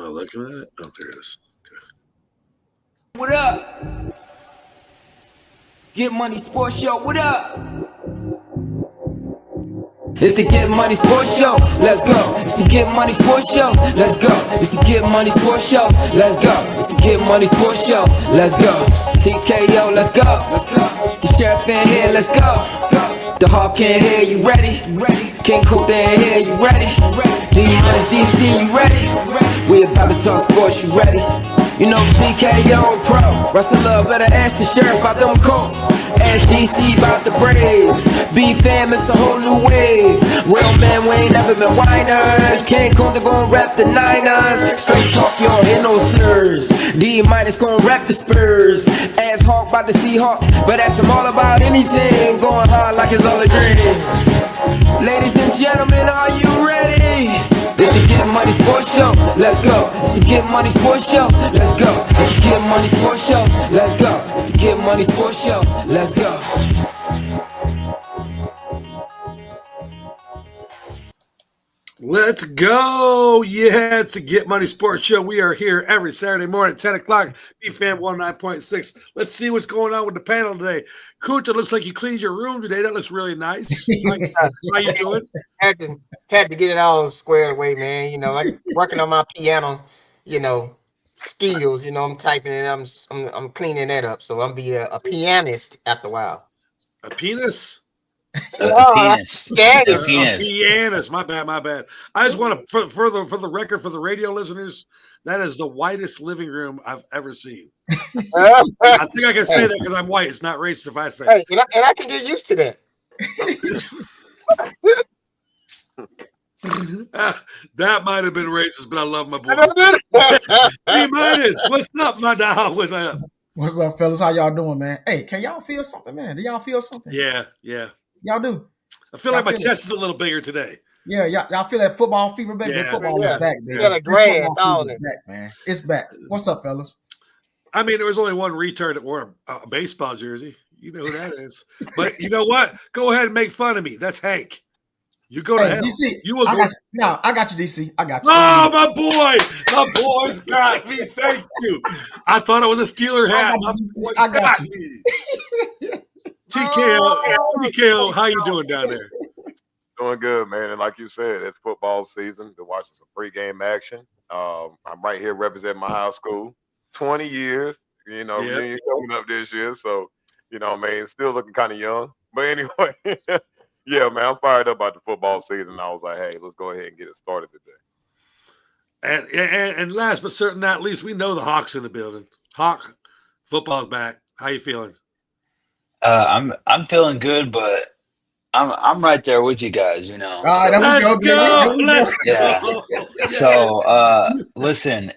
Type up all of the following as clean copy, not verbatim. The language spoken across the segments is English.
I looking at it? Oh, there it is. What up? Get Money Sports Show, what up? It's the Get Money Sports Show, let's go. It's the Get Money Sports Show, let's go. It's the Get Money Sports Show, let's go. It's the Get Money Sports Show, let's go. TKO, let's go. The Sheriff in here, let's go. The Hawk in here, you ready? King Coulter in here, you ready? D-Minus DC, you ready? We about to talk sports, you ready? You know TKO Pro. Russell Love better ask the Sheriff about them Colts. Ask DC about the Braves. B-Fam, it's a whole new wave. Real men, we ain't never been whiners. King Coulter gon' rap the Niners. Straight talk, you don't hear no slurs. D-Minus gon' rap the Spurs. Ask Hawk about the Seahawks, but ask him all about anything. Going hard like it's all a dream. Ladies and gentlemen, are you ready? It's the Get Money Sports Show, let's go. It's the Get Money Sports Show, let's go. It's the Get Money Sports Show, let's go. It's the Get Money Sports Show, let's go. Let's go. Yeah, it's the Get Money Sports Show. We are here every Saturday morning at 10 o'clock. BFAM 109.6. Let's see what's going on with the panel today. Coulter, looks like you cleaned your room today. That looks really nice. How you doing? Had to get it all squared away, man. You know, like working on my piano, skills. I'm typing it. I'm cleaning that up. So I'm be a pianist after a while. A penis? That's pianist. A pianist. My bad. I just want to, for the record, for the radio listeners, that is the whitest living room I've ever seen. I think I can say that because I'm white. It's not racist if I say it. And I can get used to that. That might have been racist, but I love my boy. D-Minus, what's up, my dog? What's up, fellas? How y'all doing, man? Hey, can y'all feel something, man? Do y'all feel something? Yeah. Y'all do? I feel like my chest is a little bigger today. Yeah, y'all feel that football fever, baby? Yeah. Football is back, baby. Yeah, the grass, all that. Back, man. It's back. What's up, fellas? I mean, there was only one retard that wore a baseball jersey. You know who that is. But you know what? Go ahead and make fun of me. That's Hank. You go to hell. DC, you will go. I got you, DC. I got you. Oh, my boy's got me. Thank you. I thought it was a Steeler hat. I got you. Me. TKO, how you doing down there? Doing good, man. And like you said, it's football season. To watch some pregame action. I'm right here representing my high school. 20 years. Reunion coming up this year. So, still looking kind of young. But anyway, yeah, man, I'm fired up about the football season. I was like, hey, let's go ahead and get it started today. And last but certainly not least, we know the Hawks in the building. Hawk, football's back. How you feeling? I'm feeling good, but I'm right there with you guys. All right, let's go. Yeah. So listen,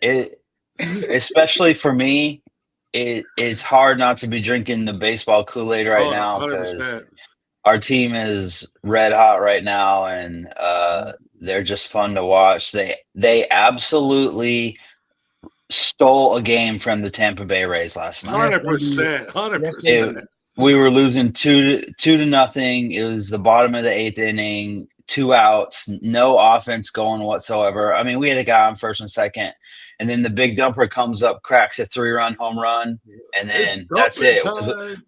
especially for me, it's hard not to be drinking the baseball Kool-Aid right now because our team is red hot right now, and they're just fun to watch. They absolutely stole a game from the Tampa Bay Rays last night. 100%. We were losing 2-0. It was the bottom of the 8th inning, 2 outs, no offense going whatsoever. I mean, we had a guy on first and second, and then the big dumper comes up, cracks a 3-run home run, and then that's it.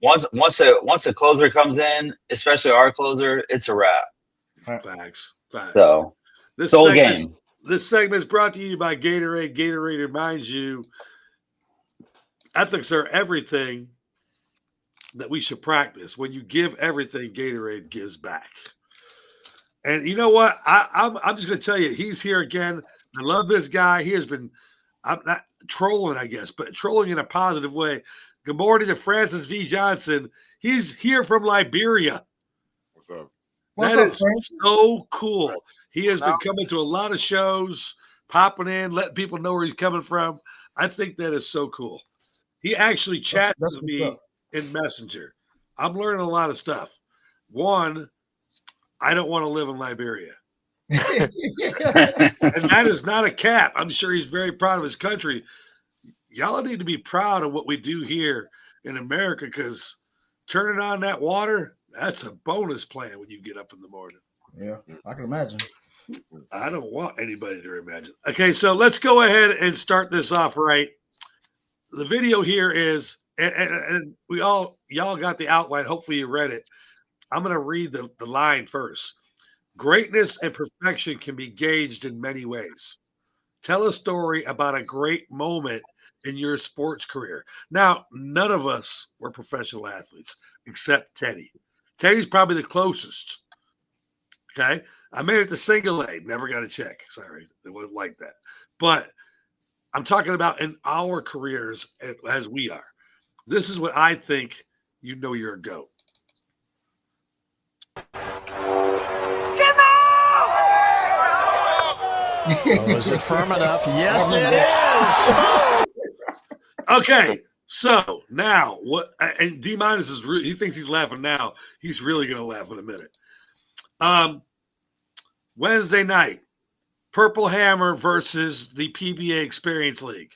Once a closer comes in, especially our closer, it's a wrap. Facts. So this whole game. This segment is brought to you by Gatorade. Gatorade reminds you ethics are everything that we should practice. When you give everything, Gatorade gives back. And you know what? I'm just going to tell you, he's here again. I love this guy. He has been, I'm not trolling, I guess, but trolling in a positive way. Good morning to Francis V. Johnson. He's here from Liberia. What's up? That is so cool. He has been coming to a lot of shows, popping in, letting people know where he's coming from. I think that is so cool. He actually chats with me in Messenger. I'm learning a lot of stuff. One, I don't want to live in Liberia. And that is not a cap. I'm sure he's very proud of his country. Y'all need to be proud of what we do here in America, because turning on that water, that's a bonus plan when you get up in the morning. Yeah, I can imagine. I don't want anybody to reimagine. Okay, so let's go ahead and start this off right. The video here is, and y'all got the outline. Hopefully you read it. I'm going to read the line first. Greatness and perfection can be gauged in many ways. Tell a story about a great moment in your sports career. Now, none of us were professional athletes except Teddy. Teddy's probably the closest. Okay. I made it to single A, never got a check. Sorry, it wasn't like that. But I'm talking about in our careers as we are. This is what I think you're a GOAT. Oh, is it firm enough? Yes, it is. Okay, so now what? And D- is he thinks he's laughing now. He's really going to laugh in a minute. Wednesday night, Purple Hammer versus the PBA Experience League.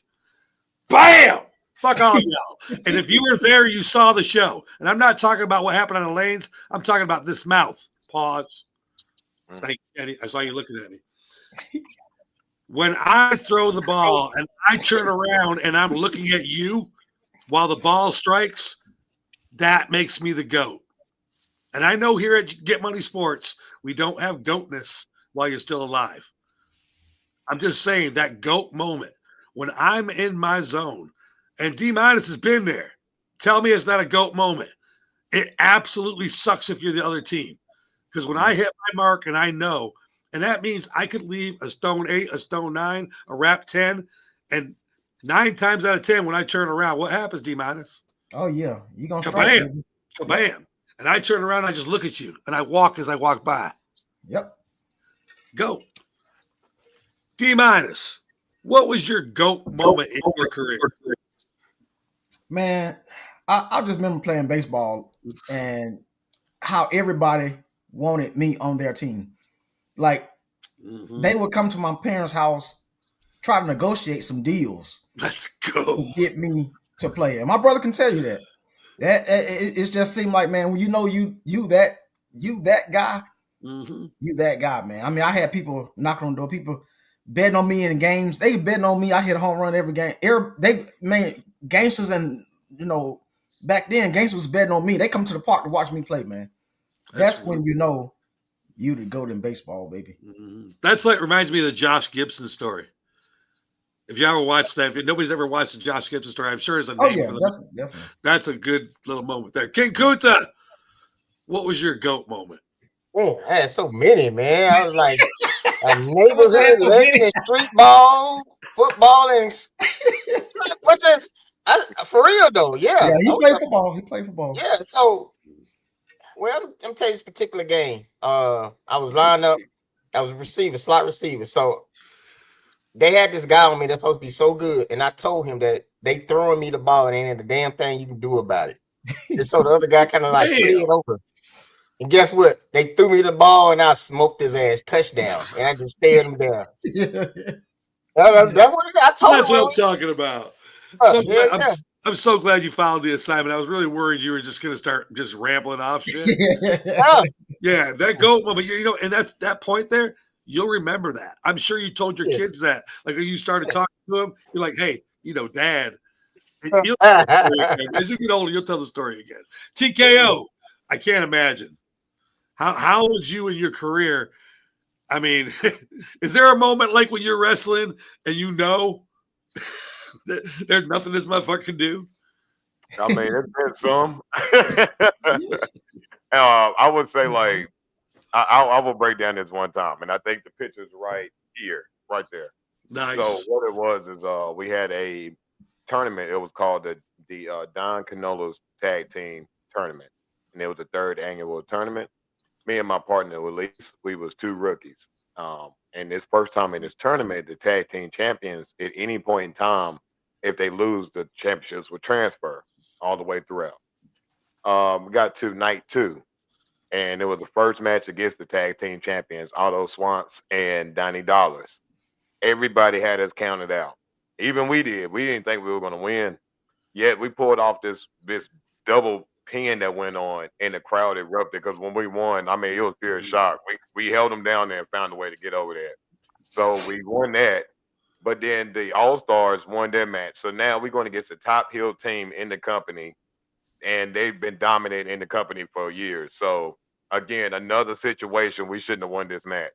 Bam! Fuck all y'all. And if you were there, you saw the show. And I'm not talking about what happened on the lanes. I'm talking about this mouth. Pause. Thank you, Eddie. I saw you looking at me. When I throw the ball and I turn around and I'm looking at you while the ball strikes, that makes me the GOAT. And I know here at Get Money Sports, we don't have GOATness while you're still alive. I'm just saying that GOAT moment when I'm in my zone, and D- has been there. Tell me it's not a GOAT moment. It absolutely sucks if you're the other team. Because when I hit my mark and I know, and that means I could leave a stone 8, a stone 9, a wrap 10, and 9 times out of 10, when I turn around, what happens, D-? Oh, yeah. You're going to strike. Kabam. Kabam. Yep. And I turn around, I just look at you, and I walk as I walk by. Yep. GOAT. D-, what was your GOAT moment in your career? Man, I just remember playing baseball and how everybody wanted me on their team. Like, they would come to my parents' house, try to negotiate some deals. Let's go. To get me to play. And my brother can tell you that. It just seemed like, man, when you that guy, you that guy, man. I mean, I had people knocking on the door, people betting on me in games. They betting on me. I hit a home run every game. Gangsters and back then, gangsters was betting on me. They come to the park to watch me play, man. That's when you know you the GOAT in baseball, baby. That's like reminds me of the Josh Gibson story. If you ever watched that, if nobody's ever watched the Josh Gibson story, I'm sure there's a name for them. Definitely. That's a good little moment there. King Kunta, what was your GOAT moment? Oh, I had so many, man. I was like a neighborhood legend in street ball, football, and for real though. Yeah, he played football. Yeah, so I'm telling you this particular game. I was lined up. I was a slot receiver. So they had this guy on me that's supposed to be so good, and I told him that they throwing me the ball and ain't a damn thing you can do about it. And so the other guy kind of like slid over. And guess what? They threw me the ball and I smoked his ass. Touchdown. And I just stared him down. That's what I told him. That's what I'm talking about. I'm so glad you followed the assignment. I was really worried you were just going to start just rambling off shit. Yeah, that GOAT moment. And that point there, you'll remember that. I'm sure you told your kids that. Like when you started talking to them, you're like, hey, Dad. As you get older, you'll tell the story again. TKO, I can't imagine. How was you in your career? I mean, is there a moment like when you're wrestling and there's nothing this motherfucker can do? I mean, it's been some. I would say like I will break down this one time, and I think the picture's right there. Nice. So what it was is we had a tournament. It was called the Don Canola's Tag Team Tournament, and it was the 3rd annual tournament. Me and my partner, Elise, we was 2 rookies. And this first time in this tournament, the tag team champions at any point in time, if they lose the championships, would transfer all the way throughout. We got to night 2, and it was the first match against the tag team champions, Otto Swantz and Donnie Dollars. Everybody had us counted out. Even we did. We didn't think we were going to win. Yet we pulled off this double pen that went on, and the crowd erupted because when we won, I mean, it was pure shock. We held them down there and found a way to get over there. So we won that. But then the All-Stars won their match. So now we're going against the top heel team in the company, and they've been dominating in the company for years. So again, another situation we shouldn't have won this match.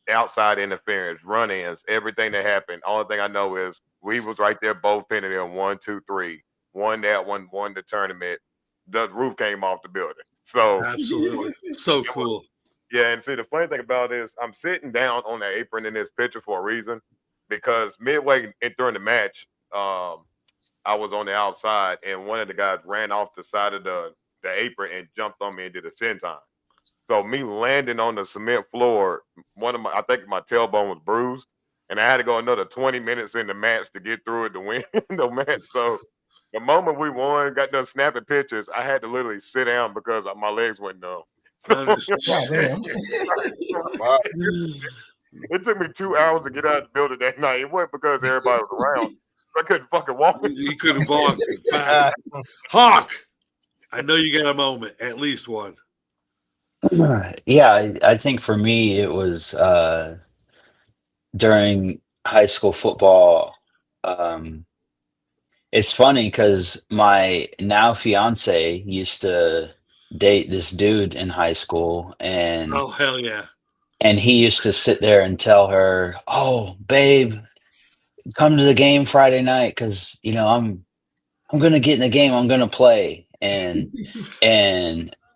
Outside interference, run-ins, everything that happened. Only thing I know is we was right there, both pinning them 1, 2, 3. Won that one, won the tournament. The roof came off the building. So absolutely, so cool. Yeah, and see, the funny thing about it is I'm sitting down on the apron in this picture for a reason, because midway during the match, I was on the outside, and one of the guys ran off the side of the apron and jumped on me and did a senton. So me landing on the cement floor, I think my tailbone was bruised, and I had to go another 20 minutes in the match to get through it to win the match. So the moment we won, got done snapping pictures, I had to literally sit down because my legs went numb. So, it took me 2 hours to get out of the building that night. It wasn't because everybody was around. I couldn't fucking walk. You couldn't walk. Hawk, I know you got a moment, at least one. Yeah, I think for me it was during high school football. It's funny because my now fiance used to date this dude in high school, and oh hell yeah, and he used to sit there and tell her, "Oh, babe, come to the game Friday night because I'm gonna get in the game, I'm gonna play." And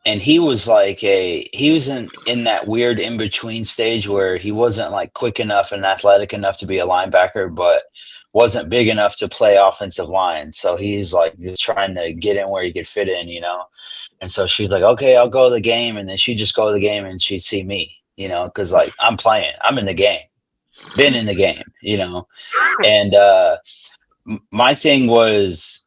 he was like he was in that weird in between stage where he wasn't like quick enough and athletic enough to be a linebacker, but wasn't big enough to play offensive line. So he's like just trying to get in where he could fit in, And so she's like, okay, I'll go to the game. And then she'd just go to the game and she'd see me, because like I'm playing, I'm in the game, been in the game, And my thing was,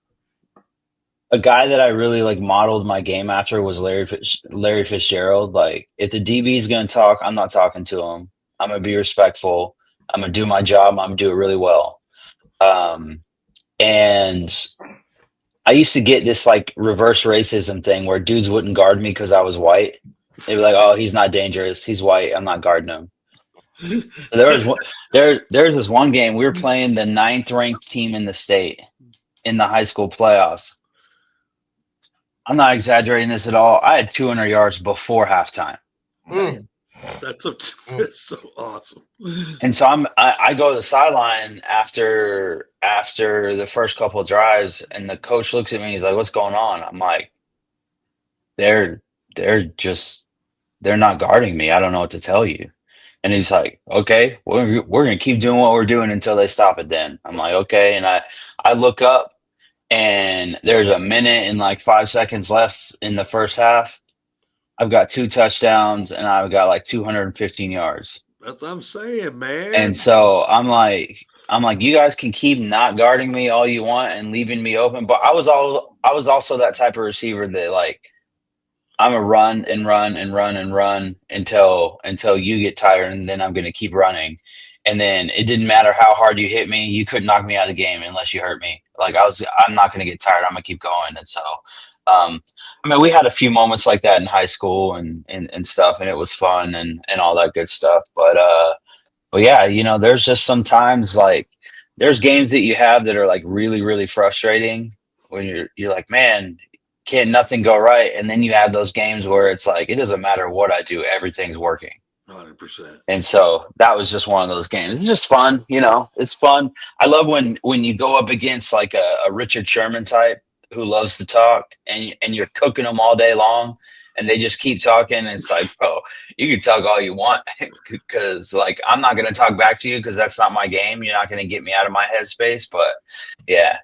a guy that I really like modeled my game after was Larry Fitzgerald. Like, if the DB is going to talk, I'm not talking to him. I'm going to be respectful. I'm going to do my job. I'm going to do it really well. And I used to get this like reverse racism thing where dudes wouldn't guard me because I was white. They'd be like, "Oh, he's not dangerous. He's white. I'm not guarding him." There's this one game we were playing the 9th ranked team in the state in the high school playoffs. I'm not exaggerating this at all. I had 200 yards before halftime. That's so awesome. And so I go to the sideline after the first couple of drives, and the coach looks at me. He's like, "What's going on?" I'm like, "They're not guarding me. I don't know what to tell you." And he's like, "Okay, we're gonna keep doing what we're doing until they stop it." Then I'm like, "Okay," and I look up, and there's a minute and like 5 seconds left in the first half. I've got 2 touchdowns and I've got like 215 yards. That's what I'm saying, man. And so I'm like, you guys can keep not guarding me all you want and leaving me open. But I was also that type of receiver that like, I'm a run and run and run and run until you get tired, and then I'm going to keep running. And then it didn't matter how hard you hit me. You couldn't knock me out of the game unless you hurt me. Like I'm not going to get tired. I'm going to keep going. And so, we had a few moments like that in high school and stuff, and it was fun and all that good stuff. But yeah, there's just sometimes like there's games that you have that are like really, really frustrating when you're like, man, can't nothing go right. And then you have those games where it's like, it doesn't matter what I do, everything's working. 100%. And so that was just one of those games. It's just fun, it's fun. I love when you go up against like a Richard Sherman type who loves to talk, and you're cooking them all day long and they just keep talking. And it's like, bro, you can talk all you want because like, I'm not going to talk back to you because that's not my game. You're not going to get me out of my headspace. But yeah,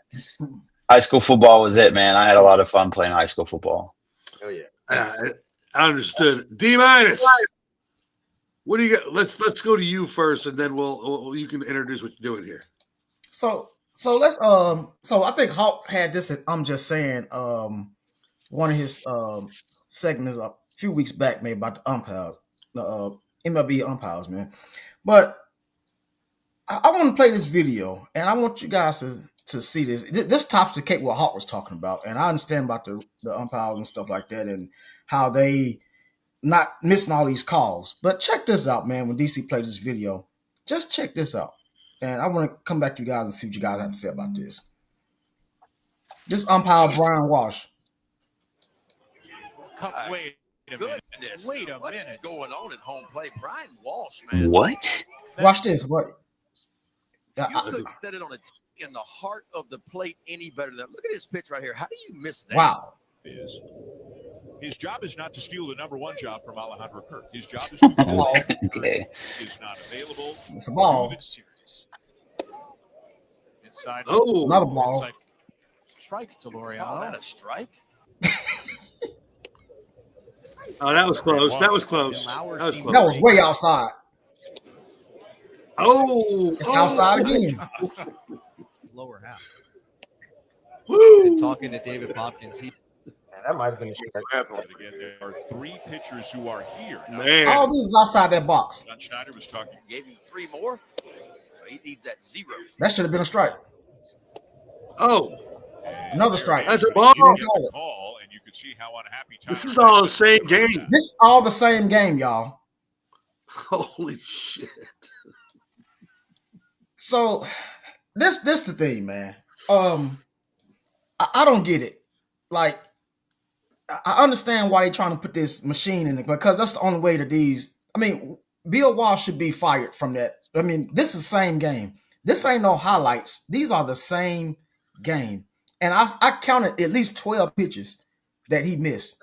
high school football was it, man. I had a lot of fun playing high school football. Oh yeah. I understood. D-, what do you got? Let's go to you first, and then you can introduce what you're doing here. So let's so I think Hawk had this at I'm Just Saying one of his segments a few weeks back maybe about the umpires, the MLB umpires, man. But I want to play this video, and I want you guys to to see this. This tops the cake what Hawk was talking about, and I understand about the umpires and stuff like that, and how they not missing all these calls. But check this out, man. When DC plays this video, just check this out, and I want to come back to you guys and see what you guys have to say about this. This umpire Brian Walsh. Wait a minute. Wait a minute. What's going on at home plate? Brian Walsh, man. What? Watch this. What? You couldn't set it on a tee in the heart of the plate any better than that. Look at this pitch right here. How do you miss that? Wow. His job is not to steal the number one job from Alejandro Kirk. His job is to Okay. is not available. It's a ball. Inside. Oh, another ball. Inside. Strike to Laureano. Oh, that a strike? Oh, that was close. That was close. That was way outside. Oh, it's outside again. Lower half. Woo. Talking to David Hopkins, that might have been a strike. Again, there are three pitchers who are here. Man. All these is outside that box. John Schneider was talking. Gave him 3 more. So he needs that 0. That should have been a strike. Oh, another strike. That's a ball. Call, and you could see how unhappy. This is all the same game. This is all the same game, y'all. Holy shit. So this the thing, man. I don't get it. Like, I understand why they're trying to put this machine in it, because that's the only way that these. I mean, Bill Walsh should be fired from that. I mean, this is the same game. This ain't no highlights. These are the same game. And I counted at least 12 pitches that he missed.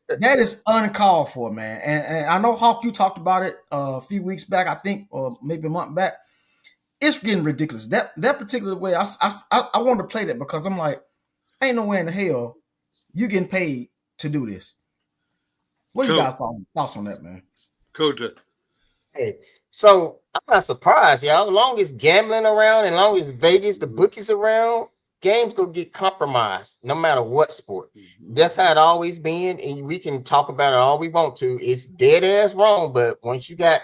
That is uncalled for, man. And I know, Hawk, you talked about it a few weeks back, I think, or maybe a month back. It's getting ridiculous. That particular way, I wanted to play that because I'm like, ain't no way in the hell you getting paid to do this. What do you guys thoughts on that, man? Coach. Hey, so I'm not surprised, y'all. As long as gambling around, and long as Vegas, the bookies around, games gonna get compromised no matter what sport. That's how it always been, and we can talk about it all we want to. It's dead ass wrong, but once you got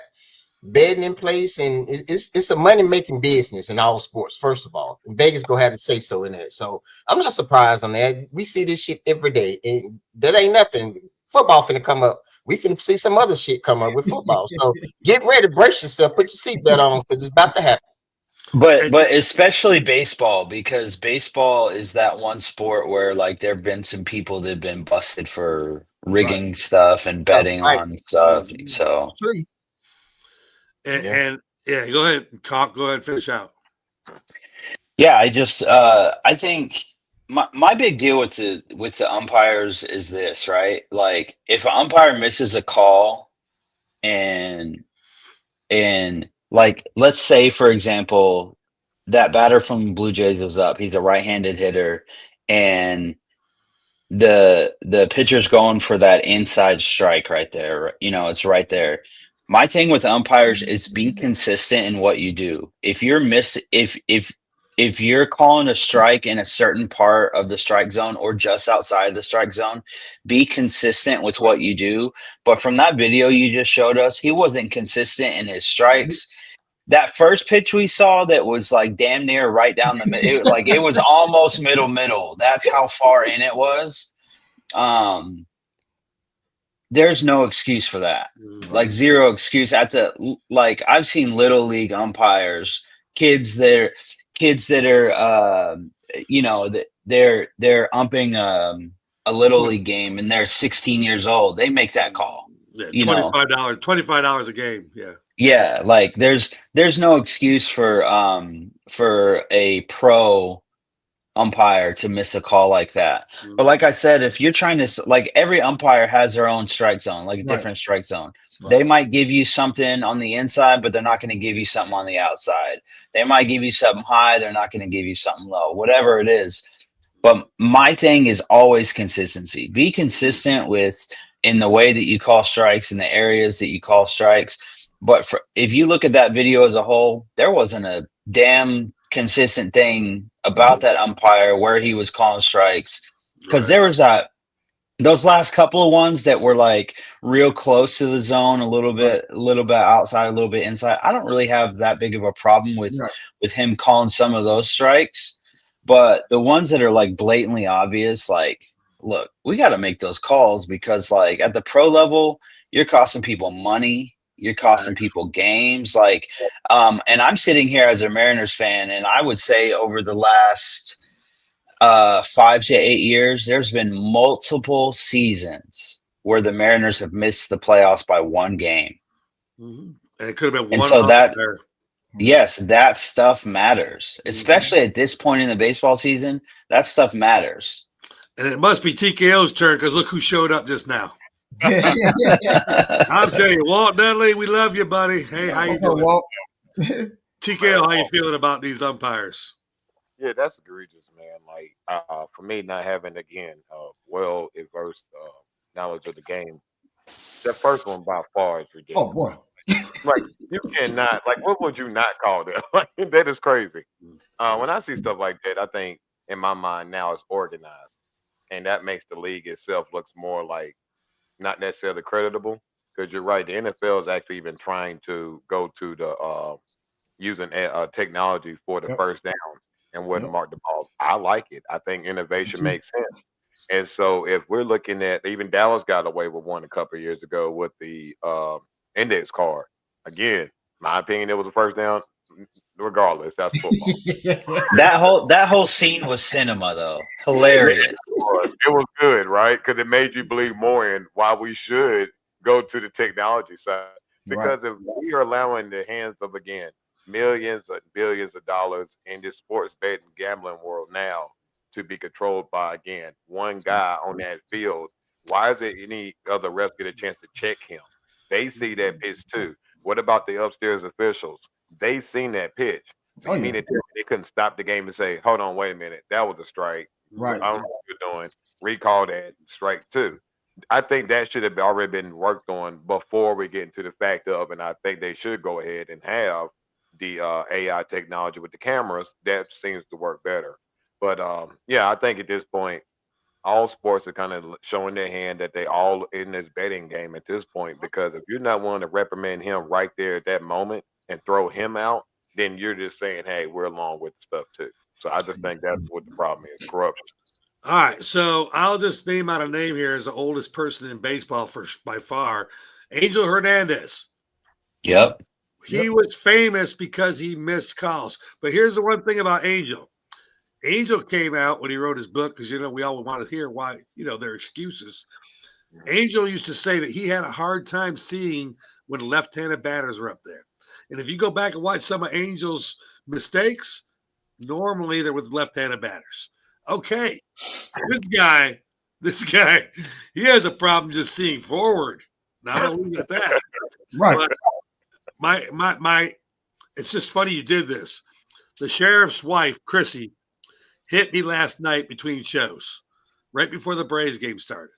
betting in place, and it's a money-making business in all sports, first of all. And Vegas go have to say so in that. So I'm not surprised on that. We see this shit every day, and that ain't nothing. Football finna come up. We finna see some other shit come up with football. So get ready, brace yourself, put your seatbelt on, because it's about to happen. But especially baseball, because baseball is that one sport where, like, there have been some people that have been busted for rigging stuff and betting on stuff. So And go ahead, Cock. Go ahead and finish out. yeah, I think my big deal with the umpires is this, right? Like, if an umpire misses a call and like, let's say, for example, that batter from the Blue Jays was up. He's a right-handed hitter, and the pitcher's going for that inside strike right there. You know, it's right there. My thing with the umpires is be consistent in what you do. If you're if you're calling a strike in a certain part of the strike zone or just outside the strike zone, be consistent with what you do. But from that video you just showed us, he wasn't consistent in his strikes. That first pitch we saw that was like damn near right down the middle, it was almost middle. That's how far in it was. There's no excuse for that. Like, zero excuse. I've seen little league umpires, kids that are they're umping a little league game, and they're 16 years old. They make that call. Yeah, $25 a game. Yeah. Yeah, like there's no excuse for a pro umpire to miss a call like that. But like I said, if you're trying to, like, every umpire has their own strike zone, like a different strike zone. They might give you something on the inside, but they're not going to give you something on the outside. They might give you something high, they're not going to give you something low, whatever it is. But my thing is always consistency. Be consistent in the way that you call strikes, in the areas that you call strikes. But if you look at that video as a whole, there wasn't a damn consistent thing about that umpire where he was calling strikes, because there was those last couple of ones that were like real close to the zone, a little bit outside, a little bit inside. I don't really have that big of a problem with him calling some of those strikes. But the ones that are like blatantly obvious, like, look, we got to make those calls because, like, at the pro level, you're costing people money, you're costing people games. Like, and I'm sitting here as a Mariners fan, and I would say over the last 5 to 8 years, there's been multiple seasons where the Mariners have missed the playoffs by one game. Mm-hmm. And it could have been and one. So that, there. yes, that stuff matters, especially at this point in the baseball season. That stuff matters. And it must be TKO's turn because look who showed up just now. I'll tell you, Walt Dudley, we love you, buddy. Hey, how you doing? Walt? TKO, how you feeling about these umpires? Yeah, that's egregious, man. Like, for me, not having, again, well-versed knowledge of the game, that first one by far is ridiculous. Oh, boy. Like, you cannot, like, what would you not call that? Like, that is crazy. When I see stuff like that, I think, in my mind now, it's organized. And that makes the league itself looks more like not necessarily creditable. Because you're right, the NFL is actually even trying to go to the using technology for the first down and where to mark the balls. I like it. I think innovation makes sense. And so if we're looking at, even Dallas got away with one a couple of years ago with the index card. Again, my opinion, it was a first down. Regardless, that's football. that whole scene was cinema, though. Hilarious. It was good, right? Because it made you believe more in why we should go to the technology side. Because if we are allowing the hands of, again, millions and billions of dollars in this sports betting gambling world now to be controlled by, again, one guy on that field, why is it any other ref get a chance to check him? They see that pitch too. What about the upstairs officials? They seen that pitch. Meaning they couldn't stop the game and say, hold on, wait a minute, that was a strike. Right. I don't know what you're doing. Recall that, strike two. I think that should have already been worked on before we get into the fact of, and I think they should go ahead and have the AI technology with the cameras. That seems to work better. But yeah, I think at this point, all sports are kind of showing their hand that they all in this betting game at this point, because if you're not willing to reprimand him right there at that moment and throw him out, then you're just saying, hey, we're along with the stuff too. So I just think that's what the problem is, corruption. All right, so I'll just name out a name here as the oldest person in baseball by far, Angel Hernandez. Yep. He was famous because he missed calls. But here's the one thing about Angel. Angel came out when he wrote his book because, we all want to hear why, their excuses. Angel used to say that he had a hard time seeing when left-handed batters were up there. And if you go back and watch some of Angel's mistakes, normally they're with left-handed batters. Okay, this guy, he has a problem just seeing forward. Now I'm gonna leave it at that. Right. But my, it's just funny you did this. The sheriff's wife, Chrissy, hit me last night between shows, right before the Braves game started.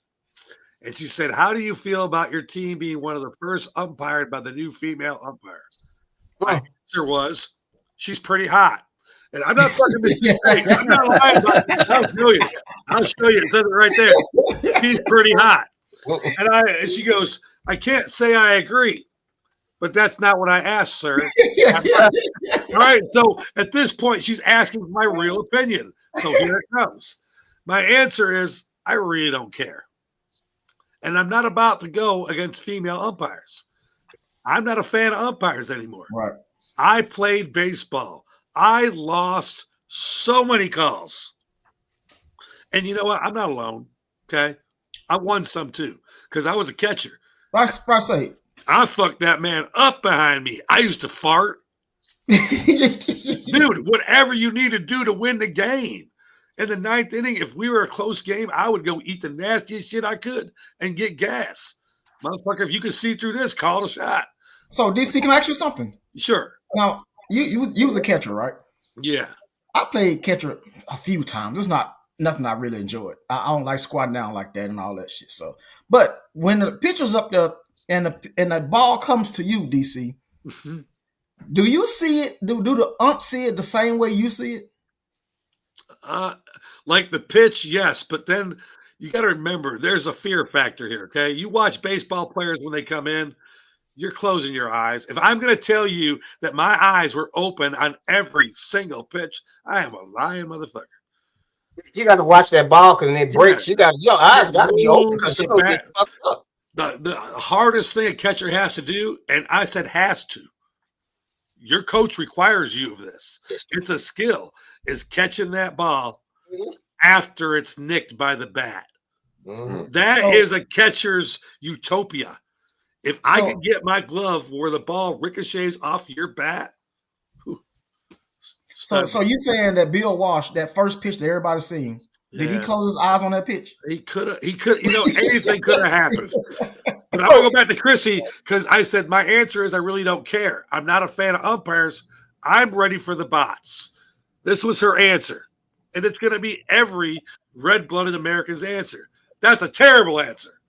And she said, how do you feel about your team being one of the first umpired by the new female umpire? My answer was, she's pretty hot. And I'm not fucking this straight. I'm not lying about this. I'll show you. It says it right there. She's pretty hot. And she goes, I can't say I agree, but that's not what I asked, sir. All right. So at this point, she's asking my real opinion. So here it comes. My answer is, I really don't care. And I'm not about to go against female umpires. I'm not a fan of umpires anymore. Right. I played baseball. I lost so many calls. And you know what? I'm not alone. Okay. I won some too, because I was a catcher. I say, I fucked that man up behind me. I used to fart. Dude, whatever you need to do to win the game. In the ninth inning, if we were a close game, I would go eat the nastiest shit I could and get gas. Motherfucker, if you can see through this, call the shot. So, DC, can I ask you something? Sure. Now, you was a catcher, right? Yeah. I played catcher a few times. It's not nothing I really enjoyed. I don't like squatting down like that and all that shit. So, but when the pitcher's up there and the ball comes to you, DC, do you see it? Do the ump see it the same way you see it? Like the pitch, yes, but then you got to remember there's a fear factor here. Okay, you watch baseball players when they come in. You're closing your eyes. If I'm going to tell you that my eyes were open on every single pitch, I am a lying motherfucker. You got to watch that ball because when it breaks, your eyes got to be open because you're going to get fucked up. The hardest thing a catcher has to do, and I said has to, your coach requires you of this. It's a skill, is catching that ball after it's nicked by the bat. That is a catcher's utopia. If I can get my glove where the ball ricochets off your bat. So you saying that Bill Walsh, that first pitch that everybody's seen, did he close his eyes on that pitch? He could. Anything could have happened. But I'm gonna go back to Chrissy because I said my answer is I really don't care. I'm not a fan of umpires. I'm ready for the bots. This was her answer. And it's gonna be every red-blooded American's answer. That's a terrible answer.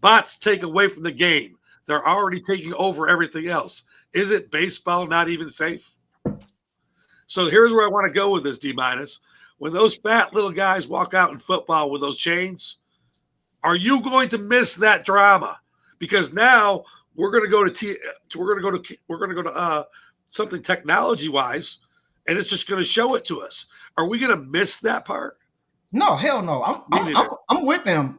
Bots take away from the game. They're already taking over everything else. Isn't baseball not even safe? So here's where I want to go with this, D-. When those fat little guys walk out in football with those chains, are you going to miss that drama? Because now we're going to go to something technology-wise, and it's just going to show it to us. Are we going to miss that part? No, hell no. I'm with them.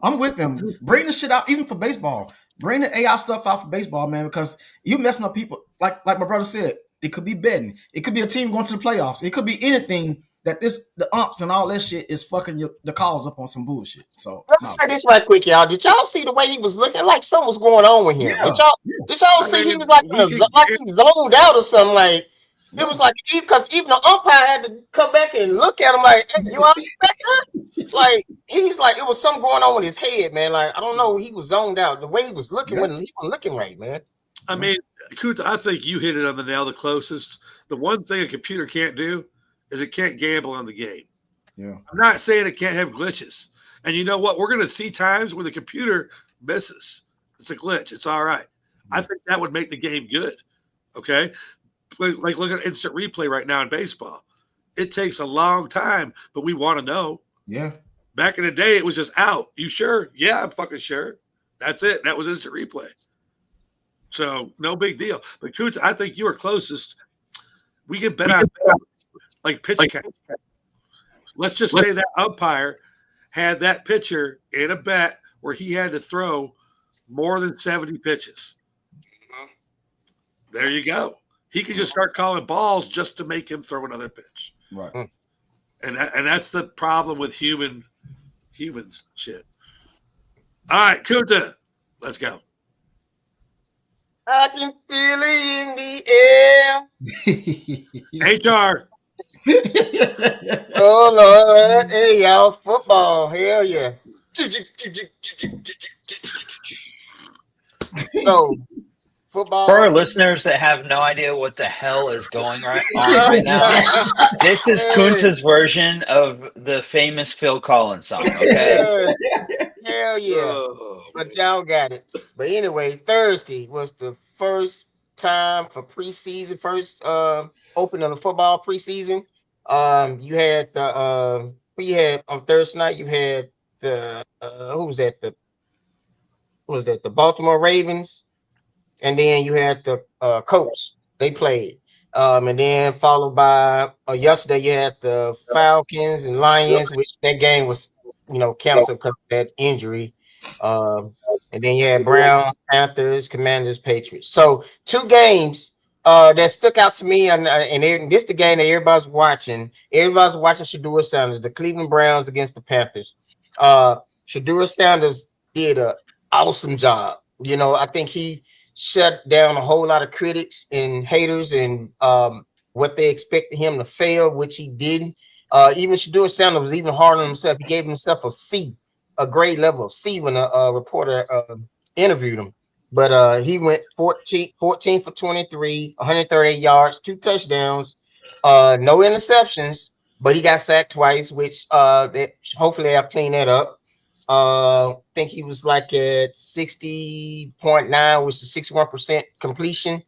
Bring the shit out, even for baseball. Bring the AI stuff out for baseball, man, because you messing up people. Like my brother said, it could be betting. It could be a team going to the playoffs. It could be anything that the umps and all that shit is fucking the calls up on some bullshit. So let me say this right quick, y'all. Did y'all see the way he was looking? Like something was going on with him. Yeah. Did y'all see he was like he zoned out or something? Like it was like because even the umpire had to come back and look at him like, hey, you all back there? Like he's like it was something going on with his head, man. Like I don't know, he was zoned out. The way he was looking when he was looking right, man. I mean, Kuta, I think you hit it on the nail the closest. The one thing a computer can't do is it can't gamble on the game. Yeah. I'm not saying it can't have glitches. And you know what? We're going to see times where the computer misses. It's a glitch. It's all right. I think that would make the game good. Okay? Like look at instant replay right now in baseball. It takes a long time, but we want to know. Yeah. Back in the day, it was just out. You sure? Yeah, I'm fucking sure. That's it. That was instant replay. So no big deal. But Kuta, I think you are closest. We can bet on like pitch count. Let's just say that umpire had that pitcher in a bet where he had to throw more than 70 pitches. There you go. He could just start calling balls just to make him throw another pitch. Right. And that's the problem with humans shit. All right, Kuta, let's go. I can feel it in the air. HR. Oh Lord, hey y'all, football, hell yeah. So football. For our listeners that have no idea what the hell is going on right now, this is Kunta's version of the famous Phil Collins song. Okay. Hell yeah. But y'all got it. But anyway, Thursday was the first time for preseason, first opening of the football preseason. You had on Thursday night, you had the the Baltimore Ravens, and then you had the Colts. They played. And then followed by yesterday you had the Falcons and Lions, which that game was canceled because of that injury. And then you had Browns, Panthers, Commanders, Patriots. So 2 games that stuck out to me, and this the game that everybody's watching. Everybody's watching Shedeur Sanders, the Cleveland Browns against the Panthers. Shedeur Sanders did an awesome job. I think he shut down a whole lot of critics and haters and what they expected him to fail, which he didn't. Even Shedeur Sanders was even harder on himself. He gave himself a C, a grade level of C when a reporter interviewed him. But he went 14 for 23, 138 yards, 2 touchdowns, no interceptions, but he got sacked twice, which hopefully I'll clean that up. I think he was like at 60.9, which is 61% completion.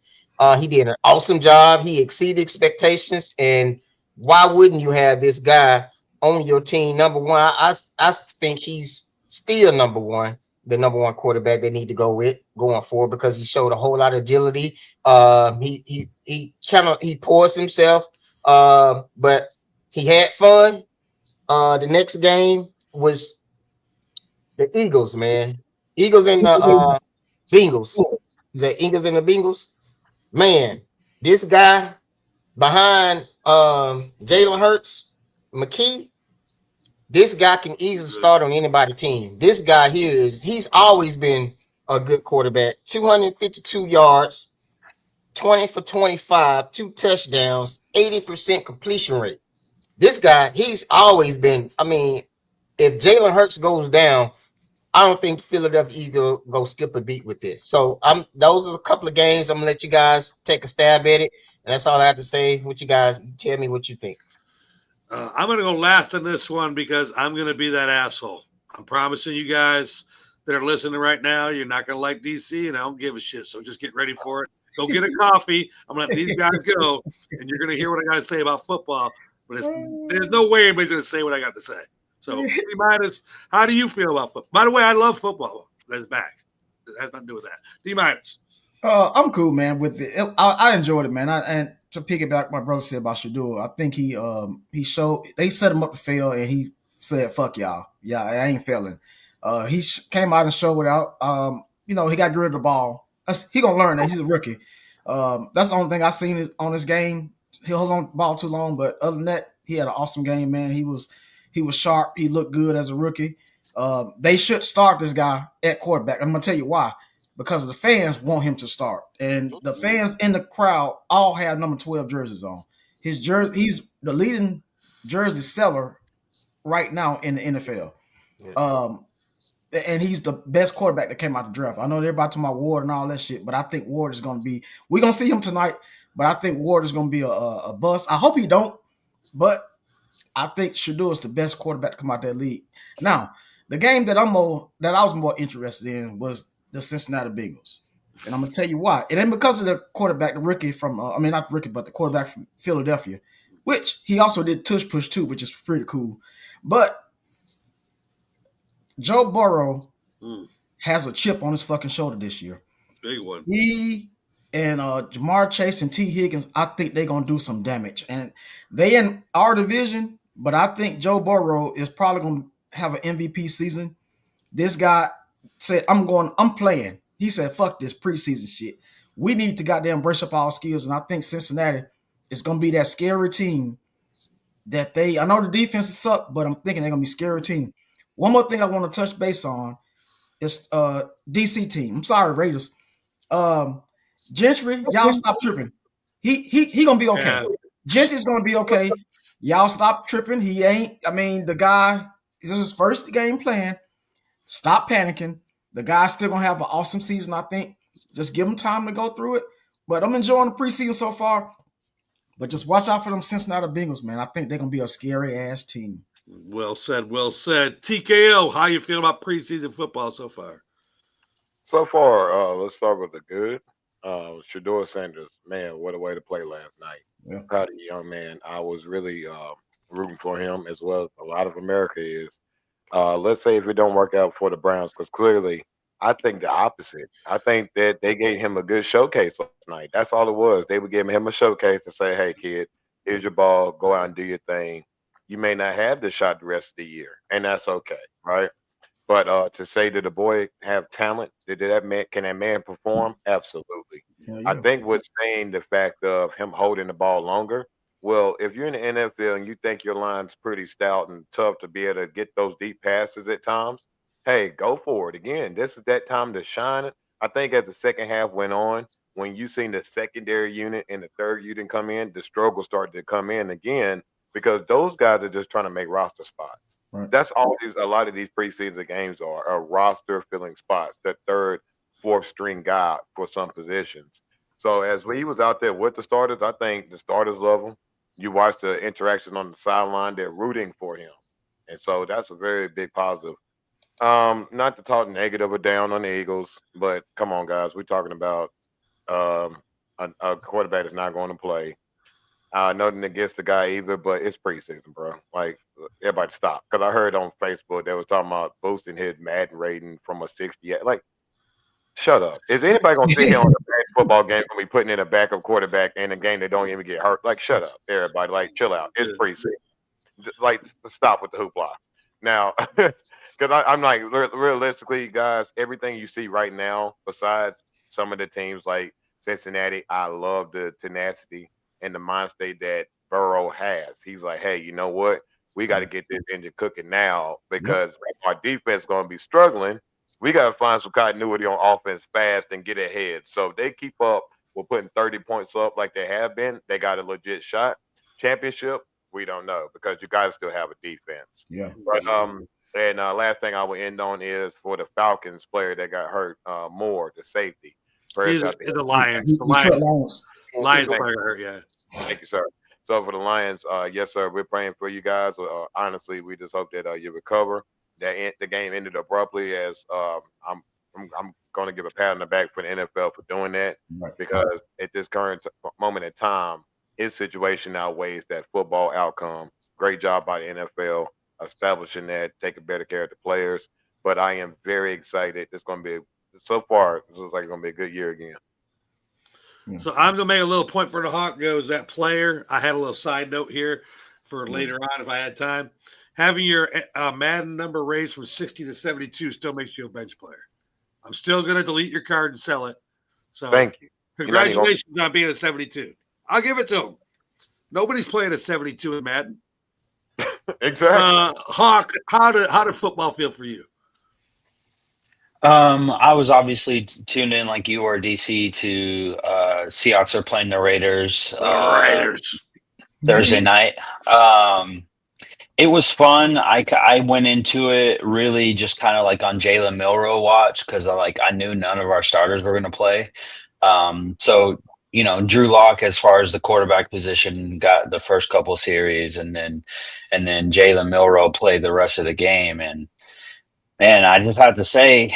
He did an awesome job. He exceeded expectations. And why wouldn't you have this guy on your team? Number one, I think he's still the number one quarterback they need to go with going forward because he showed a whole lot of agility. He poised himself, but he had fun. The next game was the Eagles, man. Eagles and the Bengals. The Eagles and the Bengals. Man, this guy behind Jalen Hurts, McKee, this guy can easily start on anybody's team. This guy here he's always been a good quarterback. 252 yards, 20 for 25, 2 touchdowns, 80% completion rate. This guy, he's always been, I mean, if Jalen Hurts goes down, I don't think Philadelphia Eagles go skip a beat with this. So those are a couple of games. I'm gonna let you guys take a stab at it. And that's all I have to say. What you guys tell me what you think. I'm going to go last on this one because I'm going to be that asshole. I'm promising you guys that are listening right now, you're not going to like DC, and I don't give a shit. So just get ready for it. Go get a coffee. I'm going to let these guys go, and you're going to hear what I got to say about football. But there's no way anybody's going to say what I got to say. So, D-minus, how do you feel about football? By the way, I love football. That's back. It has nothing to do with that. D-minus. I'm cool, man. With it, I enjoyed it, man. And to piggyback my brother said about Shedeur, I think he showed they set him up to fail, and he said, "Fuck y'all, yeah, I ain't failing." He came out and showed it out. He got rid of the ball. He gonna learn that he's a rookie. That's the only thing I've seen on this game. He held on the ball too long, but other than that, he had an awesome game, man. He was sharp. He looked good as a rookie. They should start this guy at quarterback. I'm gonna tell you why. Because the fans want him to start. And the fans in the crowd all have number 12 jerseys on. His jersey, he's the leading jersey seller right now in the NFL. Yeah. And he's the best quarterback that came out the draft. I know they're about to my Ward and all that shit, but I think Ward is going to be – we're going to see him tonight, but I think Ward is going to be a bust. I hope he don't, but I think Shedeur is the best quarterback to come out that league. Now, the game that I was more interested in was the Cincinnati Bengals. And I'm going to tell you why. It ain't because of the quarterback, the rookie from not the rookie, but the quarterback from Philadelphia, which he also did tush push too, which is pretty cool. But Joe Burrow has a chip on his fucking shoulder this year. Big one. He and Jamar Chase and T. Higgins, I think they're going to do some damage. And they in our division, but I think Joe Burrow is probably going to have an MVP season. This guy said, I'm playing. He said, fuck this preseason shit. We need to goddamn brush up our skills. And I think Cincinnati is going to be that scary team that I know the defenses suck, but I'm thinking they're going to be a scary team. One more thing I want to touch base on is DC team. I'm sorry, Raiders. Gentry, y'all stop tripping. He going to be okay. Yeah. Gentry's going to be okay. Y'all stop tripping. He ain't, the guy, this is his first game playing. Stop panicking. The guy's still going to have an awesome season, I think. Just give him time to go through it. But I'm enjoying the preseason so far. But just watch out for them Cincinnati Bengals, man. I think they're going to be a scary-ass team. Well said, well said. TKO, how you feel about preseason football so far? So far, let's start with the good. Shedeur Sanders, man, what a way to play last night. Yeah. Proud of the young man. I was really rooting for him as well. A lot of America is. Let's say if it don't work out for the Browns, because clearly I think the opposite. I think that they gave him a good showcase last night. That's all it was. They were giving him a showcase to say, hey, kid, here's your ball. Go out and do your thing. You may not have the shot the rest of the year, and that's okay, right? But to say that the boy have talent, can that man perform? Absolutely. Yeah. I think what's saying the fact of him holding the ball longer, well, if you're in the NFL and you think your line's pretty stout and tough to be able to get those deep passes at times, hey, go for it. Again, this is that time to shine it. I think as the second half went on, when you seen the secondary unit and the third unit come in, the struggle started to come in again because those guys are just trying to make roster spots. Right. That's all a lot of these preseason games are roster filling spots, that third, fourth string guy for some positions. So as he was out there with the starters, I think the starters love him. You watch the interaction on the sideline, they're rooting for him. And so that's a very big positive. Not to talk negative or down on the Eagles, but come on, guys. We're talking about a quarterback that's not going to play. Nothing against the guy either, but it's preseason, bro. Like, everybody stop. Because I heard on Facebook they was talking about boosting his Madden rating from a 68. Like, shut up. Is anybody going to sit here on a bad football game and be putting in a backup quarterback in a game that don't even get hurt? Like, shut up, everybody. Like, chill out. It's preseason. like stop with the hoopla. Now, because I'm like realistically, guys, everything you see right now, besides some of the teams like Cincinnati, I love the tenacity and the mind state that Burrow has. He's like, hey, you know what? We got to get this engine cooking now because our defense is going to be struggling. We got to find some continuity on offense fast and get ahead. So if they keep up with putting 30 points up like they have been, they got a legit shot. Championship, we don't know because you guys still have a defense. Yeah. But and last thing I will end on is for the Falcons player that got hurt, Moore, the safety. He's the Lions. Lions player hurt, yeah. Thank you, sir. So for the Lions, yes, sir, we're praying for you guys. Honestly, we just hope that you recover. The game ended abruptly as I'm going to give a pat on the back for the NFL for doing that because at this current moment in time, his situation outweighs that football outcome. Great job by the NFL establishing that, taking better care of the players. But I am very excited. It's going to be so far. It looks like it's going to be a good year again. So I'm going to make a little point for the Hawk goes that player. I had a little side note here for later on if I had time. Having your Madden number raised from 60 to 72 still makes you a bench player. I'm still going to delete your card and sell it. So thank you. Congratulations on being a 72. I'll give it to him. Nobody's playing a 72 in Madden. Exactly. Hawk, how did football feel for you? I was obviously tuned in like you were, DC, to Seahawks are playing the Raiders. Thursday night. It was fun. I went into it really just kind of like on Jalen Milroe watch because I knew none of our starters were going to play. So Drew Lock, as far as the quarterback position, got the first couple series, and then Jalen Milroe played the rest of the game. And man, I just have to say,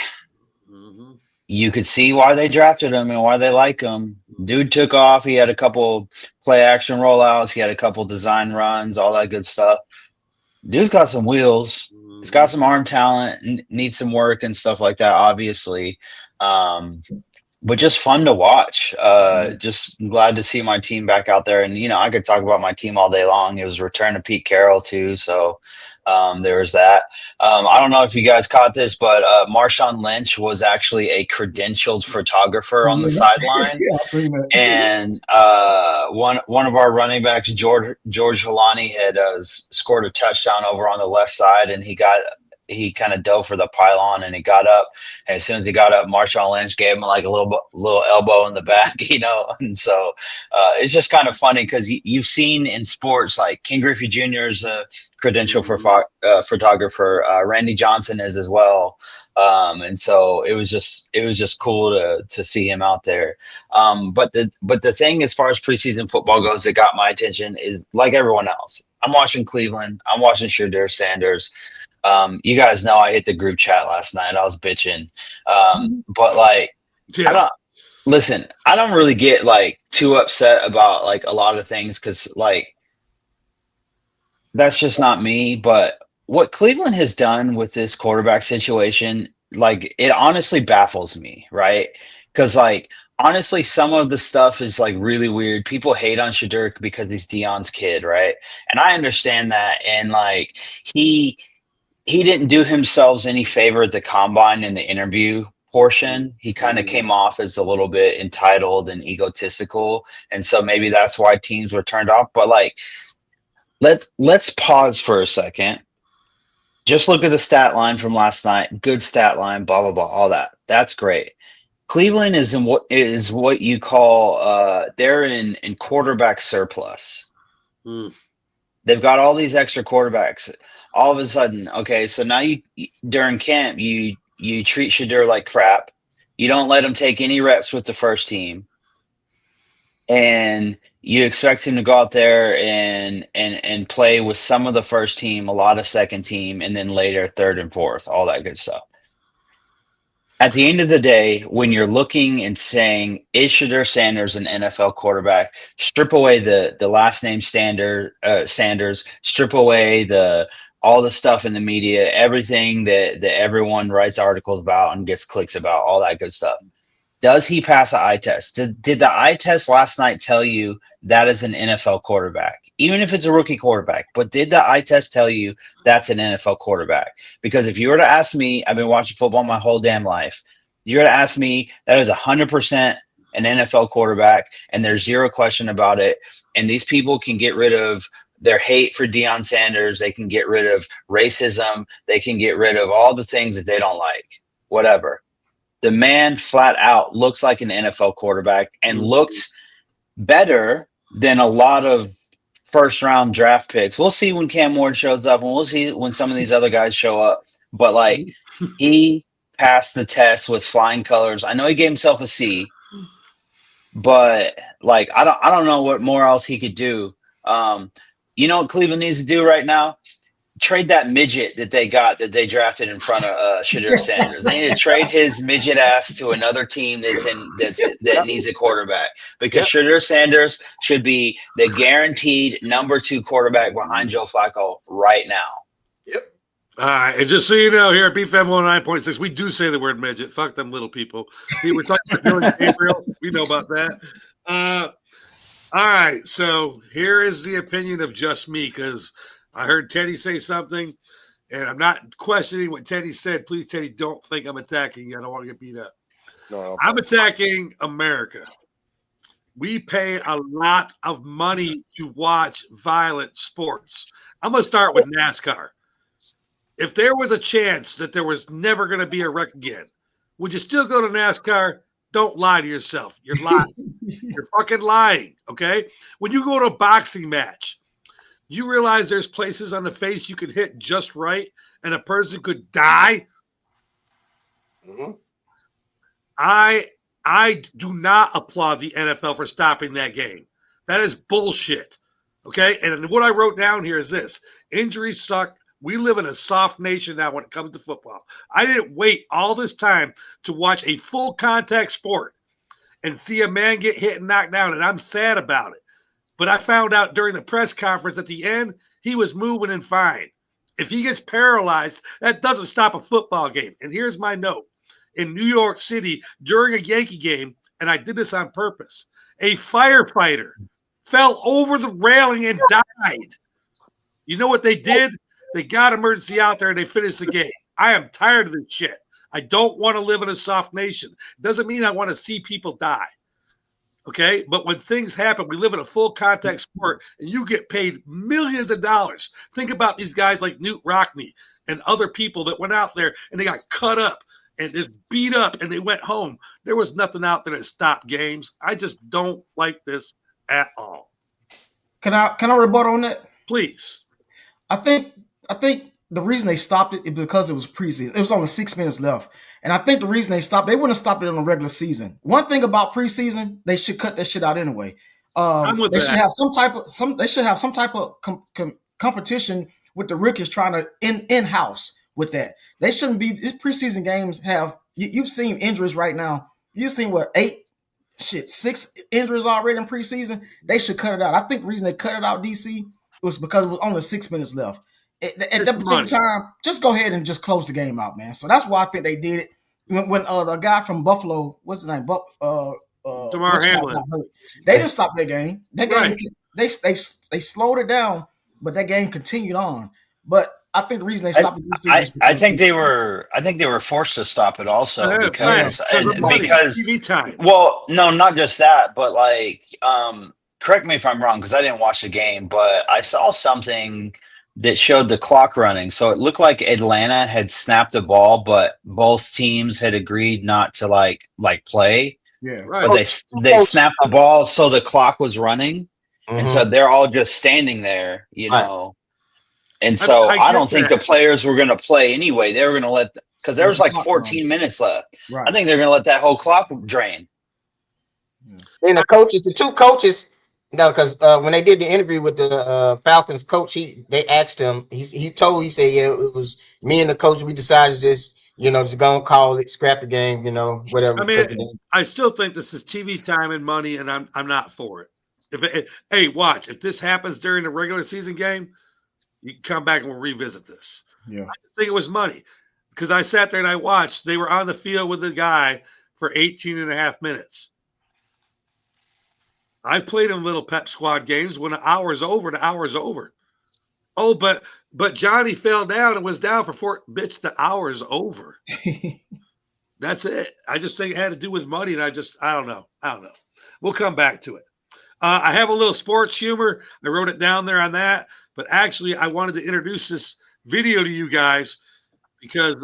you could see why they drafted him and why they like him. Dude took off. He had a couple play action rollouts. He had a couple design runs, all that good stuff. Dude's got some wheels. He's got some arm talent, needs some work and stuff like that, obviously. But just fun to watch. Just glad to see my team back out there. And, I could talk about my team all day long. It was return to Pete Carroll, too. So there was that. I don't know if you guys caught this, but Marshawn Lynch was actually a credentialed photographer on the sideline. And one of our running backs, George Halani, had scored a touchdown over on the left side, and he kind of dove for the pylon, and he got up. And as soon as he got up, Marshawn Lynch gave him like a little elbow in the back, And so it's just kind of funny because you've seen in sports like King Griffey Jr. is a credential for photographer. Randy Johnson is as well. And so it was just cool to see him out there. But the thing as far as preseason football goes that got my attention is like everyone else. I'm watching Cleveland. I'm watching Shedeur Sanders. You guys know I hit the group chat last night. I was bitching. But I don't really get too upset about a lot of things because that's just not me. But what Cleveland has done with this quarterback situation, it honestly baffles me, right? Because honestly, some of the stuff is really weird. People hate on Shedeur because he's Deion's kid, right? And I understand that. And he didn't do himself any favor at the combine in the interview portion. He kind of came off as a little bit entitled and egotistical. And so maybe that's why teams were turned off. But let's pause for a second. Just look at the stat line from last night. Good stat line, blah, blah, blah, all that. That's great. Cleveland is what you call they're in quarterback surplus. They've got all these extra quarterbacks. All of a sudden, okay, so now during camp, you treat Shedeur like crap. You don't let him take any reps with the first team. And you expect him to go out there and play with some of the first team, a lot of second team, and then later third and fourth, all that good stuff. At the end of the day, when you're looking and saying, is Shedeur Sanders an NFL quarterback, strip away the last name Sanders, strip away all the stuff in the media, everything that everyone writes articles about and gets clicks about, all that good stuff. Does he pass the eye test? Did the eye test last night tell you that is an NFL quarterback, even if it's a rookie quarterback? But did the eye test tell you that's an NFL quarterback? Because if you were to ask me, I've been watching football my whole damn life. You were to ask me, that is 100% an NFL quarterback, and there's zero question about it. And these people can get rid of their hate for Deion Sanders. They can get rid of racism. They can get rid of all the things that they don't like, whatever. The man flat out looks like an NFL quarterback and looks better than a lot of first-round draft picks. We'll see when Cam Ward shows up, and we'll see when some of these other guys show up. But, like, he passed the test with flying colors. I know he gave himself a C, but, like, I don't know what more else he could do. You know what Cleveland needs to do right now? Trade that midget that they drafted in front of Shedeur Sanders. They need to trade his midget ass to another team that needs a quarterback, because Shedeur Sanders should be the guaranteed number 2 quarterback behind Joe Flacco right now. Yep. All right, and just so you know, here at BFM 109.6, we do say the word midget. Fuck them little people. See, we're talking about Dylan Gabriel. We know about that. All right, so here is the opinion of just me, because I heard Teddy say something, and I'm not questioning what Teddy said. Please, Teddy, don't think I'm attacking you. I don't want to get beat up. No, I'm attacking America. We pay a lot of money to watch violent sports. I'm going to start with NASCAR. If there was a chance that there was never going to be a wreck again, would you still go to NASCAR? Don't lie to yourself. You're lying. You're fucking lying, okay? When you go to a boxing match, you realize there's places on the face you could hit just right and a person could die? Mm-hmm. I do not applaud the NFL for stopping that game. That is bullshit, okay? And what I wrote down here is this. Injuries suck. We live in a soft nation now when it comes to football. I didn't wait all this time to watch a full contact sport and see a man get hit and knocked down, and I'm sad about it. But I found out during the press conference at the end, he was moving and fine. If he gets paralyzed, that doesn't stop a football game. And here's my note. In New York City, during a Yankee game, and I did this on purpose, a firefighter fell over the railing and died. You know what they did? They got emergency out there and they finished the game. I am tired of this shit. I don't want to live in a soft nation. Doesn't mean I want to see people die. Okay, but when things happen, we live in a full contact sport and you get paid millions of dollars. Think about these guys like Newt Rockney and other people that went out there and they got cut up and just beat up and they went home. There was nothing out there that stopped games. I just don't like this at all. Can I rebut on that? Please. I think the reason they stopped it is because it was preseason. It was only 6 minutes left. And I think the reason they stopped, they wouldn't have stopped it in the regular season. One thing about preseason, they should cut that shit out anyway. They should have some type of competition with the rookies trying to in-house with that. They shouldn't be. These preseason games have you've seen injuries right now. You've seen 6 injuries already in preseason. They should cut it out. I think the reason they cut it out, DC, was because it was only 6 minutes left. At that particular time, just go ahead and just close the game out, man. So that's why I think they did it. When the guy from Buffalo, what's his name? Damar Hamlin. They didn't stop that game. That game, they slowed it down, but that game continued on. But I think the reason they stopped it, I think they were forced to stop it also because TV time. Well, no, not just that, but like, correct me if I'm wrong because I didn't watch the game, but I saw something that showed the clock running. So it looked like Atlanta had snapped the ball, but both teams had agreed not to like play. Yeah, right. But they snapped the ball, so the clock was running, and so they're all just standing there, you know. And so I don't think the players were going to play anyway. They were going to let because there was like 14 minutes left. Right. I think they're going to let that whole clock drain. And the two coaches. No, because when they did the interview with the Falcons coach, they asked him. He said, yeah, it was me and the coach. We decided just gonna call it, scrap the game, whatever. I mean, I still think this is TV time and money, and I'm not for it. Hey, watch if this happens during the regular season game, you can come back and we'll revisit this. Yeah, I think it was money because I sat there and I watched. They were on the field with the guy for 18 and a half minutes. I've played in little pep squad games when the hour's over, the hour's over. Oh, but Johnny fell down and was down for 4 bitch, the hour's over. That's it. I just think it had to do with money, and I don't know. We'll come back to it. I have a little sports humor. I wrote it down there on that, but actually I wanted to introduce this video to you guys because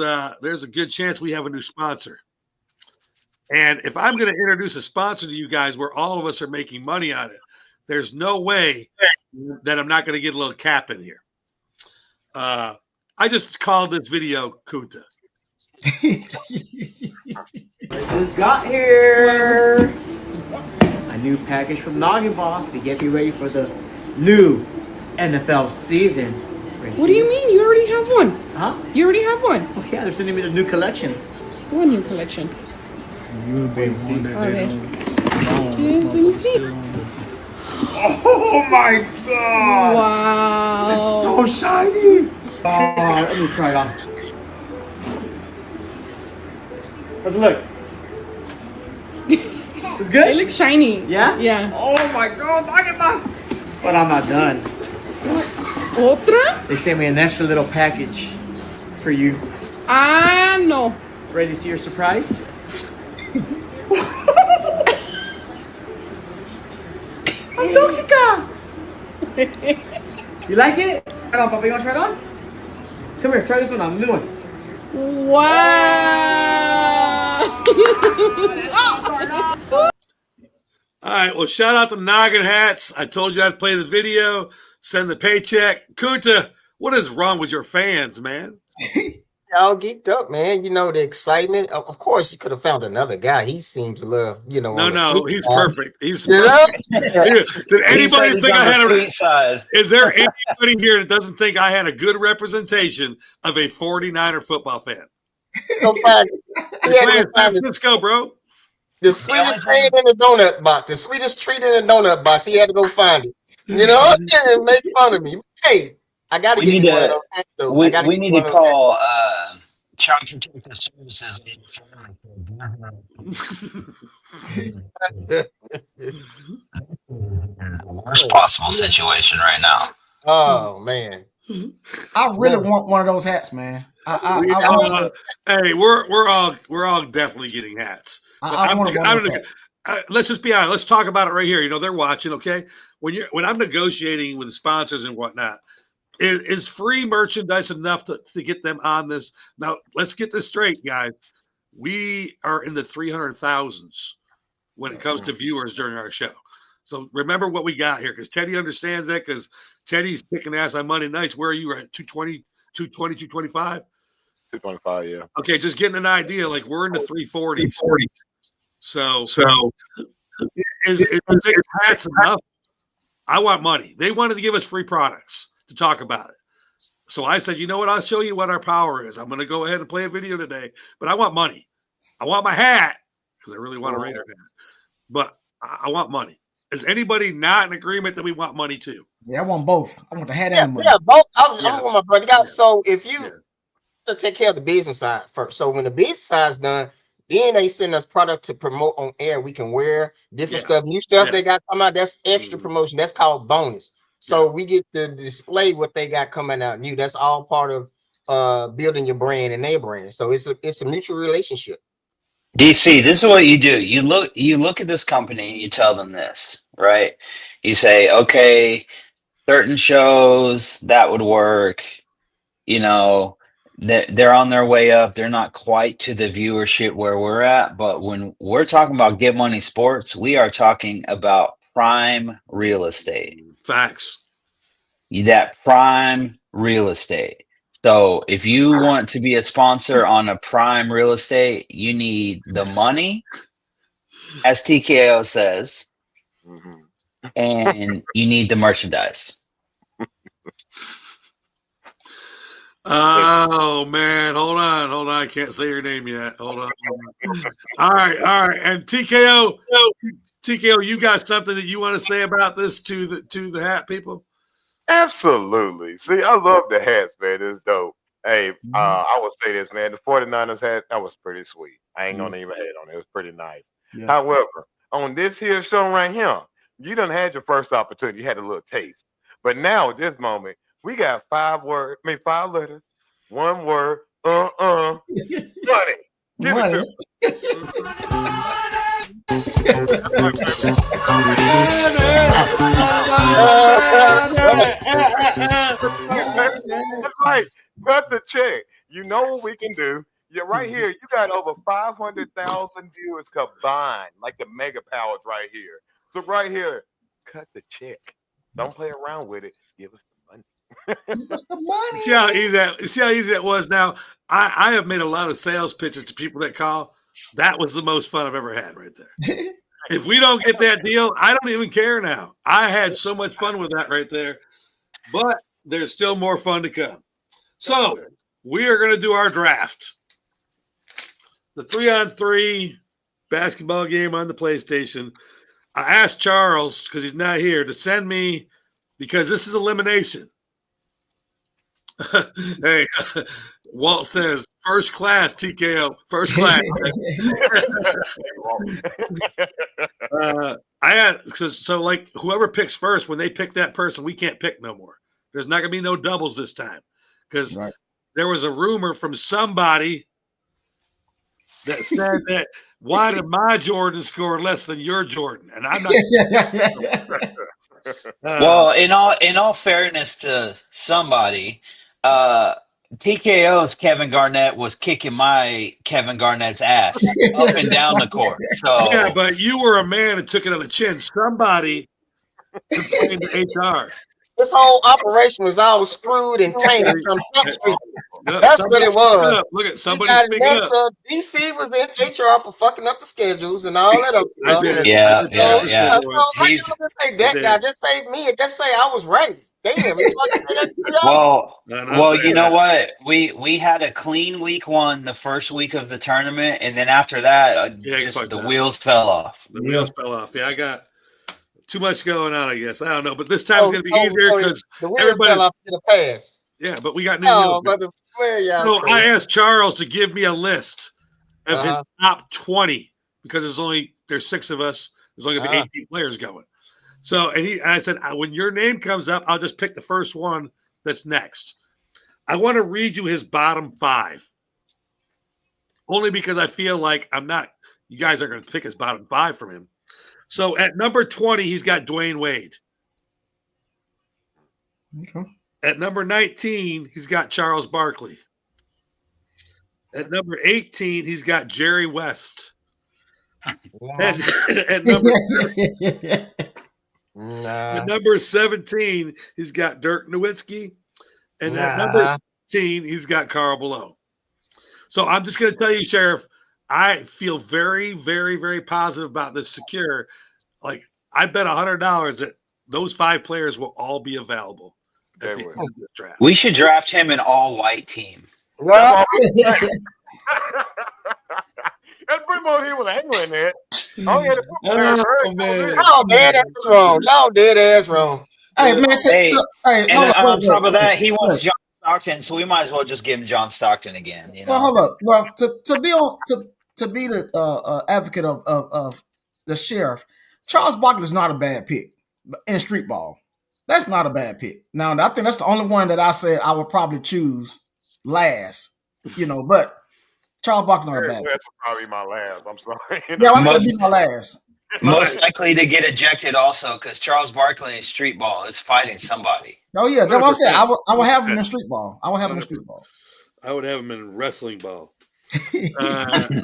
there's a good chance we have a new sponsor. And if I'm going to introduce a sponsor to you guys where all of us are making money on it, there's no way that I'm not going to get a little cap in here. I just called this video Kunta. Just got here. A new package from Noggin Boss to get you ready for the new NFL season. What do you mean? You already have one. Huh? You already have one. Oh yeah, they're sending me the new collection. What new collection? You be one that okay. Yes, let me see. Oh my god! Wow. It's so shiny. Oh, let me try it on. Let's look. It's good? It looks shiny. Yeah? Yeah. Oh my god, Noggin Boss! But I'm not done. Otra? They sent me an extra little package for you. Ah, no. Ready to see your surprise? Toxica! You like it? Try it on, Papa. You want to try it on? Come here, try this one on. New one. Wow! All right, well, shout out to Noggin Hats. I told you I'd play the video, send the paycheck. Kunta, what is wrong with your fans, man? Y'all geeked up, man. You know, the excitement. Of course, you could have found another guy. He seems to love, No, he's perfect. He's perfect. Did anybody think I had a side? Is there anybody here that doesn't think I had a good representation of a 49er football fan? Go find San Francisco, bro. The sweetest thing in the donut box. The sweetest treat in the donut box. He had to go find it. You know, and make fun of me. Hey, I got to get you one of those hats, though. We need to call Child Protective Services. Worst possible situation right now. Oh man, I really want one of those hats, man. Hey, we're all definitely getting hats. Let's just be honest. Let's talk about it right here. You know, they're watching. Okay, when I'm negotiating with sponsors and whatnot, is free merchandise enough to get them on this? Now, let's get this straight, guys. We are in the 300,000s when it comes to viewers during our show. So remember what we got here, because Teddy understands that, because Teddy's kicking ass on Monday nights. Where are you at? 220, 225? 225, yeah. Okay, just getting an idea. Like, we're in the 340s. So is hats enough? I want money. They wanted to give us free products to talk about it. So I said, you know what? I'll show you what our power is. I'm going to go ahead and play a video today, but I want money. I want my hat because I really want a Raider hat, but I want money. Is anybody not in agreement that we want money too? Yeah, I want both. I want the hat and the money. Yeah, both. I want my brother. So if you take care of the business side first. So when the business side's done, then they send us product to promote on air. We can wear different stuff, new stuff they got come out. That's extra promotion. That's called bonus. So we get to display what they got coming out new. That's all part of building your brand and their brand. So it's a mutual relationship. DC, this is what you do. You look at this company and you tell them this, right? You say, okay, certain shows that would work. You know, they're on their way up. They're not quite to the viewership where we're at. But when we're talking about Get Money Sports, we are talking about prime real estate. Facts. That prime real estate. So if you want to be a sponsor on a prime real estate, you need the money, as TKO says, and you need the merchandise. Oh man, hold on. I can't say your name yet. Hold on. All right. And TKO, you got something that you want to say about this to the hat people? Absolutely. See, I love the hats, man. It's dope. Hey, I would say this, man. The 49ers that was pretty sweet. I ain't gonna even hate on it. It was pretty nice. Yeah. However, on this here show right here, you done had your first opportunity. You had a little taste. But now at this moment, we got 5 letters, 1 word, money. Give it to That's right. Cut the check. You know what we can do. You're right here. You got over 500,000 viewers combined, like the mega powers right here. So right here, cut the check. Don't play around with it. Give us the money. Give us the money. See how easy that was. Now, I have made a lot of sales pitches to people that call. That was the most fun I've ever had right there. If we don't get that deal, I don't even care now. I had so much fun with that right there. But there's still more fun to come. So we are going to do our draft. The 3-on-3 basketball game on the PlayStation. I asked Charles, because he's not here, to send me, because this is elimination. Hey, Walt says, first class, TKO, first class. So like whoever picks first, when they pick that person, we can't pick no more. There's not going to be no doubles this time. Because there was a rumor from somebody that said that why did my Jordan score less than your Jordan? And I'm not. Well, in all fairness to somebody, TKO's Kevin Garnett was kicking my Kevin Garnett's ass up and down the court. So yeah, but you were a man that took it on the chin. Somebody complained to HR. This whole operation was all screwed and tainted from Front Street. That's what it was. Look at somebody speaking up. DC was in HR for fucking up the schedules and all that other stuff. Yeah. I just say that guy. Just say me. Just say I was right. Damn. Well, you know what? We had a clean week 1, the first week of the tournament, and then after that, the wheels fell off. The wheels fell off. Yeah, I got too much going on, I guess. I don't know, but this time it's going to be easier because the wheels fell off to the pass. Yeah, but we got new wheels. So I asked Charles to give me a list of his top 20 because there's 6 of us. There's only going to be 18 players going. So, and I said, when your name comes up, I'll just pick the first one that's next. I want to read you his bottom 5. Only because I feel like you guys are going to pick his bottom 5 from him. So at number 20, he's got Dwayne Wade. Okay. At number 19, he's got Charles Barkley. At number 18, he's got Jerry West. At number 17, he's got Dirk Nowitzki. And at number 16, he's got Carl Malone. So I'm just going to tell you, Sheriff, I feel very, very, very positive about this secure. Like, I bet $100 that those 5 players will all be available at the end of this draft. We should draft him an all-white team. That's pretty much he was angling there. Oh, dead ass wrong. No, dead ass wrong. Hey, man. On top of that, he wants John Stockton, so we might as well just give him John Stockton again. You know? Well, hold up. Well, to be the advocate of the sheriff, Charles Barkley is not a bad pick in street ball. That's not a bad pick. Now, I think that's the only one that I said I would probably choose last. But Charles Barkley not a bad pick. That's probably my last. I'm sorry. Yeah, I said be my last. Most likely to get ejected also because Charles Barkley in street ball is fighting somebody. Oh yeah, that's what I said. I would have him in street ball. I would have him in street ball. I would have him in wrestling ball.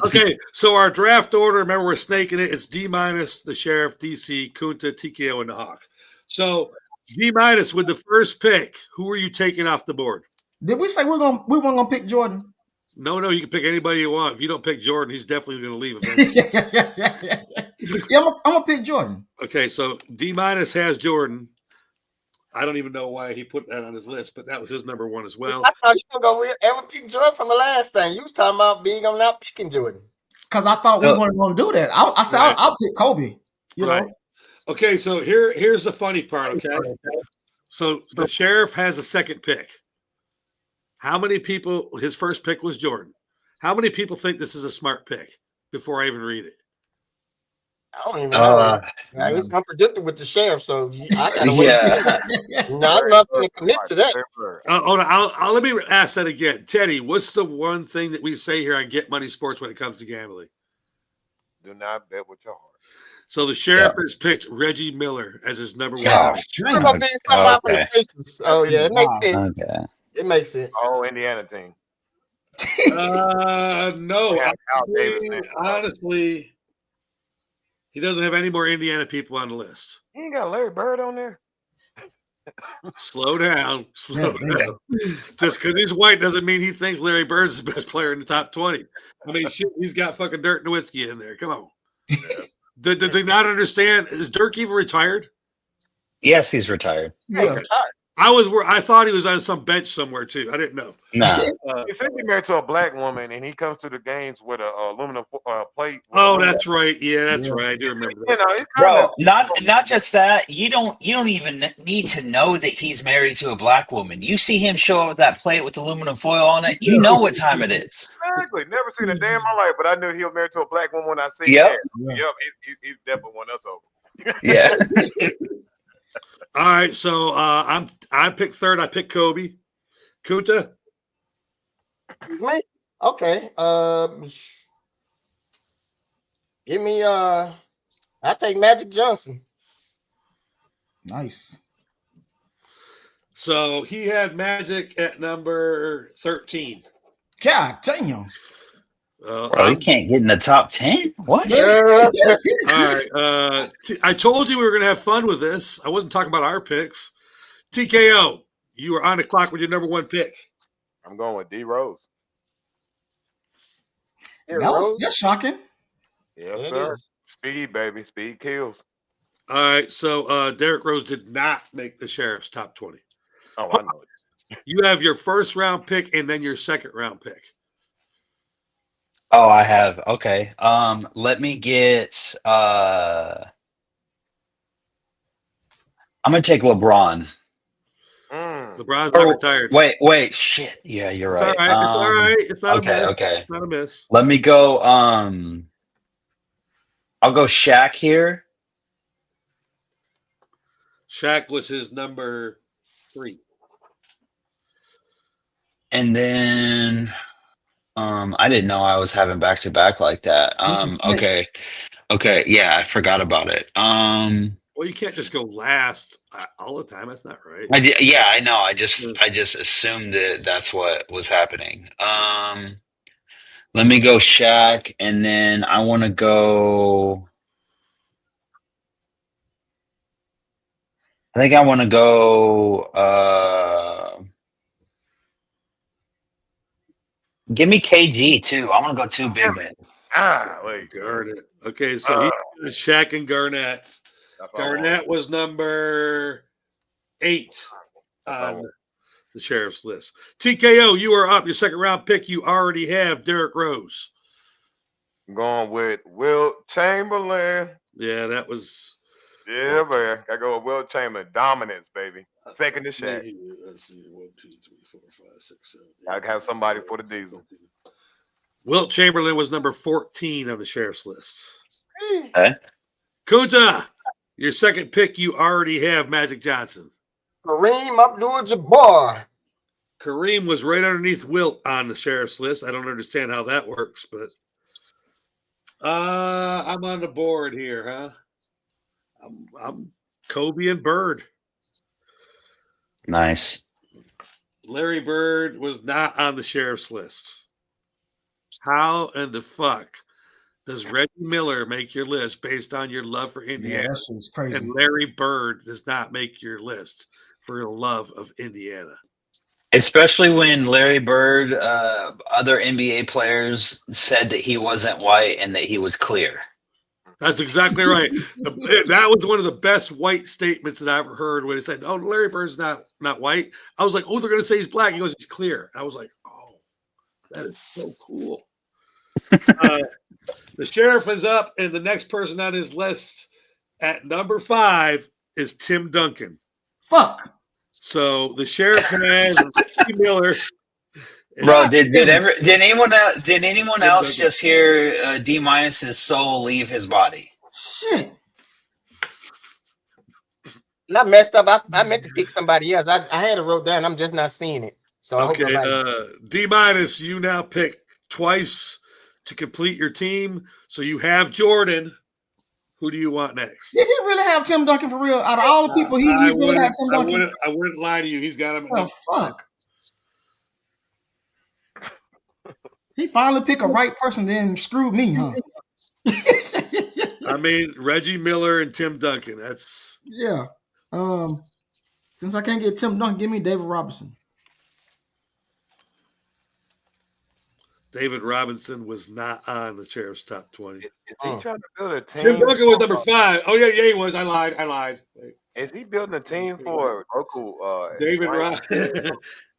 Okay, so our draft order, remember we're snaking it. It's D-, the Sheriff, DC, Kunta, TKO, and the Hawk. So D- with the first pick, who are you taking off the board? Did we say we weren't gonna pick Jordan? No, you can pick anybody you want. If you don't pick Jordan, he's definitely going to leave. Yeah, I'm gonna pick Jordan. Okay, so D- has Jordan. I don't even know why he put that on his list, but that was his number 1 as well. I thought you were going to ever pick Jordan from the last thing. You was talking about being I'm not picking Jordan. Because I thought we weren't going to do that. I said I'll pick Kobe. You know. Okay, so here's the funny part. Okay, so the Sheriff has a second pick. How many people? His first pick was Jordan. How many people think this is a smart pick? Before I even read it, I don't even know. It's unpredictable with the sheriff, so I gotta wait. Not enough to commit to that. I'll let me ask that again, Teddy. What's the one thing that we say here on Get Money Sports when it comes to gambling? Do not bet with your heart. So the sheriff has picked Reggie Miller as his number one. Oh yeah, it makes sense. Okay. It makes sense. Oh, Indiana team. No, honestly, he doesn't have any more Indiana people on the list. He ain't got Larry Bird on there. Slow down. Just because he's white doesn't mean he thinks Larry Bird's the best player in the top 20. I mean, shit, he's got fucking Dirk Nowitzki in there. Come on. Did they not understand? Is Dirk even retired? Yes, he's retired. Yeah. I thought he was on some bench somewhere too. I didn't know. No. He said he's married to a black woman, and he comes to the games with a aluminum plate. Oh, that's right. Yeah, that's right. I do remember that. Bro, not just that. You don't even need to know that he's married to a black woman. You see him show up with that plate with aluminum foil on it. You know what time it is. Exactly. Never seen a day in my life, but I knew he was married to a black woman when I see Yep. him. Yep. He's definitely won us over. Yeah. All right, so I picked third. I picked Kobe. Kuta. Me? Okay. Give me I take Magic Johnson. Nice. So he had Magic at number 13. God damn. Bro, you can't get in the top 10? What? All right. I told you we were going to have fun with this. I wasn't talking about our picks. TKO, you were on the clock with your number one pick. I'm going with D Rose. That's shocking. Yes, sir. Speed, baby. Speed kills. All right. So Derrick Rose did not make the Sheriff's top 20. Oh, I know it. You have your first round pick and then your second round pick. Oh, I have. Okay. Let me get I'm gonna take LeBron. LeBron's not retired. Wait, shit. Yeah, you're right. It's all right. It's not okay, a miss. okay. It's not a miss. Let me go. I'll go Shaq here. Shaq was his number 3. And then I didn't know I was having back to back like that. Okay. Yeah, I forgot about it. Well, you can't just go last all the time. That's not right. Yeah, I know. I just assumed that that's what was happening. Let me go Shaq, and then I want to go. I think I want to go. Give me KG too. I want to go 2 big men. Wait, Garnett. Okay, so he Shaq and Garnett. Garnett was number 8 on the Sheriff's list. TKO, you are up. Your second round pick. You already have Derrick Rose. I'm going with Wilt Chamberlain. Yeah, that was. Yeah, man. I go with Wilt Chamberlain. Dominance, baby. Second to Shaq. Let's see. 1, 2, 3, 4, 5, 6, 7. I have somebody for the diesel. Wilt Chamberlain was number 14 on the Sheriff's list. Okay. Kuta, your second pick. You already have Magic Johnson. Kareem Abdul-Jabbar. Kareem was right underneath Wilt on the Sheriff's list. I don't understand how that works, but I'm on the board here, huh? I'm Kobe and Bird. Nice. Larry Bird was not on the Sheriff's list. How in the fuck does Reggie Miller make your list based on your love for Indiana? Yeah, that shit's crazy. And Larry Bird does not make your list for your love of Indiana. Especially when Larry Bird, other NBA players said that he wasn't white and that he was clear. That's exactly right. That was one of the best white statements that I ever heard when he said, "Oh, Larry Bird's not white." I was like, "Oh, they're going to say he's black." He goes, "He's clear." I was like, "Oh, that is so cool." The Sheriff is up, and the next person on his list at number 5 is Tim Duncan. Fuck. So the Sheriff has Reggie Miller Bro, did anyone else just hear D-Minus's soul leave his body? Shit. And I messed up. I meant to pick somebody else. I had it wrote down. I'm just not seeing it. So I hope nobody... D-, you now pick twice to complete your team. So you have Jordan. Who do you want next? Did he really have Tim Duncan for real? Out of all the people, he really had Tim Duncan. I wouldn't lie to you. He's got him. Oh, fuck. He finally picked a right person, then screwed me, huh? I mean, Reggie Miller and Tim Duncan. That's yeah. Since I can't get Tim Duncan, give me David Robinson. David Robinson was not on the Sheriff's top 20. Is he trying to build a team? Tim Duncan was number 5. Oh yeah, he was. I lied. Wait. Is he building a team for local?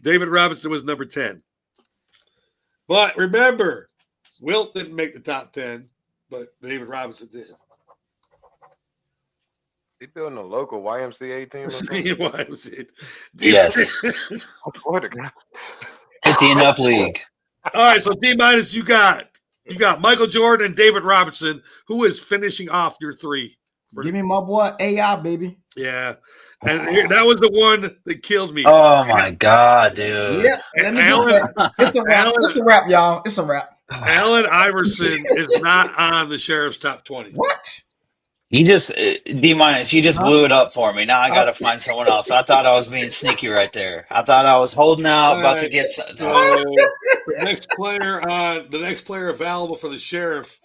David Robinson was number 10. But remember, Wilt didn't make the top 10, but David Robinson did. He building a local YMCA team? YMCA. Yes. 50 and up league. All right, so D-, you got Michael Jordan and David Robinson. Who is finishing off your 3? Give me my boy AI, baby. Yeah, and that was the one that killed me. Oh my god, dude! Yeah, it's a wrap. It's a wrap, y'all. It's a wrap. Allen Iverson is not on the Sheriff's top 20. What? You just D-, you just blew it up for me. Now I got to find someone else. I thought I was being sneaky right there. I thought I was holding out, about to get. The next player available for the Sheriff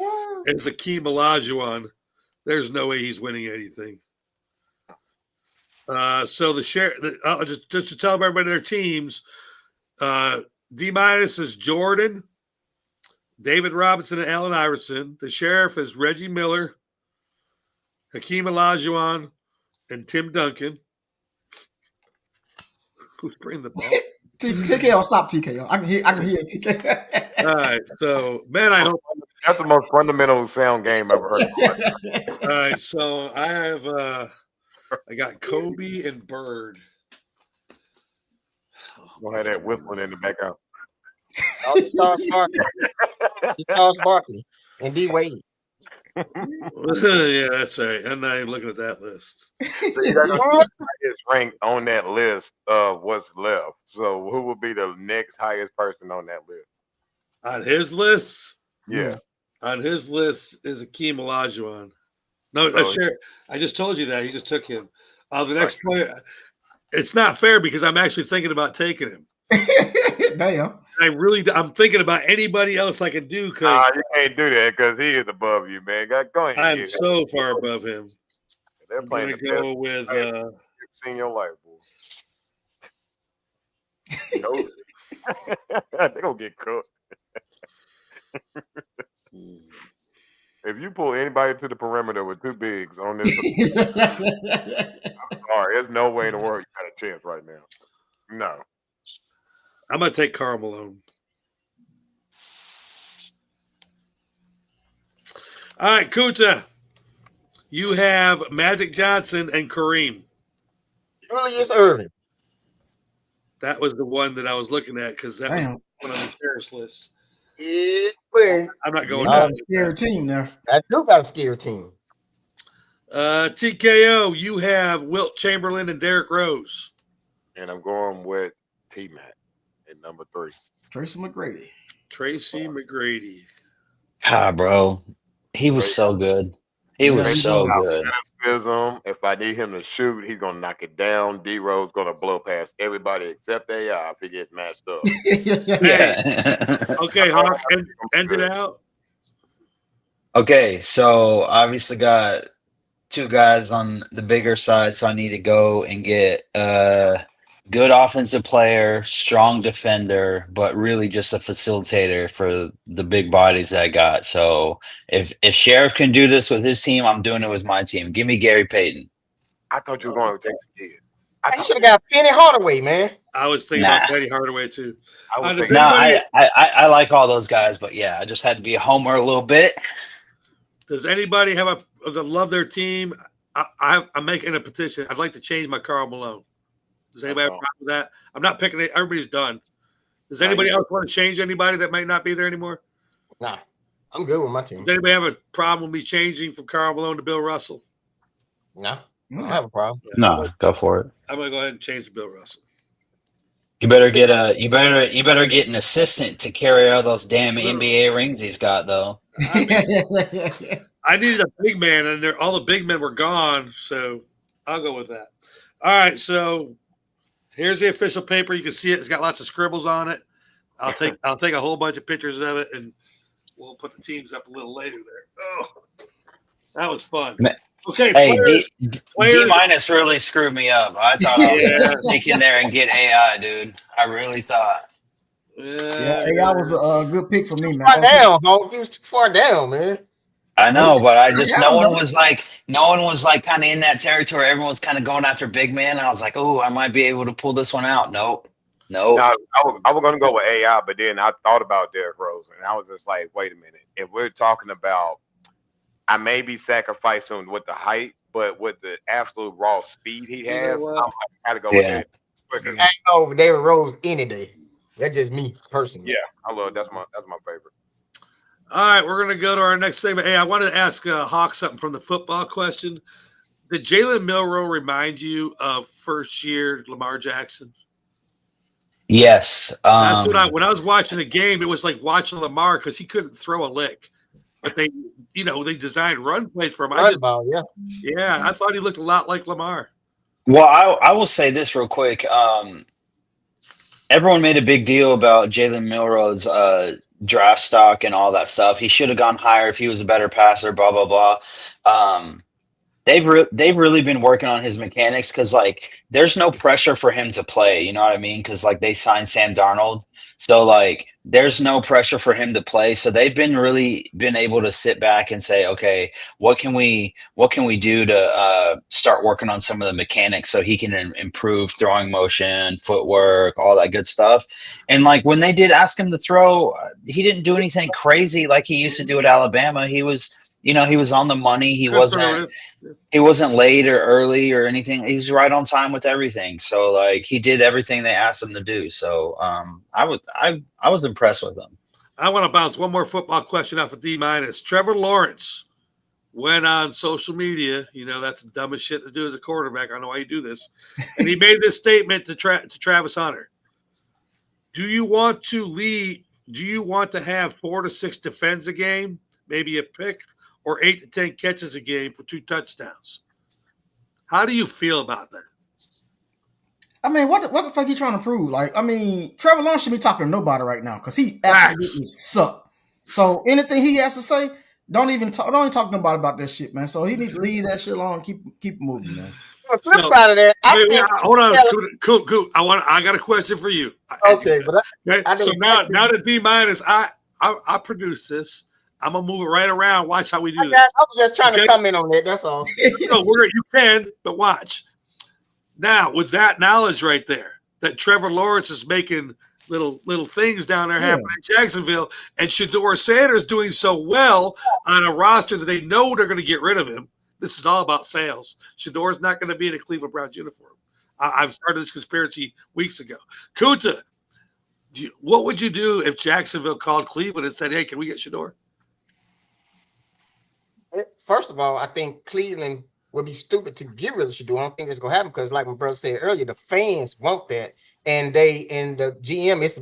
is Akeem Olajuwon. There's no way he's winning anything. So the Sheriff, just to tell everybody their teams, D- is Jordan, David Robinson, and Allen Iverson. The Sheriff is Reggie Miller, Hakeem Olajuwon, and Tim Duncan. Who's bringing the ball? TKO, stop TKO. I can hear TKO. All right, so man, I hope that's the most fundamental sound game I've ever heard. All right, so I have I got Kobe and Bird. We'll have that whistling in the background. Charles Barkley and D Wade. Yeah, that's right. I'm not even looking at that list. Highest ranked on that list of what's left. So who will be the next highest person on that list? On his list? Yeah. On his list is Akeem Olajuwon. No, I just told you that. He just took him. The next player, it's not fair because I'm actually thinking about taking him. Damn. I'm thinking about anybody else I can do because you can't do that because he is above you, man. Go ahead. I'm so far above him. They're playing the go with you've seen your life, boy. They're gonna get cooked. If you pull anybody to the perimeter with 2 bigs on this, I'm sorry, there's no way in the world you got a chance right now. No. I'm gonna take Karl Malone. All right, Kuta. You have Magic Johnson and Kareem. Julius Erving. That was the one that I was looking at because that was one on the Sheriff's list. Yeah, I'm not going down. Scary team there. I do got a scary team. TKO, you have Wilt Chamberlain and Derrick Rose. And I'm going with T-Mac at number 3. Tracy McGrady. Tracy McGrady. Ah, bro. He was so good. He was so good. If I need him to shoot, he's gonna knock it down. D-Rose gonna blow past everybody except AI if he gets matched up. Okay, Hawk, end it out. Okay, so obviously got 2 guys on the bigger side, so I need to go and get good offensive player, strong defender, but really just a facilitator for the big bodies that I got. So if Sheriff can do this with his team, I'm doing it with my team. Give me Gary Payton. I thought you were going to take the kid. You should have got Penny Hardaway, man. I was thinking about Penny Hardaway too. I like all those guys, but yeah, I just had to be a homer a little bit. Does anybody love their team? I'm making a petition. I'd like to change my Karl Malone. Does anybody have a problem with that? I'm not picking it. Everybody's done. Does anybody else want to change anybody that might not be there anymore? Nah, I'm good with my team. Does anybody have a problem with me changing from Karl Malone to Bill Russell? No, I don't have a problem. No, go for it. I'm gonna go ahead and change to Bill Russell. You better get you better get an assistant to carry all those damn NBA rings he's got though. I needed a big man, and all the big men were gone, so I'll go with that. All right, so here's the official paper. You can see it. It's got lots of scribbles on it. I'll take a whole bunch of pictures of it, and we'll put the teams up a little later there. Oh, that was fun. Okay, hey, players. D- really screwed me up. I thought I was going to sneak in there and get AI, dude. I really thought. Yeah, AI was a good pick for me, man. Far down, Hulk. He was too far down, man. I know, but I just no one was like kind of in that territory. Everyone was kind of going after big man. I was like, oh, I might be able to pull this one out. Nope. No, I was going to go with AI, but then I thought about Derrick Rose, and I was just like, wait a minute. If we're talking about, I may be sacrificing with the height, but with the absolute raw speed he has, I'm got to go with that. I ain't over Derrick Rose any day. That's just me personally. Yeah, I love that's my favorite. All right, we're going to go to our next segment. Hey, I wanted to ask Hawk something from the football question. Did Jalen Milroe remind you of first-year Lamar Jackson? Yes. That's what when I was watching the game, it was like watching Lamar because he couldn't throw a lick. But they designed run plays for him. Yeah, I thought he looked a lot like Lamar. Well, I will say this real quick. Everyone made a big deal about Jalen Milroe's draft stock and all that stuff. He should have gone higher if he was a better passer, blah, blah, blah. They've really been working on his mechanics because, like, there's no pressure for him to play. You know what I mean? Because, like, they signed Sam Darnold. So, like, there's no pressure for him to play. So they've been able to sit back and say, okay, what can we do to start working on some of the mechanics so he can improve throwing motion, footwork, all that good stuff. And, like, when they did ask him to throw, he didn't do anything crazy like he used to do at Alabama. He was on the money. He wasn't late or early or anything. He was right on time with everything. So, like, he did everything they asked him to do. So I was impressed with him. I want to bounce one more football question off of D-. Trevor Lawrence went on social media. You know, that's the dumbest shit to do as a quarterback. I know why you do this. And he made this statement to Travis Hunter. Do you want to lead? Do you want to have 4 to 6 defends a game, maybe a pick, or 8 to 10 catches a game for 2 touchdowns? How do you feel about that? I mean, what the fuck are you trying to prove? Like, I mean, Trevor Lawrence should be talking to nobody right now because he absolutely sucks. So anything he has to say, don't even talk to nobody about that shit, man. So he needs to leave that shit alone and keep moving, man. On the flip side of that, hold on, cool. I got a question for you. Okay, but so now that D-, I produced this. I'm gonna move it right around. Watch how we do this. I was just trying to comment on that. That's all. You can, but watch. Now, with that knowledge right there, that Trevor Lawrence is making little things down there happen in Jacksonville, and Shedeur Sanders doing so well on a roster that they know they're going to get rid of him. This is all about sales. Shedeur's not going to be in a Cleveland Browns uniform. I've started this conspiracy weeks ago. Kuta, what would you do if Jacksonville called Cleveland and said, "Hey, can we get Shedeur?" First of all, I think Cleveland would be stupid to get rid of Shedeur. I don't think it's gonna happen because, like my brother said earlier, the fans want that, and the GM is.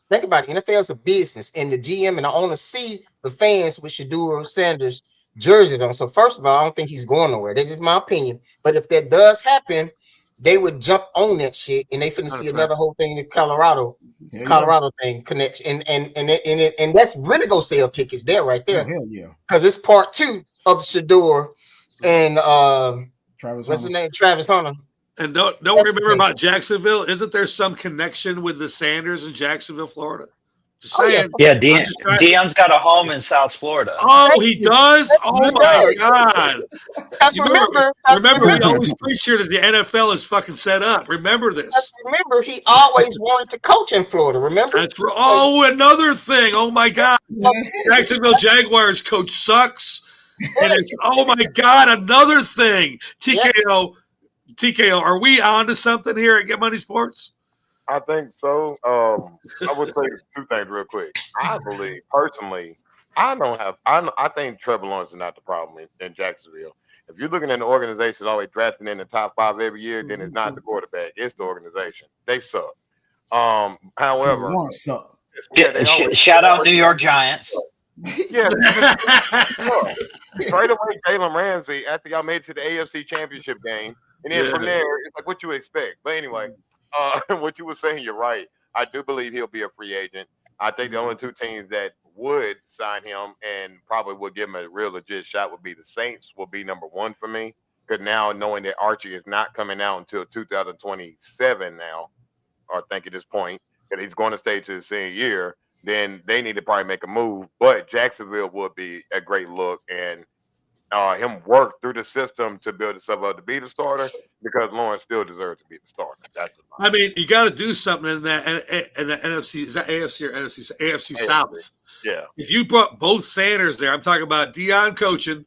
Think about it. NFL is a business, and the GM and the owner see the fans with Shedeur Sanders jerseys on. So first of all, I don't think he's going nowhere. That's just my opinion. But if that does happen, they would jump on that shit, and they finna see another whole thing in Colorado thing connection, and that's really gonna sell tickets there right there. Hell yeah, because it's part 2 of Shedeur and Travis. What's his name? Travis Hunter. And don't remember about Jacksonville. Isn't there some connection with the Sanders in Jacksonville, Florida? Just saying. Yeah, Deion's got a home in South Florida. Oh, he does? Oh my God! Remember, we always preach here that the NFL is fucking set up. Remember this. Remember, he always wanted to coach in Florida. Remember? That's right. Oh, another thing. Oh my God! Jacksonville Jaguars coach sucks. And it's, oh my God, another thing. TKO, are we on to something here at Get Money Sports? I think so. I would say two things real quick. I believe personally, I think Trevor Lawrence is not the problem in Jacksonville. If you're looking at an organization always drafting in the top 5 every year, then it's not the quarterback, it's the organization. They suck. However, suck. Yeah, shout out New York Giants. Yeah, trade away Jalen Ramsey after y'all made it to the AFC Championship game, and then from there, it's like what you expect. But anyway, what you were saying, you're right. I do believe he'll be a free agent. I think the only two teams that would sign him and probably would give him a real legit shot would be the Saints. Will be number one for me, because now knowing that Archie is not coming out until 2027 now, or I think at this point that he's going to stay to the senior year, then they need to probably make a move. But Jacksonville would be a great look, and him work through the system to build himself up to be the starter, because Lawrence still deserves to be the starter. I mean, you got to do something in that in the NFC. Is that AFC or NFC? AFC South. Yeah. If you brought both Sanders there, I'm talking about Deion coaching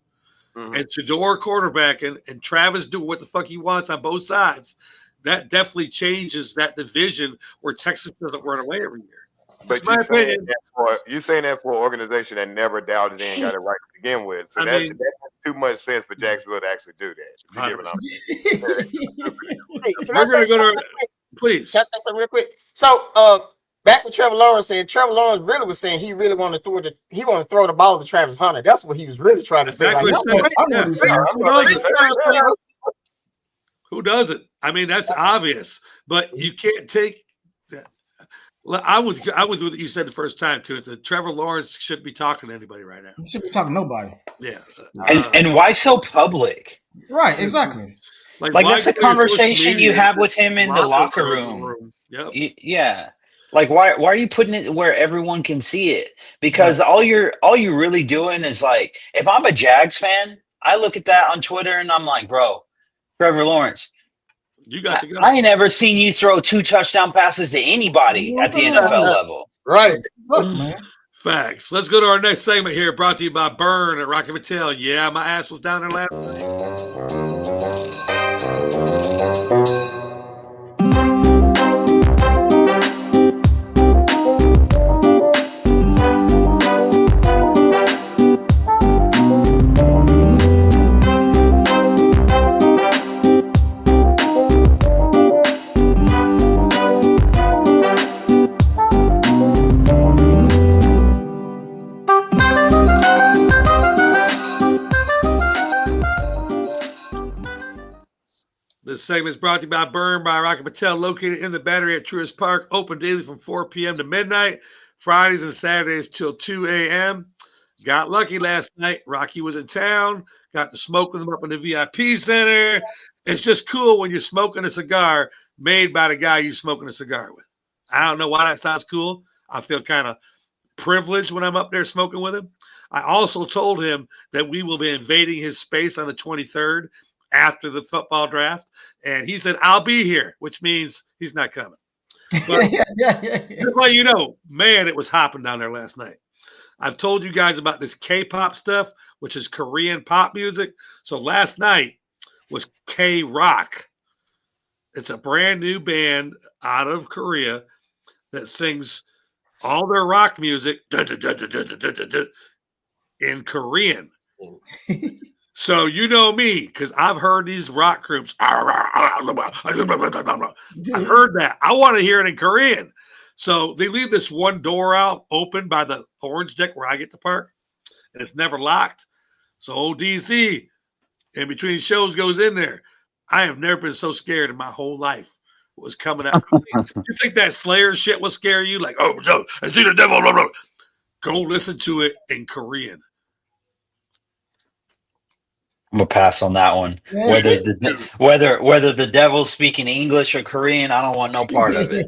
and Shedeur quarterbacking and Travis doing what the fuck he wants on both sides. That definitely changes that division where Texas doesn't run away every year. But you're saying that for an organization that never doubted and got it right to begin with. So that makes too much sense for Jacksonville to actually do that. Can I say something real quick? Please. Can I say something real quick? So back to Trevor Lawrence, and Trevor Lawrence really was saying he really wanted to throw the ball to Travis Hunter. That's what he was really trying to say. Who doesn't? I mean, that's obvious, but you can't take that. I was with what you said the first time, Kuntha. Trevor Lawrence shouldn't be talking to anybody right now. He shouldn't be talking to nobody. Yeah. And why so public? Right, exactly. Like that's a conversation you have with him in the locker room. Yep. Yeah. Like why are you putting it where everyone can see it? Because all you're really doing is like, if I'm a Jags fan, I look at that on Twitter and I'm like, bro, Trevor Lawrence, you got to go. I ain't never seen you throw 2 touchdown passes to anybody at the NFL level. Right. Facts. Let's go to our next segment here, brought to you by Burn at Rocky Patel. Yeah, my ass was down there last night. This segment is brought to you by Burn by Rocky Patel, located in the Battery at Truist Park, open daily from 4 p.m. to midnight, Fridays and Saturdays till 2 a.m. Got lucky last night. Rocky was in town, got to smoke with him up in the VIP center. It's just cool when you're smoking a cigar made by the guy you're smoking a cigar with. I don't know why that sounds cool. I feel kind of privileged when I'm up there smoking with him. I also told him that we will be invading his space on the 23rd after the football draft, and he said, I'll be here, which means he's not coming. But just let you know, man, it was hopping down there last night. I've told you guys about this K-pop stuff, which is Korean pop music. So last night was K-Rock. It's a brand new band out of Korea that sings all their rock music in Korean. So you know me, because I've heard these rock groups. I've heard that. I want to hear it in Korean. So they leave this one door out open by the orange deck where I get to park, and it's never locked. So old DC, in between shows, goes in there. I have never been so scared in my whole life. It was coming out. You think that Slayer shit will scare you? Like, oh, Joe, I see the devil. Blah, blah. Go listen to it in Korean. I'm gonna pass on that one. Whether the devil's speaking English or Korean, I don't want no part of it.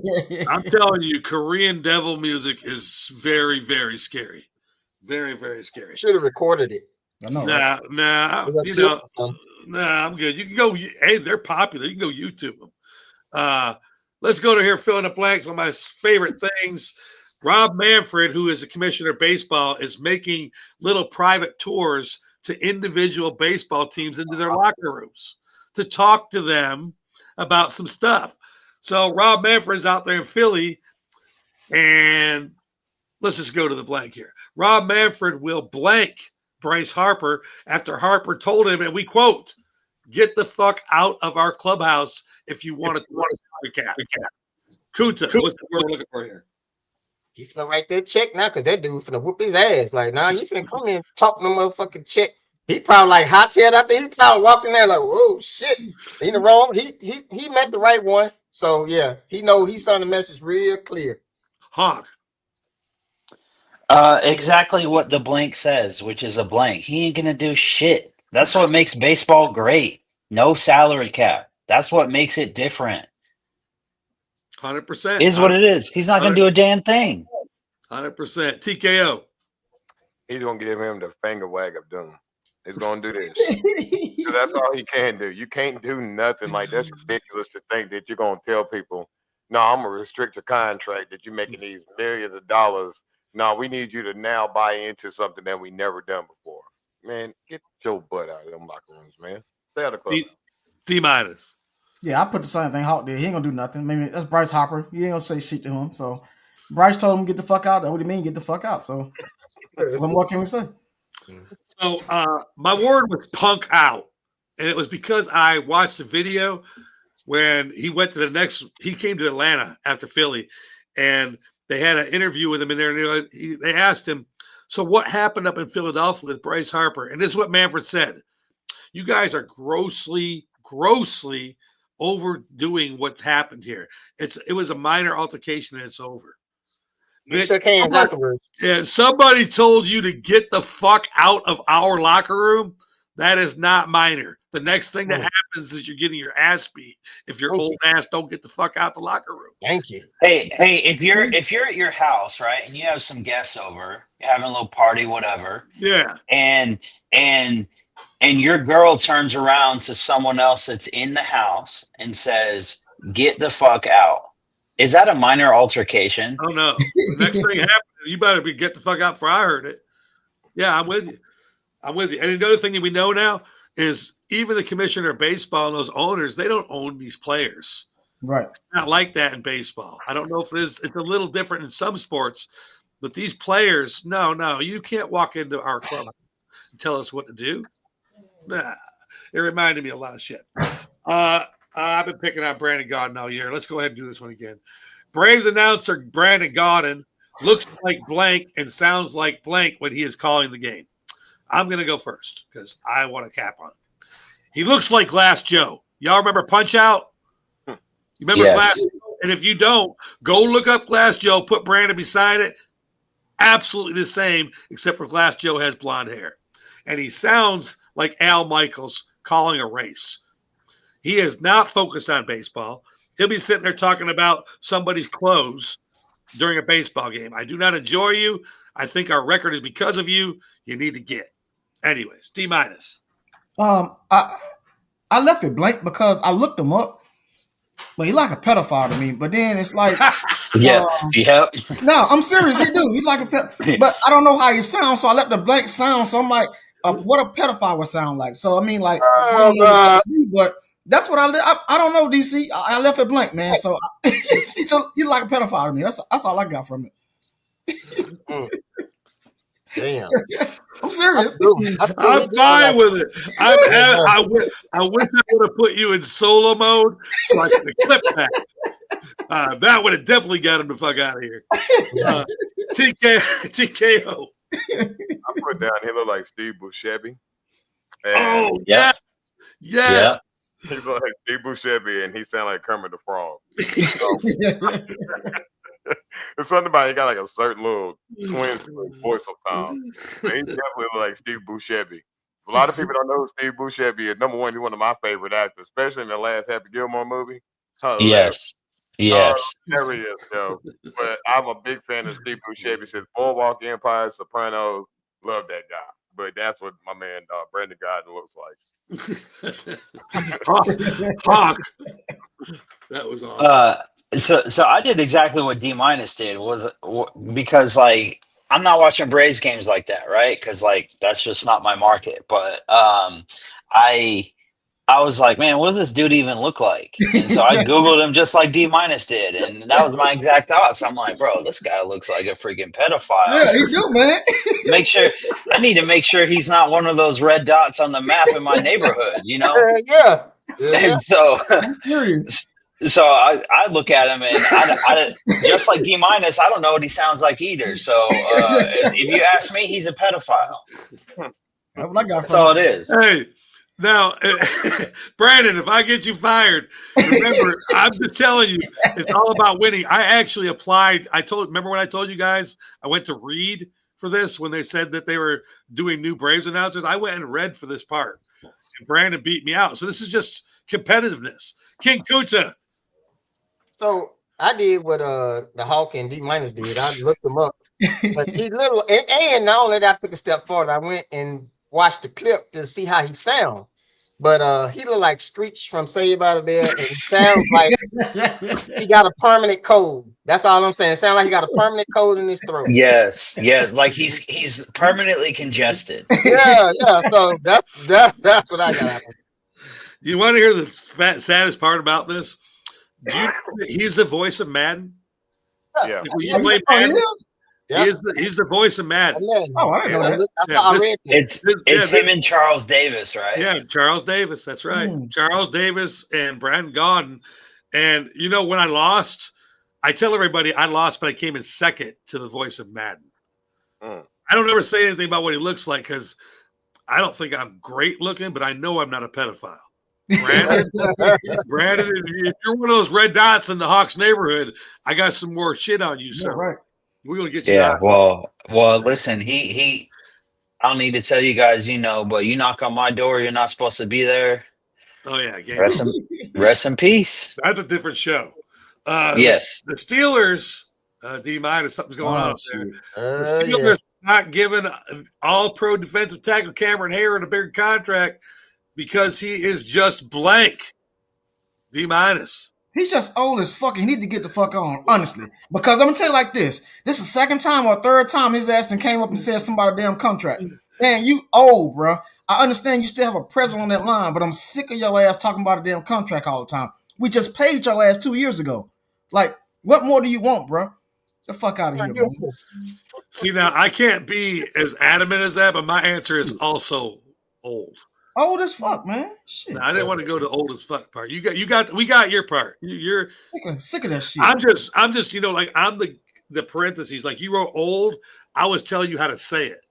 I'm telling you, Korean devil music is very, very scary. Very, very scary. Should have recorded it. I know. I'm good. You can go. Hey, they're popular. You can go YouTube them. Let's go to here filling the blanks. One of my favorite things. Rob Manfred, who is the commissioner of baseball, is making little private tours to individual baseball teams into their locker rooms to talk to them about some stuff. So Rob Manfred's out there in Philly, and let's just go to the blank here. Rob Manfred will blank Bryce Harper after Harper told him, and we quote, "Get the fuck out of our clubhouse if you want to recap." Kuta, what's the word we're looking for here? He finna write that check now because that dude finna whoop his ass. Like, nah, you finna come in and talk no motherfucking check. He probably like hot-tailed out there. He probably walked in there like, whoa, shit. He in the wrong. He met the right one. So, yeah, he know he saw the message real clear. Hawk. Exactly what the blank says, which is a blank. He ain't gonna do shit. That's what makes baseball great. No salary cap. That's what makes it different. 100%. Is what it is. He's not gonna do a damn thing. 100%. TKO. He's gonna give him the finger wag of doom. He's gonna do this. That's all he can do. You can't do nothing. Like, that's ridiculous to think that you're gonna tell people, no, I'm gonna restrict your contract that you're making these millions of dollars. No, we need you to now buy into something that we never done before. Man, get your butt out of them locker rooms, man. Stay out of the club. D-. Yeah, I put the same thing Hawk did. He ain't gonna do nothing. Maybe that's Bryce Harper. You ain't gonna say shit to him. So Bryce told him get the fuck out. What do you mean get the fuck out? So what more can we say? So my word was punk out. And it was because I watched the video when he went to he came to Atlanta after Philly, and they had an interview with him in there, and they asked him, so what happened up in Philadelphia with Bryce Harper? And this is what Manfred said. You guys are grossly overdoing what happened here. It was a minor altercation and it's over. We shook hands afterwards. Yeah, somebody told you to get the fuck out of our locker room. That is not minor. The next thing that happens is you're getting your ass beat. If your old ass don't get the fuck out the locker room. Thank you. Hey, if you're at your house, right, and you have some guests over, you're having a little party, whatever. Yeah. And your girl turns around to someone else that's in the house and says, "Get the fuck out." Is that a minor altercation? Oh no. The next thing happens, you better get the fuck out before I heard it. Yeah, I'm with you. And another thing that we know now is even the commissioner of baseball and those owners, they don't own these players. Right. It's not like that in baseball. I don't know if it is. It's a little different in some sports, but these players, no, you can't walk into our club and tell us what to do. Nah, it reminded me a lot of shit. I've been picking out Brandon Gaudin all year. Let's go ahead and do this one again. Braves announcer Brandon Gaudin looks like blank and sounds like blank when he is calling the game. I'm going to go first because I want a cap on it. He looks like Glass Joe. Y'all remember Punch Out? You remember Glass Joe? And if you don't, go look up Glass Joe, put Brandon beside it. Absolutely the same, except for Glass Joe has blonde hair. And he sounds like Al Michaels calling a race. He is not focused on baseball. He'll be sitting there talking about somebody's clothes during a baseball game. I do not enjoy you. I think our record is because of you. You need to get. Anyways, D-. I left it blank because I looked him up, but he like a pedophile to me. But then it's like, yeah. No, I'm serious. He do. He like a pedophile, but I don't know how he sounds, so I left the blank sound. So I'm like, what a pedophile would sound like. So I mean, like, but that's what I don't know. DC, I left it blank, man. So he's like a pedophile to me. That's all I got from it. Damn. I'm serious. I'm fine with it. I wish I would have put you in solo mode so I could clip that. That would have definitely got him the fuck out of here. TKO. I put down he looked like Steve Buscemi. Oh, yeah. Yeah. He looked like Steve Buscemi and he sounded like Kermit the Frog. There's something about he got like a certain little twin voice sometimes. He definitely look like Steve Buscemi. A lot of people don't know who Steve Buscemi is. Number one, he's one of my favorite actors, especially in the last Happy Gilmore movie. Yes. There he is, though. But I'm a big fan of Steve Buscemi since Boardwalk Empire, Sopranos. Love that guy. But that's what my man Brandon Gaudin looks like. Hawk. That was awesome. So I did exactly what D- did because like I'm not watching Braves games like that, right? Because like that's just not my market. But I I was like, man, what does this dude even look like? And so I Googled him just like D- did. And that was my exact thoughts. I'm like, bro, this guy looks like a freaking pedophile. Yeah, he do, man. I need to make sure he's not one of those red dots on the map in my neighborhood, you know? Yeah. And so I'm serious. So I look at him and I just like D-, I don't know what he sounds like either. So if you ask me, he's a pedophile. That's all it is. Hey, now, Brandon, if I get you fired, remember, I'm just telling you, it's all about winning. I actually applied. Remember when I told you guys I went to read for this when they said that they were doing new Braves announcers? I went and read for this part, and Brandon beat me out. So this is just competitiveness. King Kuta. So I did what the Hawk and D- did. I looked them up, but he little and not only that, I took a step forward. I went and watched the clip to see how he sound. But he looked like Screech from Saved by the Bell, and he sounds like he got a permanent cold. That's all I'm saying. It sounds like he got a permanent cold in his throat. Yes, like he's permanently congested. Yeah. So that's what I got. You want to hear the saddest part about this? He's the voice of Madden. Yeah. Like, you play Madden, he's the voice of Madden. Oh, I didn't know that. It's him and Charles Davis, right? Yeah, Charles Davis. That's right. Charles Davis and Brandon Gaudin. And you know, when I lost, I tell everybody I lost, but I came in second to the voice of Madden. I don't ever say anything about what he looks like because I don't think I'm great looking, but I know I'm not a pedophile. Brandon, if you're one of those red dots in the Hawks neighborhood, I got some more shit on you, sir. Right. We're gonna get you. Yeah. out. Well. Listen, he. I don't need to tell you guys, but you knock on my door, you're not supposed to be there. Oh yeah. Rest in peace. That's a different show. Yes. The Steelers. D-, something's going on up there. The Steelers not giving all-pro defensive tackle Cameron Hayward a bigger contract because he is just blank. D-. He's just old as fuck. He need to get the fuck on, honestly. Because I'm gonna tell you like this: this is the second time or third time his ass came up and said somebody damn contract. Man, you old, bro. I understand you still have a presence on that line, but I'm sick of your ass talking about a damn contract all the time. We just paid your ass 2 years ago. Like, what more do you want, bro? Get the fuck out of here, bro. See, now I can't be as adamant as that, but my answer is also old. Old as fuck, man. Shit. No, I didn't want to go to old as fuck part. We got your part. You're sick of that shit. I'm just, like I'm the parentheses. Like you wrote old. I was telling you how to say it.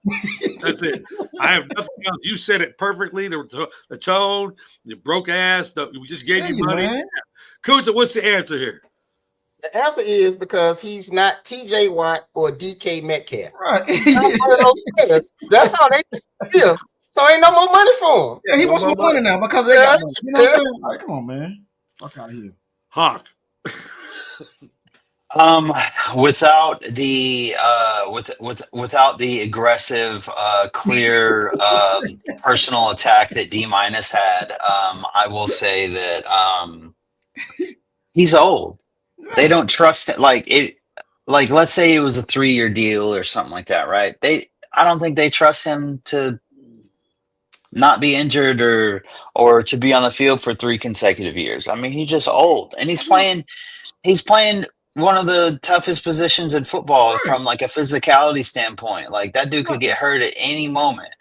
That's it. I have nothing else. You said it perfectly. The tone, you broke ass. We just gave you money. Kuta, what's the answer here? The answer is because he's not TJ Watt or DK Metcalf. Right. That's how they feel. So ain't no more money for him. Yeah, he wants more money now because they got money. You know what I'm saying? Like, come on, man. Fuck out of here. Hawk. Without the without the aggressive, clear personal attack that D- had, I will say that he's old. They don't trust it. Like let's say it was a 3-year deal or something like that, right? I don't think they trust him to not be injured or to be on the field for 3 consecutive years. I mean, he's just old, and he's playing one of the toughest positions in football from like a physicality standpoint. Like that dude could get hurt at any moment.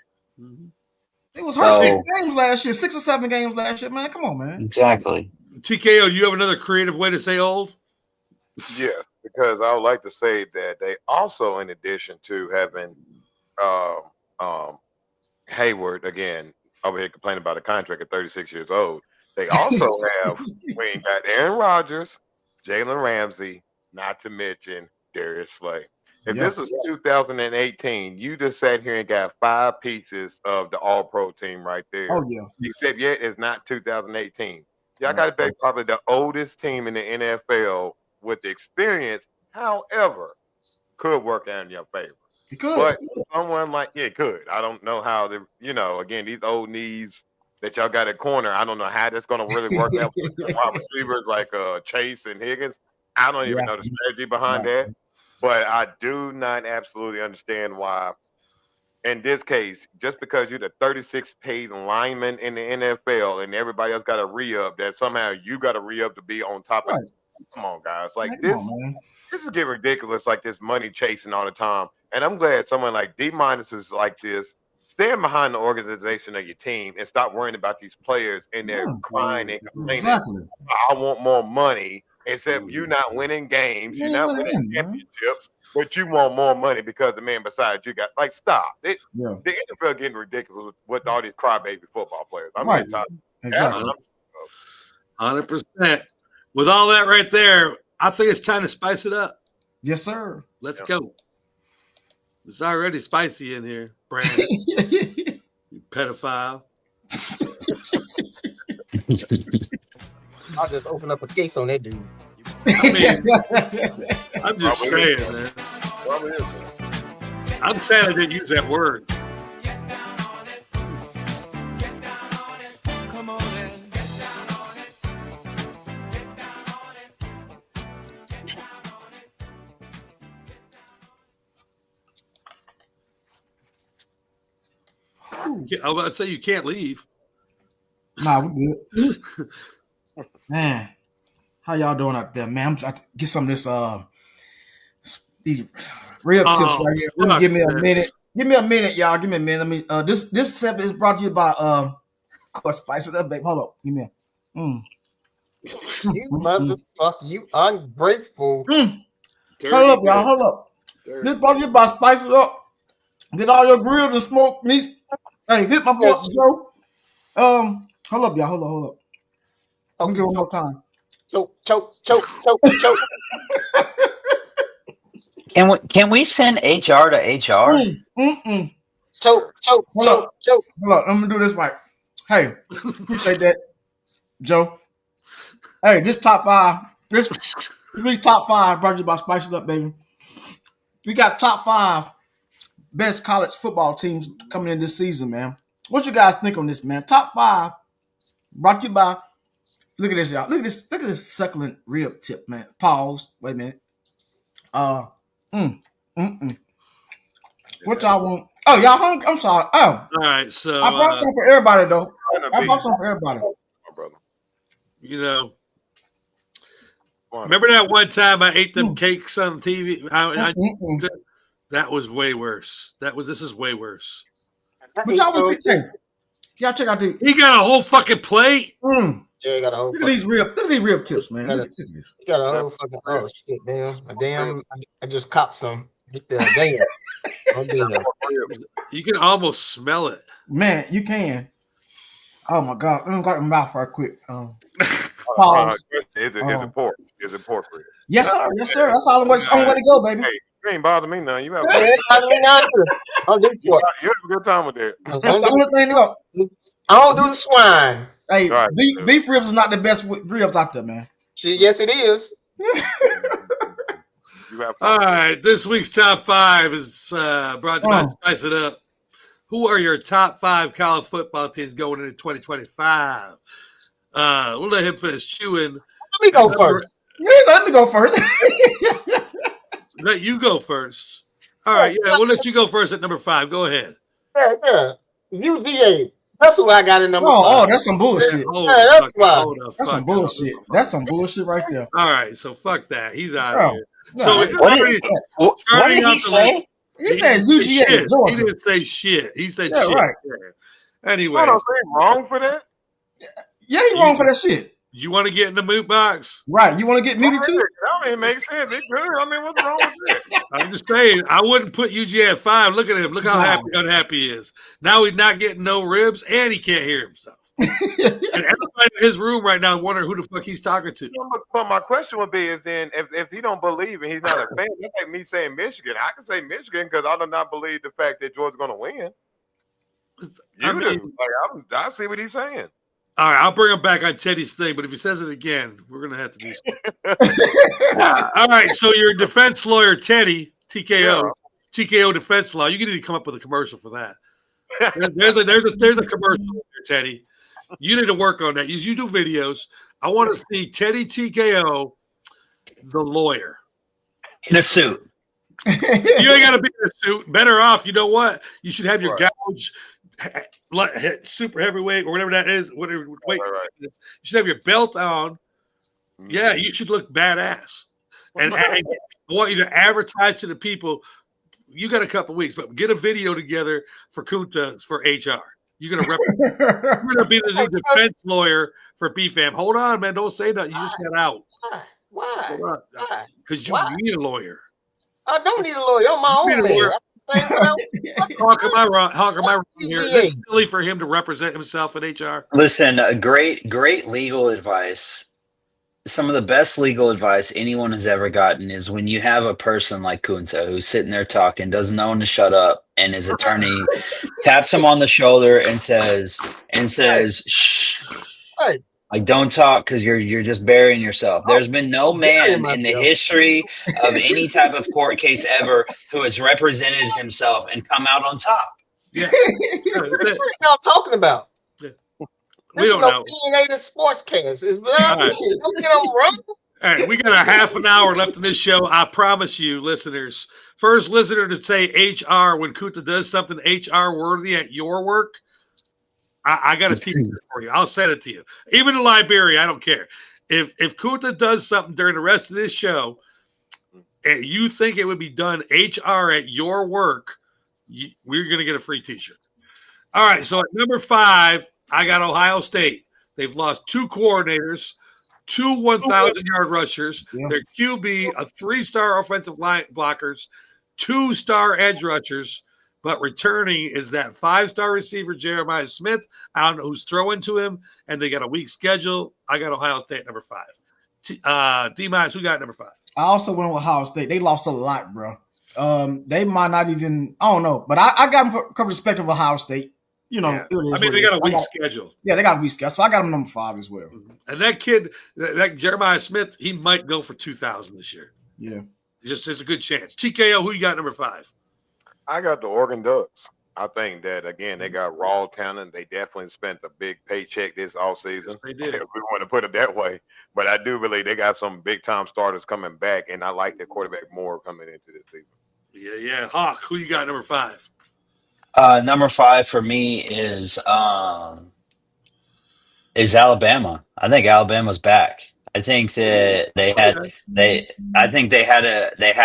It was hurt 6 games last year, 6 or 7 games last year, man. Come on, man. Exactly. TKO, you have another creative way to say old? Yes, because I would like to say that they also, in addition to having Hayward, again, over here complaining about a contract at 36 years old, they also have, we got Aaron Rodgers, Jalen Ramsey, not to mention Darius Slay. If this was 2018, you just sat here and got 5 pieces of the All-Pro team right there. Oh, yeah. Except yet it's not 2018. Y'all got to be probably the oldest team in the NFL with the experience, however, could work out in your favor. It could. But someone like, it could. I don't know how again, these old knees that y'all got at corner, I don't know how that's going to really work out with wide receivers like Chase and Higgins. I don't even know the strategy behind that. But I do not absolutely understand why in this case, just because you're the 36th paid lineman in the NFL and everybody else got a re-up, that somehow you got a re-up to be on top of it. Come on, guys. Like this is getting ridiculous, like this money chasing all the time. And I'm glad someone like D-minus is like this. Stand behind the organization of your team and stop worrying about these players and they're crying and complaining. Exactly. I want more money. Except you're not winning games, you're not winning championships, but you want more money because the man beside you got stop. The NFL getting ridiculous with all these crybaby football players. I'm getting tired. Exactly. 100%. With all that right there, I think it's time to spice it up. Yes, sir. Let's go. It's already spicy in here, Brandon. You pedophile. I'll just open up a case on that dude. I mean, I'm just saying, man. I'm sad I didn't use that word. I was about to say you can't leave. Nah, we good. Man, how y'all doing out there, man? I'm trying to get some of this these real tips right here. Give me a minute. Give me a minute, y'all. Give me a minute. Let me this segment is brought to you by of course, spice it up, babe. Hold up. Give me a You motherfucker, you ungrateful. Hold up, y'all. Hold up. This brought to you by Spice It Up. Get all your grills and smoked meats. Hey, hit my boy, Joe. Hold up, y'all. Hold up. I'm gonna give one more time. Choke. Can we send HR to HR? Choke. Hold up. I'm gonna do this right. Hey, appreciate that, Joe. Hey, this top five. This top five brought to you by Spice It Up, baby. We got top 5 best college football teams coming in this season, man. What you guys think on this, man? Top 5 brought to you by. Look at this, y'all. Look at this succulent rib tip, man. Pause. Wait a minute. What y'all want? Oh, y'all hungry? I'm sorry. Oh. All right, so I brought some for everybody, though. I brought some for everybody. You know, remember that one time I ate them cakes on TV? That was way worse. This is way worse. But y'all was saying, y'all check out the. He got a whole fucking plate. Yeah, he got a whole. Look at these rib tips, man. He got a whole fucking. Oh shit, damn! I just caught some. Damn. You can almost smell it, man. You can. Oh my god! Let me got my mouth right quick. Pause. Is it pork? Is it pork rib? Yes, sir. Yes, sir. That's all I'm going to go, baby. Hey, you ain't bother me now. You have. I'll do pork. You have a good time with that. That's the only thing. I don't do the swine. Hey, beef ribs is not the best ribs out there, man. Yes, it is. All right, this week's top 5 is brought to you by Spice It Up. Who are your top 5 college football teams going into 2025? We'll let him finish chewing. Let me go first. Let me go first. Let you go first. All right, yeah, we'll let you go first at number 5. Go ahead. Yeah. UGA. That's who I got in number 5. Oh, that's some bullshit. That's why. That's some bullshit. That's some bullshit right there. All right, so fuck that. He's out of here. So what did he say? He said UGA. He didn't say shit. He said shit. Right. I Anyway, don't think wrong for that. Yeah, he wrong for that shit. You want to get in the moot box? Right. You want to get muted too? I mean, it makes sense. It's good. I mean, what's wrong with that? I'm just saying, I wouldn't put UGA at 5. Look at him. Look how unhappy he is. Now he's not getting no ribs, and he can't hear himself. And everybody in his room right now wondering who the fuck he's talking to. But my question would be is then if he don't believe and he's not a fan, that's like me saying Michigan. I can say Michigan because I do not believe the fact that Georgia's going to win. I see what he's saying. All right, I'll bring him back on Teddy's thing, but if he says it again, we're going to have to do something. All right, so your defense lawyer, Teddy, TKO defense law, you need to come up with a commercial for that. There's a commercial there, Teddy. You need to work on that. You do videos. I want to see Teddy TKO, the lawyer. In a suit. You ain't got to be in a suit. Better off, you know what? You should have your gouge, super heavyweight or whatever that is. Whatever weight you should have your belt on. Yeah, you should look badass. And I want you to advertise to the people. You got a couple weeks, but get a video together for Kunta for HR. You're gonna be the new defense lawyer for BFAM. Hold on, man. Don't say nothing. You just got out. Why? Because you need a lawyer. I don't need a lawyer. I'm my own lawyer. Hawk, am I wrong here? It's silly for him to represent himself in HR. Listen, great legal advice. Some of the best legal advice anyone has ever gotten is when you have a person like Kunta who's sitting there talking, doesn't know when to shut up, and his attorney taps him on the shoulder and says, shh. Right. Like, don't talk because you're just burying yourself. There's been no man in the history of any type of court case ever who has represented himself and come out on top. Yeah. What are y'all talking about? We don't know. Opinionated sports cast. Don't get them wrong. All right, we got a half an hour left in this show. I promise you, listeners. First listener to say HR when Kunta does something HR worthy at your work, I got to teach it for you. I'll send it to you. Even in Liberia, I don't care. If Kunta does something during the rest of this show and you think it would be done HR at your work, we're going to get a free t-shirt. All right, so at number 5, I got Ohio State. They've lost 2 coordinators, 2 1,000-yard rushers, their QB, a 3-star offensive line blockers, 2-star edge rushers, but returning is that 5-star receiver, Jeremiah Smith. I don't know who's throwing to him, and they got a weak schedule. I got Ohio State number 5. D-Miles, who got number 5? I also went with Ohio State. They lost a lot, bro. They might not even, I don't know, but I got them for respect of Ohio State. You know, they got a weak schedule. Yeah, they got a weak schedule. So I got them number 5 as well. And that kid, that Jeremiah Smith, he might go for 2,000 this year. Yeah. It's a good chance. TKO, who you got number 5? I got the Oregon Ducks. I think that, again, they got raw talent. They definitely spent a big paycheck this offseason. Yes, they did. If we want to put it that way. But I do believe they got some big-time starters coming back, and I like their quarterback more coming into this season. Yeah. Hawk, who you got number 5? Number 5 for me is Alabama. I think Alabama's back. I think that they had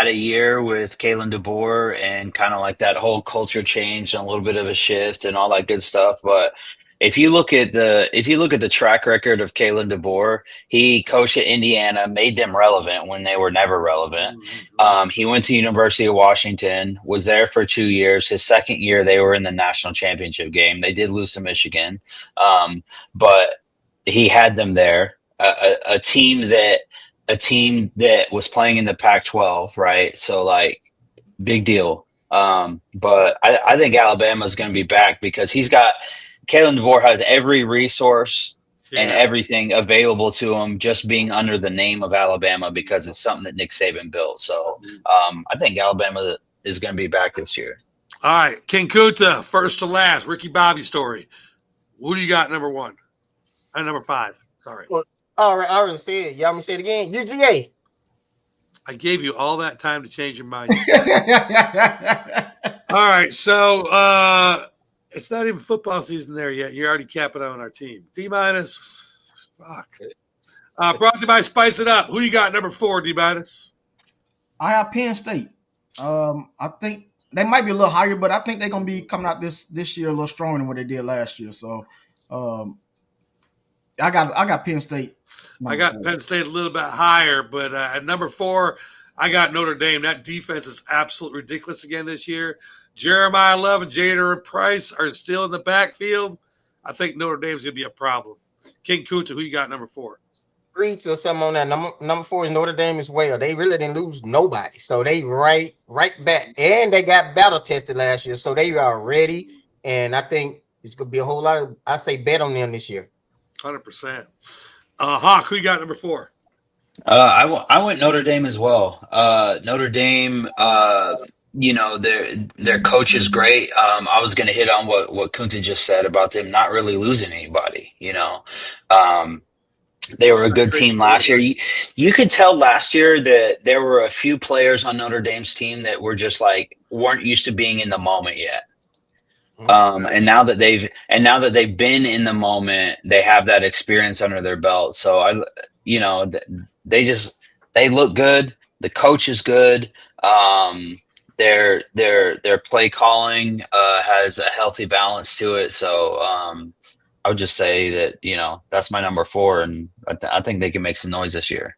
a year with Kalen DeBoer and kind of like that whole culture change and a little bit of a shift and all that good stuff. But if you look at the track record of Kalen DeBoer, he coached at Indiana, made them relevant when they were never relevant. He went to University of Washington, was there for 2 years. His second year, they were in the national championship game. They did lose to Michigan, but he had them there. A team that was playing in the Pac-12, right? So like, big deal. But I think Alabama is going to be back because Kalen DeBoer has every resource and everything available to him just being under the name of Alabama because it's something that Nick Saban built. So I think Alabama is going to be back this year. All right, King Kunta, first to last, Ricky Bobby story. Who do you got number 1? Number 5, sorry. Well, all right, I already said it. Y'all want me to say it again? UGA. I gave you all that time to change your mind. All right, so it's not even football season there yet. You're already capping on our team. D-minus. Fuck. Brought to you by Spice It Up. Who you got number 4, D-minus? I have Penn State. I think they might be a little higher, but I think they're gonna be coming out this year a little stronger than what they did last year. So I got Penn State. I got Penn State a little bit higher, but at number 4, I got Notre Dame. That defense is absolutely ridiculous again this year. Jeremiah Love and Jader Price are still in the backfield. I think Notre Dame's going to be a problem. King Kunta, who you got number 4? Agree to something on that. Number 4 is Notre Dame as well. They really didn't lose nobody. So they right back. And they got battle tested last year. So they are ready. And I think it's going to be a whole lot of, I say, bet on them this year. 100%. Hawk, who you got number 4? I went Notre Dame as well. Notre Dame, their coach is great. I was going to hit on what Kunta just said about them not really losing anybody. They were a good team last year. You could tell last year that there were a few players on Notre Dame's team that were just like weren't used to being in the moment yet. And now that they've been in the moment, they have that experience under their belt. So they look good. The coach is good. Their play calling has a healthy balance to it. So I would just say that that's my number 4, and I think they can make some noise this year.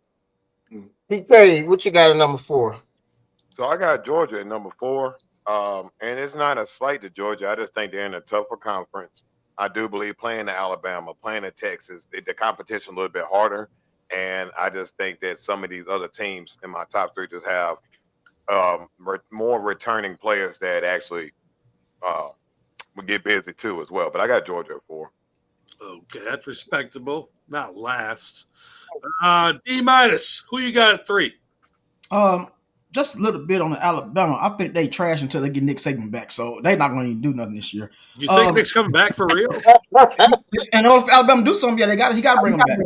PK, what you got at number 4? So I got Georgia at number 4. And it's not a slight to Georgia. I just think they're in a tougher conference. I do believe playing at Alabama, playing at Texas, the competition a little bit harder. And I just think that some of these other teams in my top 3 just have more returning players that actually will get busy too as well. But I got Georgia at 4. Okay, that's respectable. Not last. D-. Who you got at 3? Just a little bit on the Alabama. I think they trash until they get Nick Saban back, so they're not going to do nothing this year. You think Nick's coming back for real? And if Alabama do something, yeah, he got to bring him back.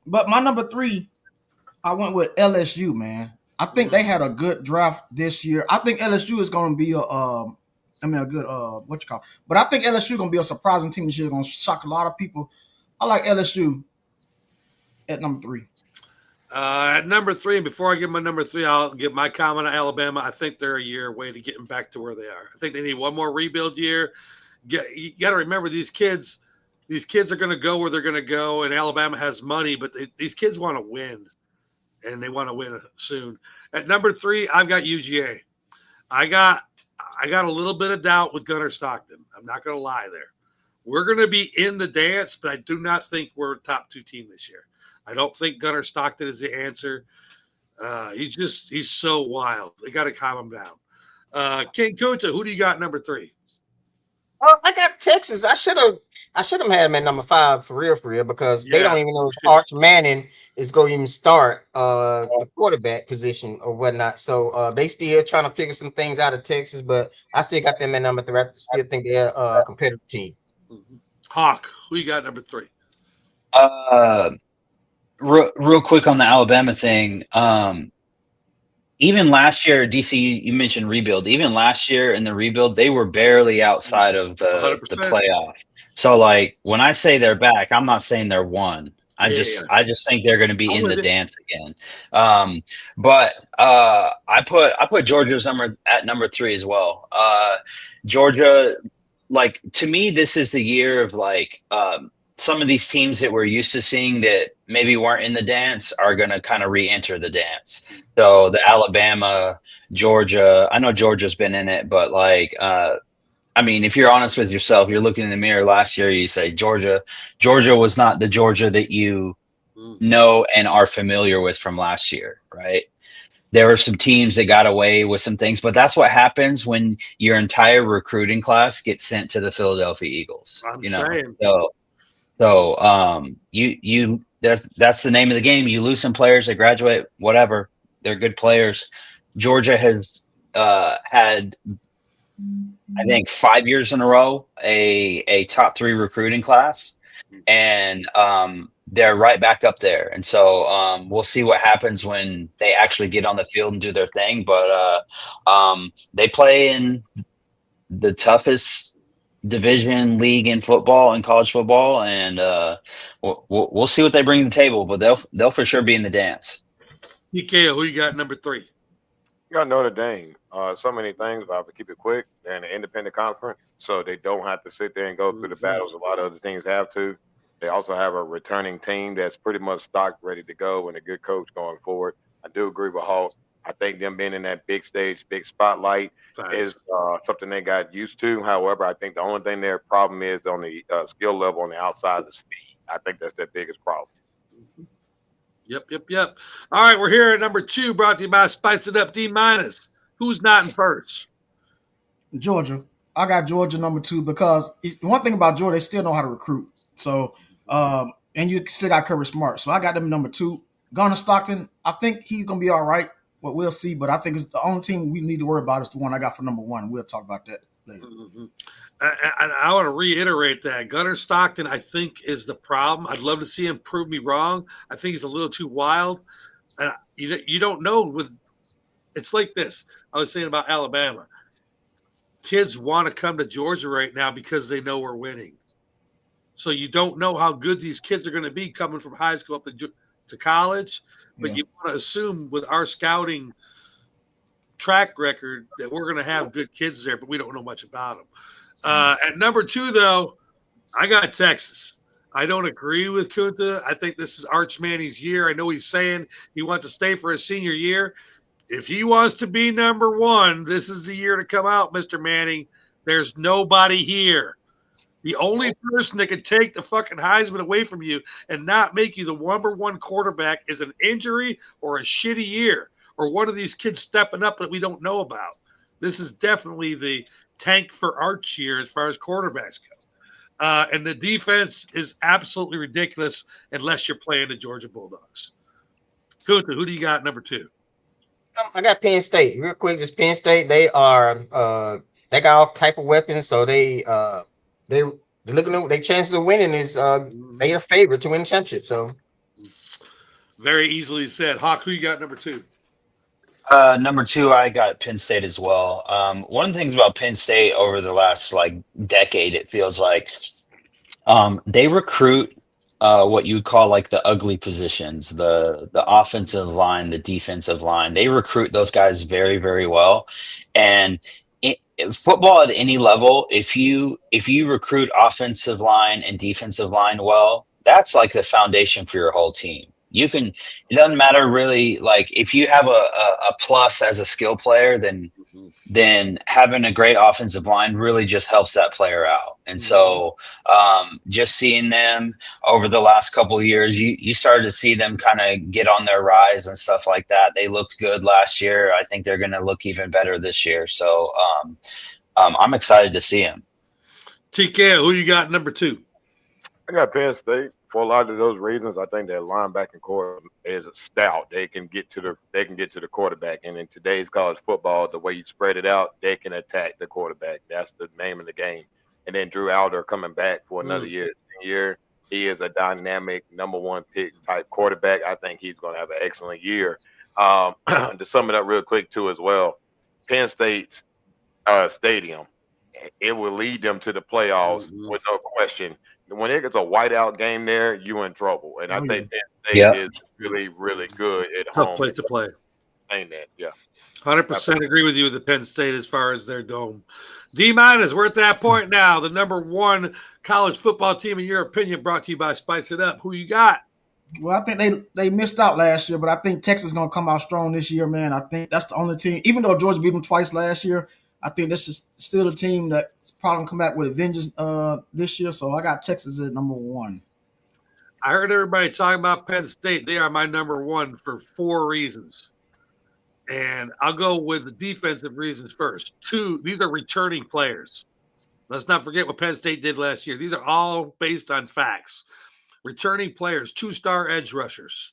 But my number 3, I went with LSU. Man, I think they had a good draft this year. I think LSU is going to be a good but I think LSU is going to be a surprising team this year. Going to shock a lot of people. I like LSU at number 3. At number 3, and before I give my number 3, I'll give my comment on Alabama. I think they're a year away to getting back to where they are. I think they need one more rebuild year. You got to remember these kids are going to go where they're going to go, and Alabama has money, but these kids want to win, and they want to win soon. At number 3, I've got UGA. I got a little bit of doubt with Gunnar Stockton. I'm not going to lie there. We're going to be in the dance, but I do not think we're a top 2 team this year. I don't think Gunnar Stockton is the answer. He's so wild. They got to calm him down. King Kunta, who do you got number 3? I got Texas. I should have had him at number 5 for real, because they don't even know if Arch Manning is going to even start the quarterback position or whatnot. So they still trying to figure some things out of Texas, but I still got them at number 3. I still think they're a competitive team. Hawk, who you got number 3? Real quick on the Alabama thing. Even last year, DC, you mentioned rebuild. Even last year in the rebuild, they were barely outside of the playoff. So, like, when I say they're back, I'm not saying they're won. I just think they're going to be in the dance again. But I put Georgia's number 3 as well. Georgia, like, to me, this is the year of like some of these teams that we're used to seeing that maybe weren't in the dance are going to kind of re-enter the dance. So the Alabama, Georgia, I know Georgia's been in it, but like, I mean, if you're honest with yourself, you're looking in the mirror last year, you say Georgia was not the Georgia that you know and are familiar with from last year, right? There were some teams that got away with some things, but that's what happens when your entire recruiting class gets sent to the Philadelphia Eagles. That's the name of the game. You lose some players, they graduate, whatever. They're good players. Georgia has had, I think, 5 years in a row a top 3 recruiting class, and they're right back up there. And so we'll see what happens when they actually get on the field and do their thing. But they play in the toughest division league in football and college football, and we'll see what they bring to the table. But they'll for sure be in the dance. PK, who you got number 3? You got Notre Dame. So many things, but I have to keep it quick. They're in an independent conference, so they don't have to sit there and go through the battles a lot of other teams have to. They also have a returning team that's pretty much stocked, ready to go, and a good coach going forward. I do agree with Hawk. I think them being in that big stage, big spotlight is something they got used to. However, I think the only thing their problem is on the skill level on the outside of speed. I think that's their biggest problem. Yep. All right, we're here at number 2, brought to you by Spice It Up D-. Who's not in first? Georgia. I got Georgia number 2 because one thing about Georgia, they still know how to recruit. So, and you still got Kirby Smart. So I got them number 2. Gunnar Stockton, I think he's going to be all right. but we'll see. But I think it's the only team we need to worry about is the one I got for number one. We'll talk about that later. I want to reiterate that Gunnar Stockton, I think, is the problem. I'd love to see him prove me wrong. I think he's a little too wild. You don't know it's like this. I was saying about Alabama. Kids want to come to Georgia right now because they know we're winning. So you don't know how good these kids are going to be coming from high school up to college, but you want to assume with our scouting track record that we're going to have good kids there, but we don't know much about them. At number 2, though, I got Texas. I don't agree with Kunta. I think this is Arch Manning's year. I know he's saying he wants to stay for his senior year. If he wants to be number 1, this is the year to come out, Mr. Manning. There's nobody here. The only person that can take the fucking Heisman away from you and not make you the number 1 quarterback is an injury or a shitty year or one of these kids stepping up that we don't know about. This is definitely the tank for Arch year as far as quarterbacks go. And the defense is absolutely ridiculous unless you're playing the Georgia Bulldogs. Kunta, who do you got number 2? I got Penn State. Real quick, just Penn State. They are they got all type of weapons, so they looking at their chances of winning is they a favorite to win the championship. So very easily said. Hawk, who you got number 2? Number 2, I got Penn State as well. One of the things about Penn State over the last decade, it feels like they recruit what you would call the ugly positions, the offensive line, the defensive line. They recruit those guys very, very well. And football at any level, if you recruit offensive line and defensive line well, that's the foundation for your whole team. It doesn't matter really, if you have a plus as a skill player, then having a great offensive line really just helps that player out. And so just seeing them over the last couple of years, you started to see them kind of get on their rise and stuff like that. They looked good last year. I think they're going to look even better this year. So I'm excited to see them. TK, who you got number 2? I got Penn State. For a lot of those reasons, I think their linebacking core is stout. They can get to the quarterback, and in today's college football, the way you spread it out, they can attack the quarterback. That's the name of the game. And then Drew Alder coming back for another year. He is a dynamic number 1 pick type quarterback. I think he's going to have an excellent year. To sum it up real quick too, as well, Penn State's stadium, it will lead them to the playoffs with no question. When it gets a whiteout game there, you in trouble. And I think Penn State is really, really good at home. Tough place to play. Saying that, yeah. 100% agree with you with the Penn State as far as their dome. D-minus, we're at that point now. The number 1 college football team, in your opinion, brought to you by Spice It Up. Who you got? Well, I think they missed out last year, but I think Texas is going to come out strong this year, man. I think that's the only team. Even though Georgia beat them twice last year, I think this is still a team that's probably come back with a vengeance this year. So I got Texas at number 1. I heard everybody talking about Penn State. They are my number 1 for 4 reasons. And I'll go with the defensive reasons first. 2, these are returning players. Let's not forget what Penn State did last year. These are all based on facts. Returning players, 2-star edge rushers,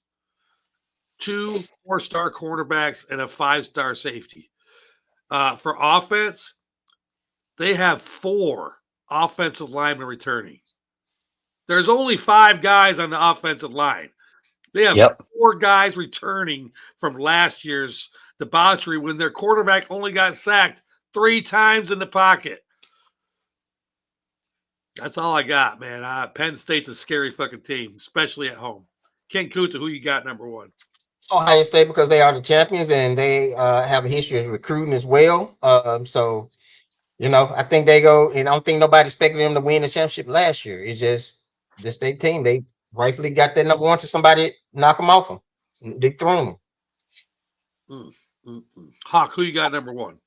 2 4-star quarterbacks, and a 5-star safety. For offense, they have 4 offensive linemen returning. There's only 5 guys on the offensive line. They have 4 guys returning from last year's debauchery when their quarterback only got sacked 3 times in the pocket. That's all I got, man. Penn State's a scary fucking team, especially at home. Ken Kunta, who you got number 1? Ohio State, because they are the champions and they have a history of recruiting as well. So, I think they go, and I don't think nobody expected them to win the championship last year. It's just the state team. They rightfully got that number 1 to somebody knock them off them. They threw them. Hawk, who you got number 1?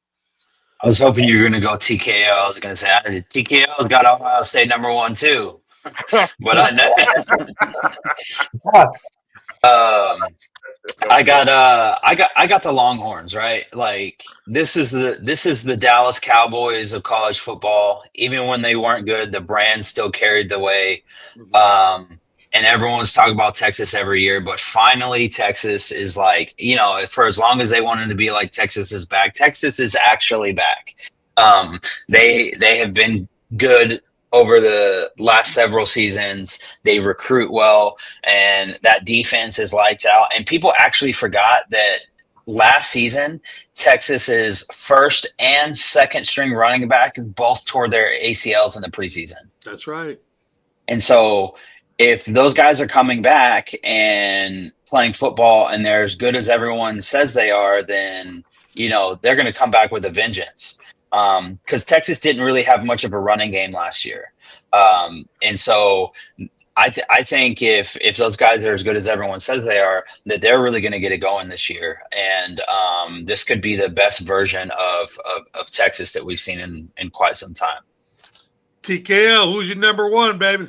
I was hoping you were going to go TKO. I was going to say TKO's got Ohio State number 1 too, but I know. I got the Longhorns, right? This is the Dallas Cowboys of college football. Even when they weren't good, the brand still carried the way. and everyone's talking about Texas every year, but finally Texas is like, you know, for as long as they wanted to be like Texas is back, Texas is actually back. They have been good over the last several seasons. They recruit well, and that defense is lights out. And people actually forgot that last season, Texas's first and second string running back both tore their ACLs in the preseason. That's right. And so if those guys are coming back and playing football and they're as good as everyone says they are, then, you know, they're going to come back with a vengeance. Because Texas didn't really have much of a running game last year. And so I think if those guys are as good as everyone says they are, that they're really going to get it going this year. And this could be the best version of Texas that we've seen in quite some time. TKO, who's your number one, baby?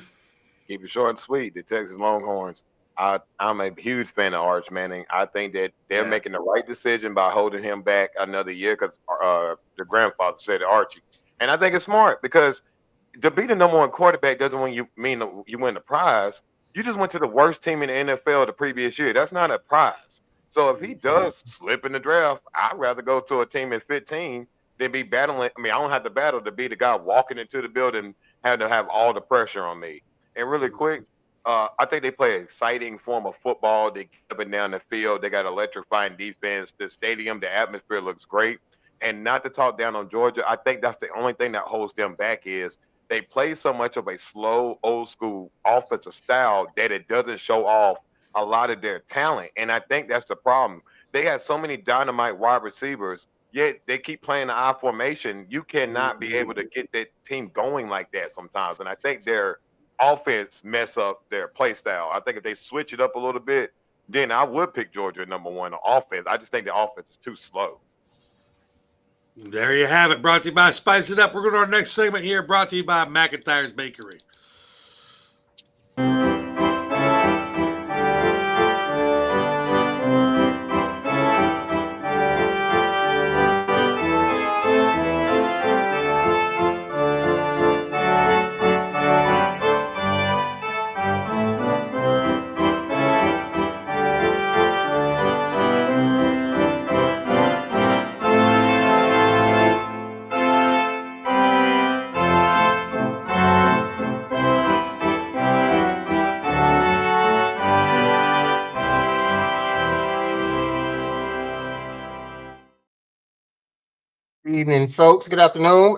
Keep it short and sweet. The Texas Longhorns. I'm a huge fan of Arch Manning. I think that they're making the right decision by holding him back another year because the grandfather said Archie. And I think it's smart because to be the number one quarterback doesn't mean you win the prize. You just went to the worst team in the NFL the previous year. That's not a prize. So if he does slip in the draft, I'd rather go to a team at 15 than be battling. I mean, I don't have to battle to be the guy walking into the building, having to have all the pressure on me. And really quick, I think they play an exciting form of football. They get up and down the field. They got electrifying defense. The stadium, the atmosphere looks great. And not to talk down on Georgia, I think that's the only thing that holds them back is they play so much of a slow, old-school offensive style that it doesn't show off a lot of their talent. And I think that's the problem. They have so many dynamite wide receivers, yet they keep playing the I formation. You cannot be able to get that team going like that sometimes. And I think their offense mess up their play style. I think if they switch it up a little bit, then I would pick Georgia at number one on offense. I just think the offense is too slow. There you have it. Brought to you by Spice It Up. We're going to our next segment here. Brought to you by McIntyre's Bakery. Evening, folks. Good afternoon.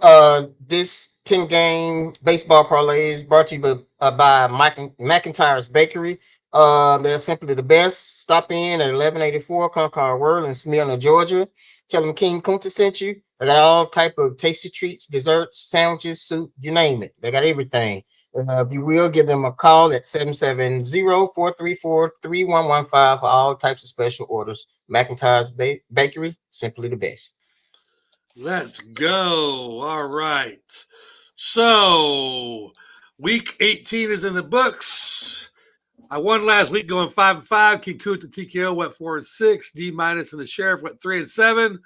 This 10-game baseball parlay is brought to you by McIntyre's Bakery. They're simply the best. Stop in at 1184 Concord World in Smyrna, Georgia. Tell them King Kunta sent you. They got all type of tasty treats, desserts, sandwiches, soup, you name it. They got everything. If you will, give them a call at 770-434-3115 for all types of special orders. McIntyre's Bakery, simply the best. Let's go. All right. So week 18 is in the books. I won last week going 5-5. King Kunta TKO went 4-6. D- and the Sheriff went 3-7.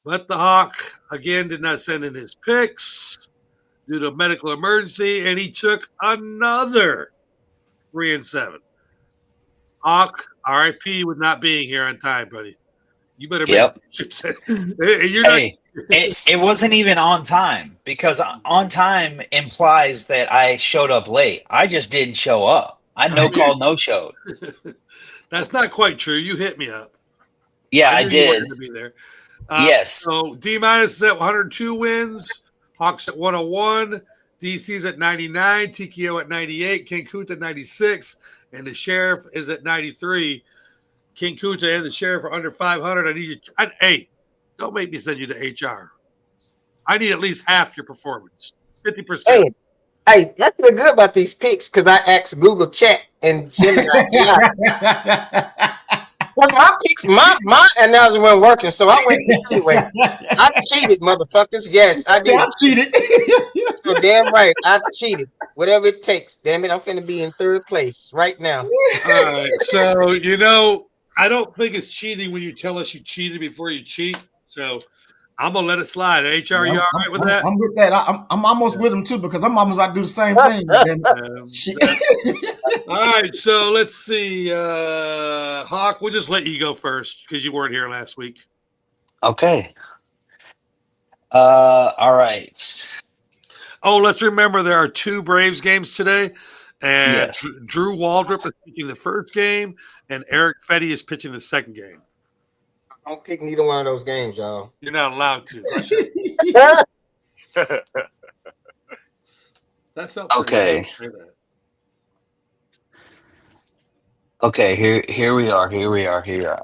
But the Hawk again did not send in his picks due to a medical emergency, and he took another 3-7. Hawk, RIP with not being here on time, buddy. You better Yep. It wasn't even on time because on time implies that I showed up late. I just didn't show up. I no call, no showed. That's not quite true. You hit me up. Yeah, I knew did. You weren't gonna be there. Yes. So D- is at 102 wins. Hawks at 101. DC's at 99. TKO at 98. King Kunta at 96. And the Sheriff is at 93. King Kunta and the Sheriff are under 500. I need you. Hey, don't make me send you to HR. I need at least half your performance, 50%. Hey, that's been good about these picks because I asked Google Chat and Gemini. Because my picks, my analogy wasn't working, so I went anyway. I cheated, motherfuckers. Yes, I did. I cheated. So damn right, I cheated. Whatever it takes. Damn it, I'm finna be in third place right now. All right. So I don't think it's cheating when you tell us you cheated before you cheat. So I'm gonna let it slide. HR, you all right with that? I'm with that. I'm almost with him too because I'm almost about to do the same thing. All right, so let's see. Hawk, we'll just let you go first because you weren't here last week. Okay. All right. Oh, let's remember there are 2 Braves games today, and Yes. Drew Waldrop is pitching the first game, and Eric Fetty is pitching the second game. Don't pick neither one of those games, y'all. You're not allowed to. That felt Okay. Okay, here we are.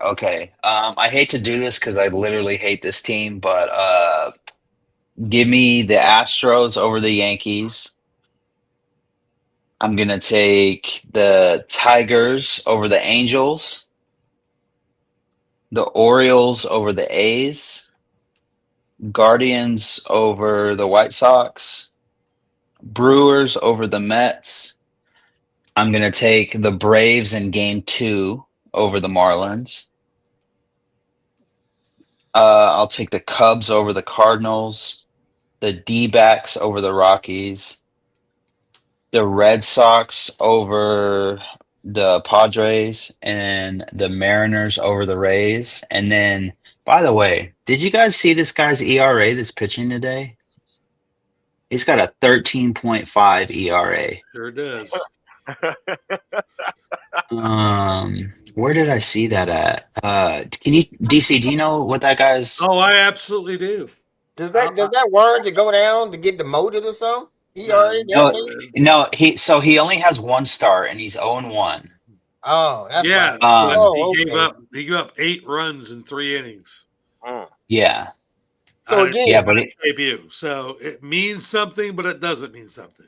Okay. I hate to do this because I literally hate this team, but give me the Astros over the Yankees. I'm gonna take the Tigers over the Angels, the Orioles over the A's, Guardians over the White Sox, Brewers over the Mets. I'm going to take the Braves in game 2 over the Marlins. I'll take the Cubs over the Cardinals, the D-backs over the Rockies, the Red Sox over the Padres, and the Mariners over the Rays. And then, by the way, did you guys see this guy's ERA that's pitching today? He's got a 13.5 ERA. Sure does. Where did I see that at? Can you, DC, do you know what that guy's? Oh, I absolutely do. Does that word to go down to get demoted or something? No, he only has 1 start and he's 0-1. Oh, that's yeah. Right. He gave up 8 runs in 3 innings. Yeah. So again, yeah, but debut. So it means something, but it doesn't mean something.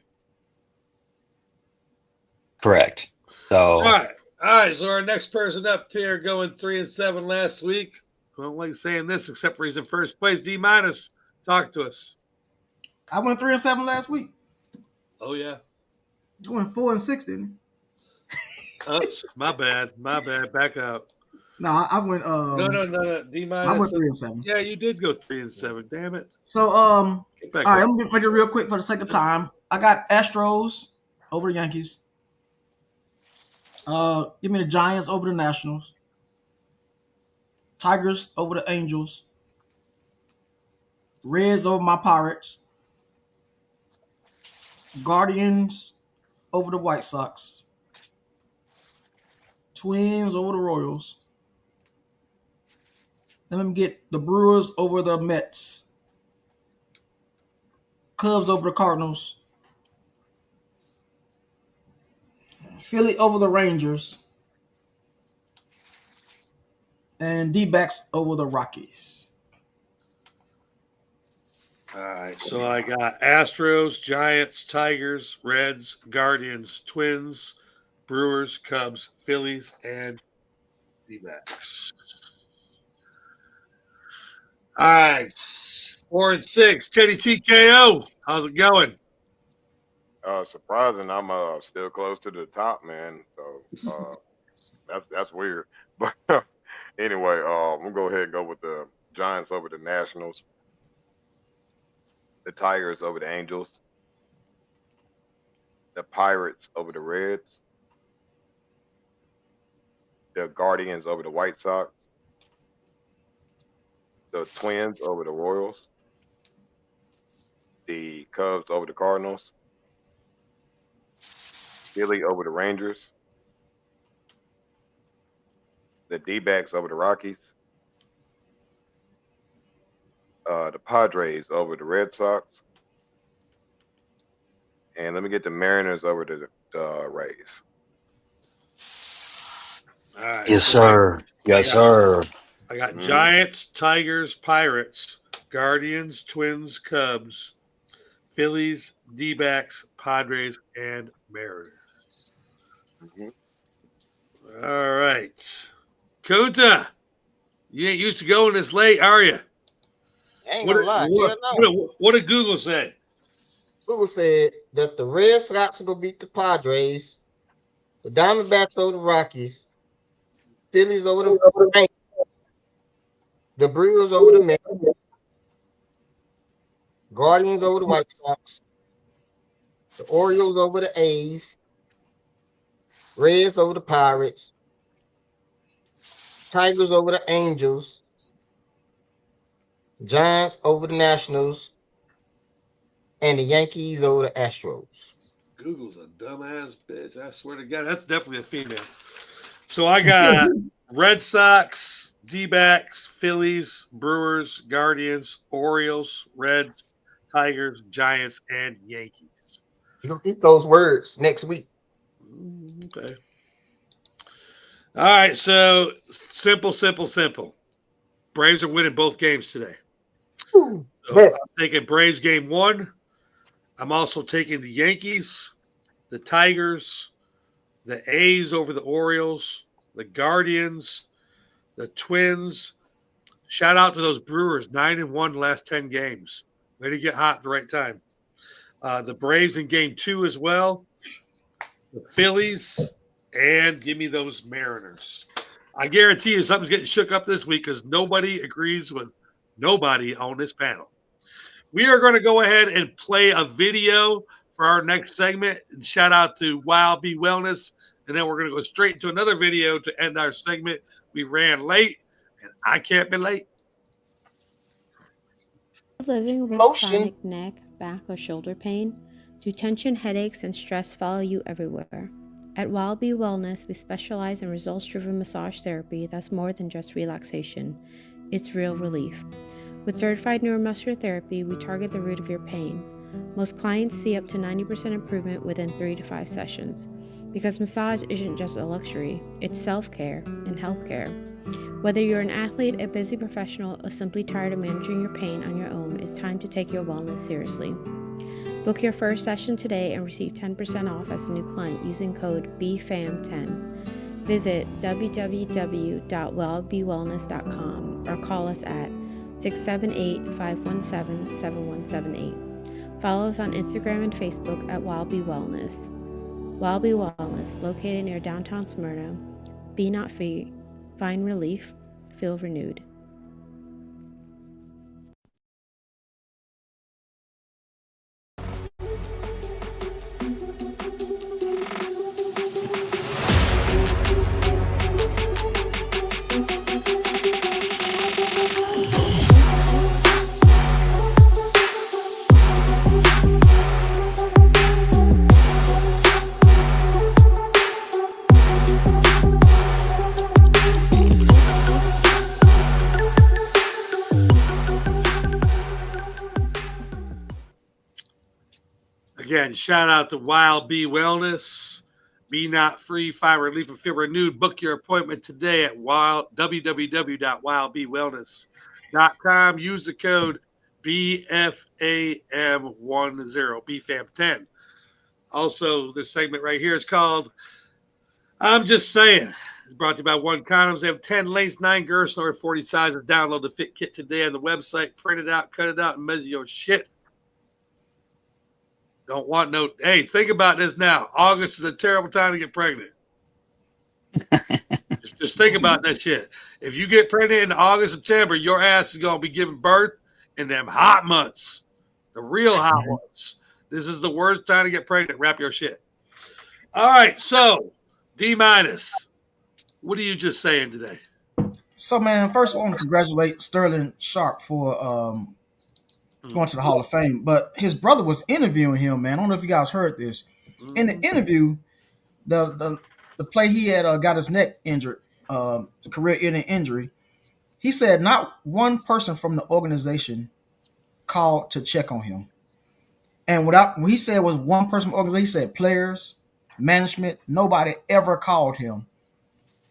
Correct. So all right. So our next person up here going 3-7 last week. I don't like saying this except for he's in first place. D-. Talk to us. I went 3-7 last week. Oh yeah. I went 4-6, didn't I? Oops, my bad. Back out. No, I went. No. D-. I went 3-7. Yeah, you did go 3-7. Damn it. So all right, I'm gonna make it real quick for the sake of time. I got Astros over the Yankees. Give me the Giants over the Nationals. Tigers over the Angels. Reds over my Pirates. Guardians over the White Sox. Twins over the Royals. Then let me get the Brewers over the Mets. Cubs over the Cardinals. Philly over the Rangers. And D-backs over the Rockies. All right, so I got Astros, Giants, Tigers, Reds, Guardians, Twins, Brewers, Cubs, Phillies, and D-backs. All right, 4-6. Teddy TKO, how's it going? Surprising, I'm still close to the top, man. So that's weird. But anyway, I'm gonna go ahead and go with the Giants over the Nationals, the Tigers over the Angels, the Pirates over the Reds, the Guardians over the White Sox, the Twins over the Royals, the Cubs over the Cardinals, Philly over the Rangers, the D-backs over the Rockies, the Padres over the Red Sox, and let me get the Mariners over the Rays. All right, yes, sir. I got Giants, Tigers, Pirates, Guardians, Twins, Cubs, Phillies, D-backs, Padres, and Mariners. All right. Kunta, you ain't used to going this late, are you? I ain't gonna lie. What did Google say? Google said that the Red Sox are gonna beat the Padres, the Diamondbacks over the Rockies, Phillies over the Yankees, the Brewers over the Mets, Guardians over the White Sox, the Orioles over the A's, Reds over the Pirates. Tigers over the Angels. Giants over the Nationals. And the Yankees over the Astros. Google's a dumbass bitch. I swear to God, that's definitely a female. So I got Red Sox, D-backs, Phillies, Brewers, Guardians, Orioles, Reds, Tigers, Giants, and Yankees. You'll get those words next week. Okay. All right, so simple. Braves are winning both games today. So I'm taking Braves game 1. I'm also taking the Yankees, the Tigers, the A's over the Orioles, the Guardians, the Twins. Shout out to those Brewers, 9-1 the last 10 games. Way to get hot at the right time. The Braves in game 2 as well. The Phillies, and give me those Mariners. I guarantee you something's getting shook up this week because nobody agrees with nobody on this panel. We are going to go ahead and play a video for our next segment. And shout out to Wild Bee Wellness. And then we're going to go straight into another video to end our segment. We ran late, and I can't be late. Living with chronic neck, back, or shoulder pain? Do tension, headaches, and stress follow you everywhere? At Wild Bee Wellness, we specialize in results-driven massage therapy that's more than just relaxation. It's real relief. With certified neuromuscular therapy, we target the root of your pain. Most clients see up to 90% improvement within 3 to 5 sessions. Because massage isn't just a luxury, it's self-care and healthcare. Whether you're an athlete, a busy professional, or simply tired of managing your pain on your own, it's time to take your wellness seriously. Book your first session today and receive 10% off as a new client using code BFAM10. Visit www.wildbewellness.com or call us at 678-517-7178. Follow us on Instagram and Facebook at Wild Bee Wellness. Wild Bee Wellness, located near downtown Smyrna. Be not free. Find relief. Feel renewed. Again, shout out to Wild Bee Wellness. Be not free, find relief, and feel renewed. Book your appointment today at www.wildbeewellness.com. Use the code BFAM10, BFAM10. Also, this segment right here is called I'm Just Saying. It's brought to you by One Condoms. They have 10 lengths, 9 girths, and over 40 sizes. Download the Fit Kit today on the website. Print it out, cut it out, and measure your shit. Don't want no. Hey, think about this now. August is a terrible time to get pregnant. just think about that shit. If you get pregnant in August, September, your ass is going to be giving birth in them hot months, the real hot ones. This is the worst time to get pregnant. Wrap your shit. All right, so D-, what are you just saying today? So, man, first I want to congratulate Sterling Sharp for going to the Hall of Fame, but his brother was interviewing him, man. I don't know if you guys heard this. In the interview, the play he had got his neck injured, career-ending injury. He said not one person from the organization called to check on him. And what he said was one person from the organization, he said players, management, nobody ever called him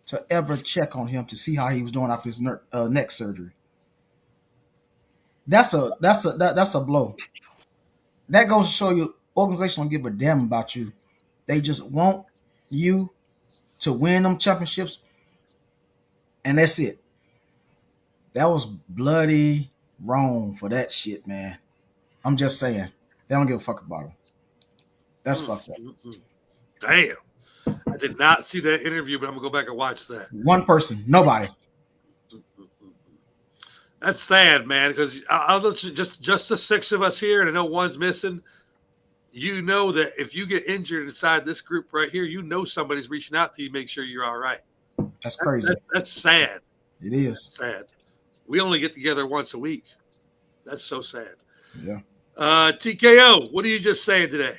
to ever check on him to see how he was doing after his neck surgery. That's a blow. That goes to show you organization don't give a damn about you. They just want you to win them championships, and that's it. That was bloody wrong for that shit, man. I'm just saying. They don't give a fuck about him. That's fucked up. Damn. I did not see that interview, but I'm going to go back and watch that. One person. Nobody. That's sad, man, because just the 6 of us here, and I know one's missing. you know that if you get injured inside this group right here, you know somebody's reaching out to you, make sure you're all right. That's crazy. That's sad. It is. That's sad. We only get together once a week. That's so sad. Yeah. TKO, what are you just saying today?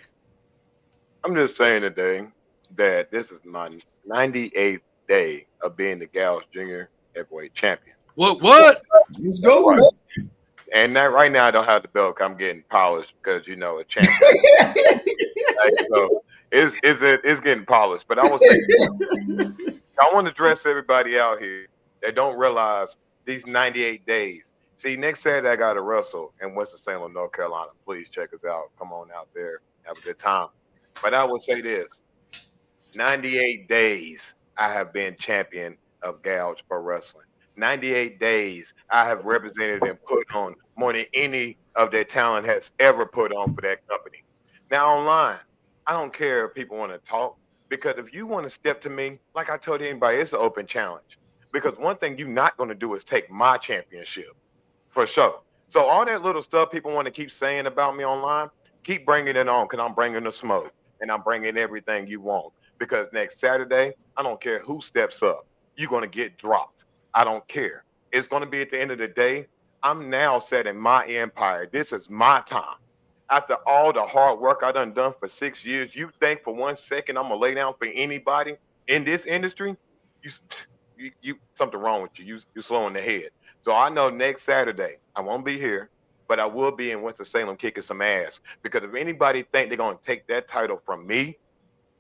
I'm just saying today that this is my 98th day of being the Gals Junior Heavyweight Champion. What? Let's go. And that right now I don't have the belt. I'm getting polished because a champion. So it's getting polished. But I want to say, I want to address everybody out here that don't realize these 98 days. See, next Saturday I got to wrestle in Winston-Salem, North Carolina. Please check us out. Come on out there, have a good time. But I will say this: 98 days I have been champion of Gals Pro Wrestling. 98 days I have represented and put on more than any of their talent has ever put on for that company. Now online, I don't care if people want to talk, because if you want to step to me, like I told anybody, it's an open challenge. Because one thing you're not going to do is take my championship, for sure. So all that little stuff people want to keep saying about me online, keep bringing it on, because I'm bringing the smoke and I'm bringing everything you want. Because next Saturday, I don't care who steps up, you're going to get dropped. I don't care. It's going to be at the end of the day. I'm now setting my empire. This is my time. After all the hard work I done for 6 years, you think for 1 second I'm going to lay down for anybody in this industry? You something wrong with you. You're slowing the head. So I know next Saturday I won't be here, but I will be in Winston-Salem kicking some ass. Because if anybody think they're going to take that title from me,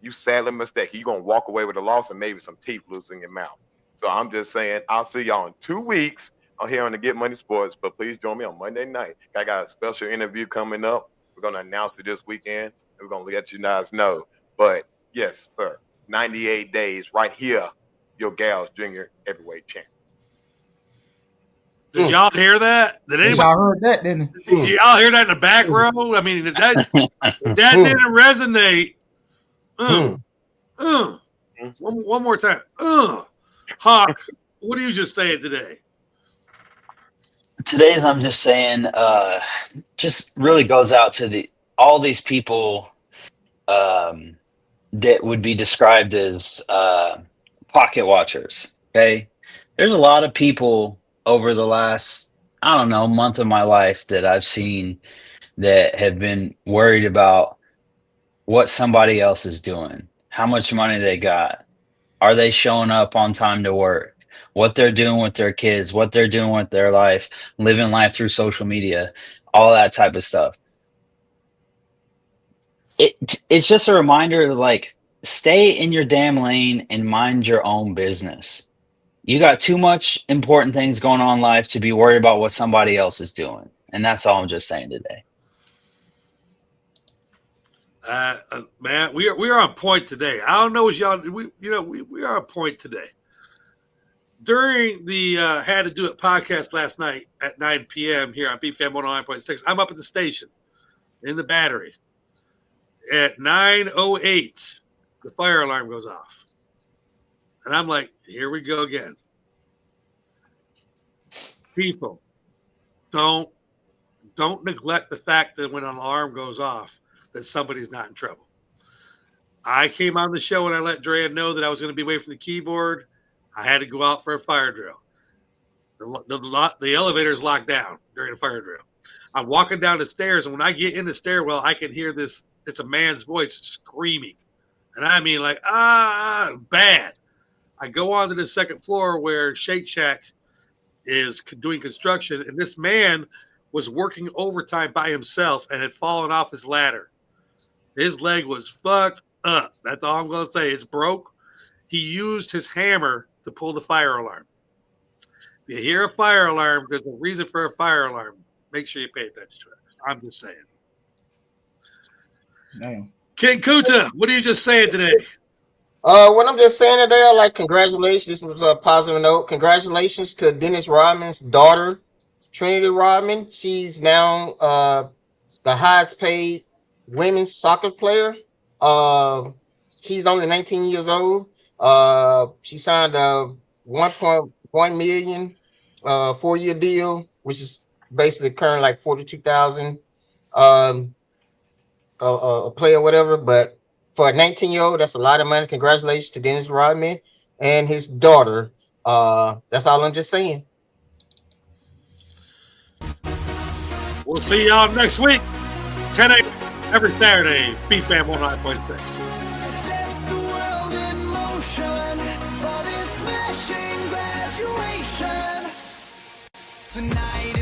you sadly mistaken. You're going to walk away with a loss and maybe some teeth loose in your mouth. So I'm just saying, I'll see y'all in 2 weeks on here on the Get Money Sports, but please join me on Monday night. I got a special interview coming up. We're going to announce it this weekend. We're going to let you guys know. But yes, sir, 98 days right here, your Gals Junior Heavyweight Champion. Did y'all hear that? Did anybody? Y'all heard that, didn't you? Did y'all hear that in the back row? I mean, that didn't resonate. One more time. Hawk, what are you just saying today? Today's I'm just saying, just really goes out to all these people that would be described as pocket watchers. Okay, there's a lot of people over the last, I don't know, month of my life that I've seen that have been worried about what somebody else is doing, how much money they got, are they showing up on time to work, what they're doing with their kids, what they're doing with their life, living life through social media, all that type of stuff. It's just a reminder, like, stay in your damn lane and mind your own business. You got too much important things going on in life to be worried about what somebody else is doing. And that's all I'm just saying today. Man, we are on point today. I don't know what y'all, we are on point today. During the Had to Do It podcast last night at 9 p.m. here on BFM 109.6, I'm up at the station in the Battery. At 9:08, the fire alarm goes off. And I'm like, here we go again. People, don't neglect the fact that when an alarm goes off, that somebody's not in trouble. I came on the show and I let Drea know that I was going to be away from the keyboard. I had to go out for a fire drill. The elevator is locked down during a fire drill. I'm walking down the stairs, and when I get in the stairwell, I can hear this. It's a man's voice screaming. And I mean, like, bad. I go on to the second floor where Shake Shack is doing construction, and this man was working overtime by himself and had fallen off his ladder. His leg was fucked up. That's all I'm going to say. It's broke. He used his hammer to pull the fire alarm. If you hear a fire alarm, there's a reason for a fire alarm. Make sure you pay attention to it. I'm just saying. Damn. King Kuta, what are you just saying today? What I'm just saying today, I like congratulations. This was a positive note. Congratulations to Dennis Rodman's daughter, Trinity Rodman. She's now the highest paid women's soccer player. She's only 19 years old. She signed a 1.1 million 4-year deal, which is basically current like $42,000 a player, whatever. But for a 19-year-old, that's a lot of money. Congratulations to Dennis Rodman and his daughter. That's all I'm just saying. We'll see y'all next week, 10 a.m. every Saturday. BFAM 109.6. Set the world in motion for this smashing graduation. Tonight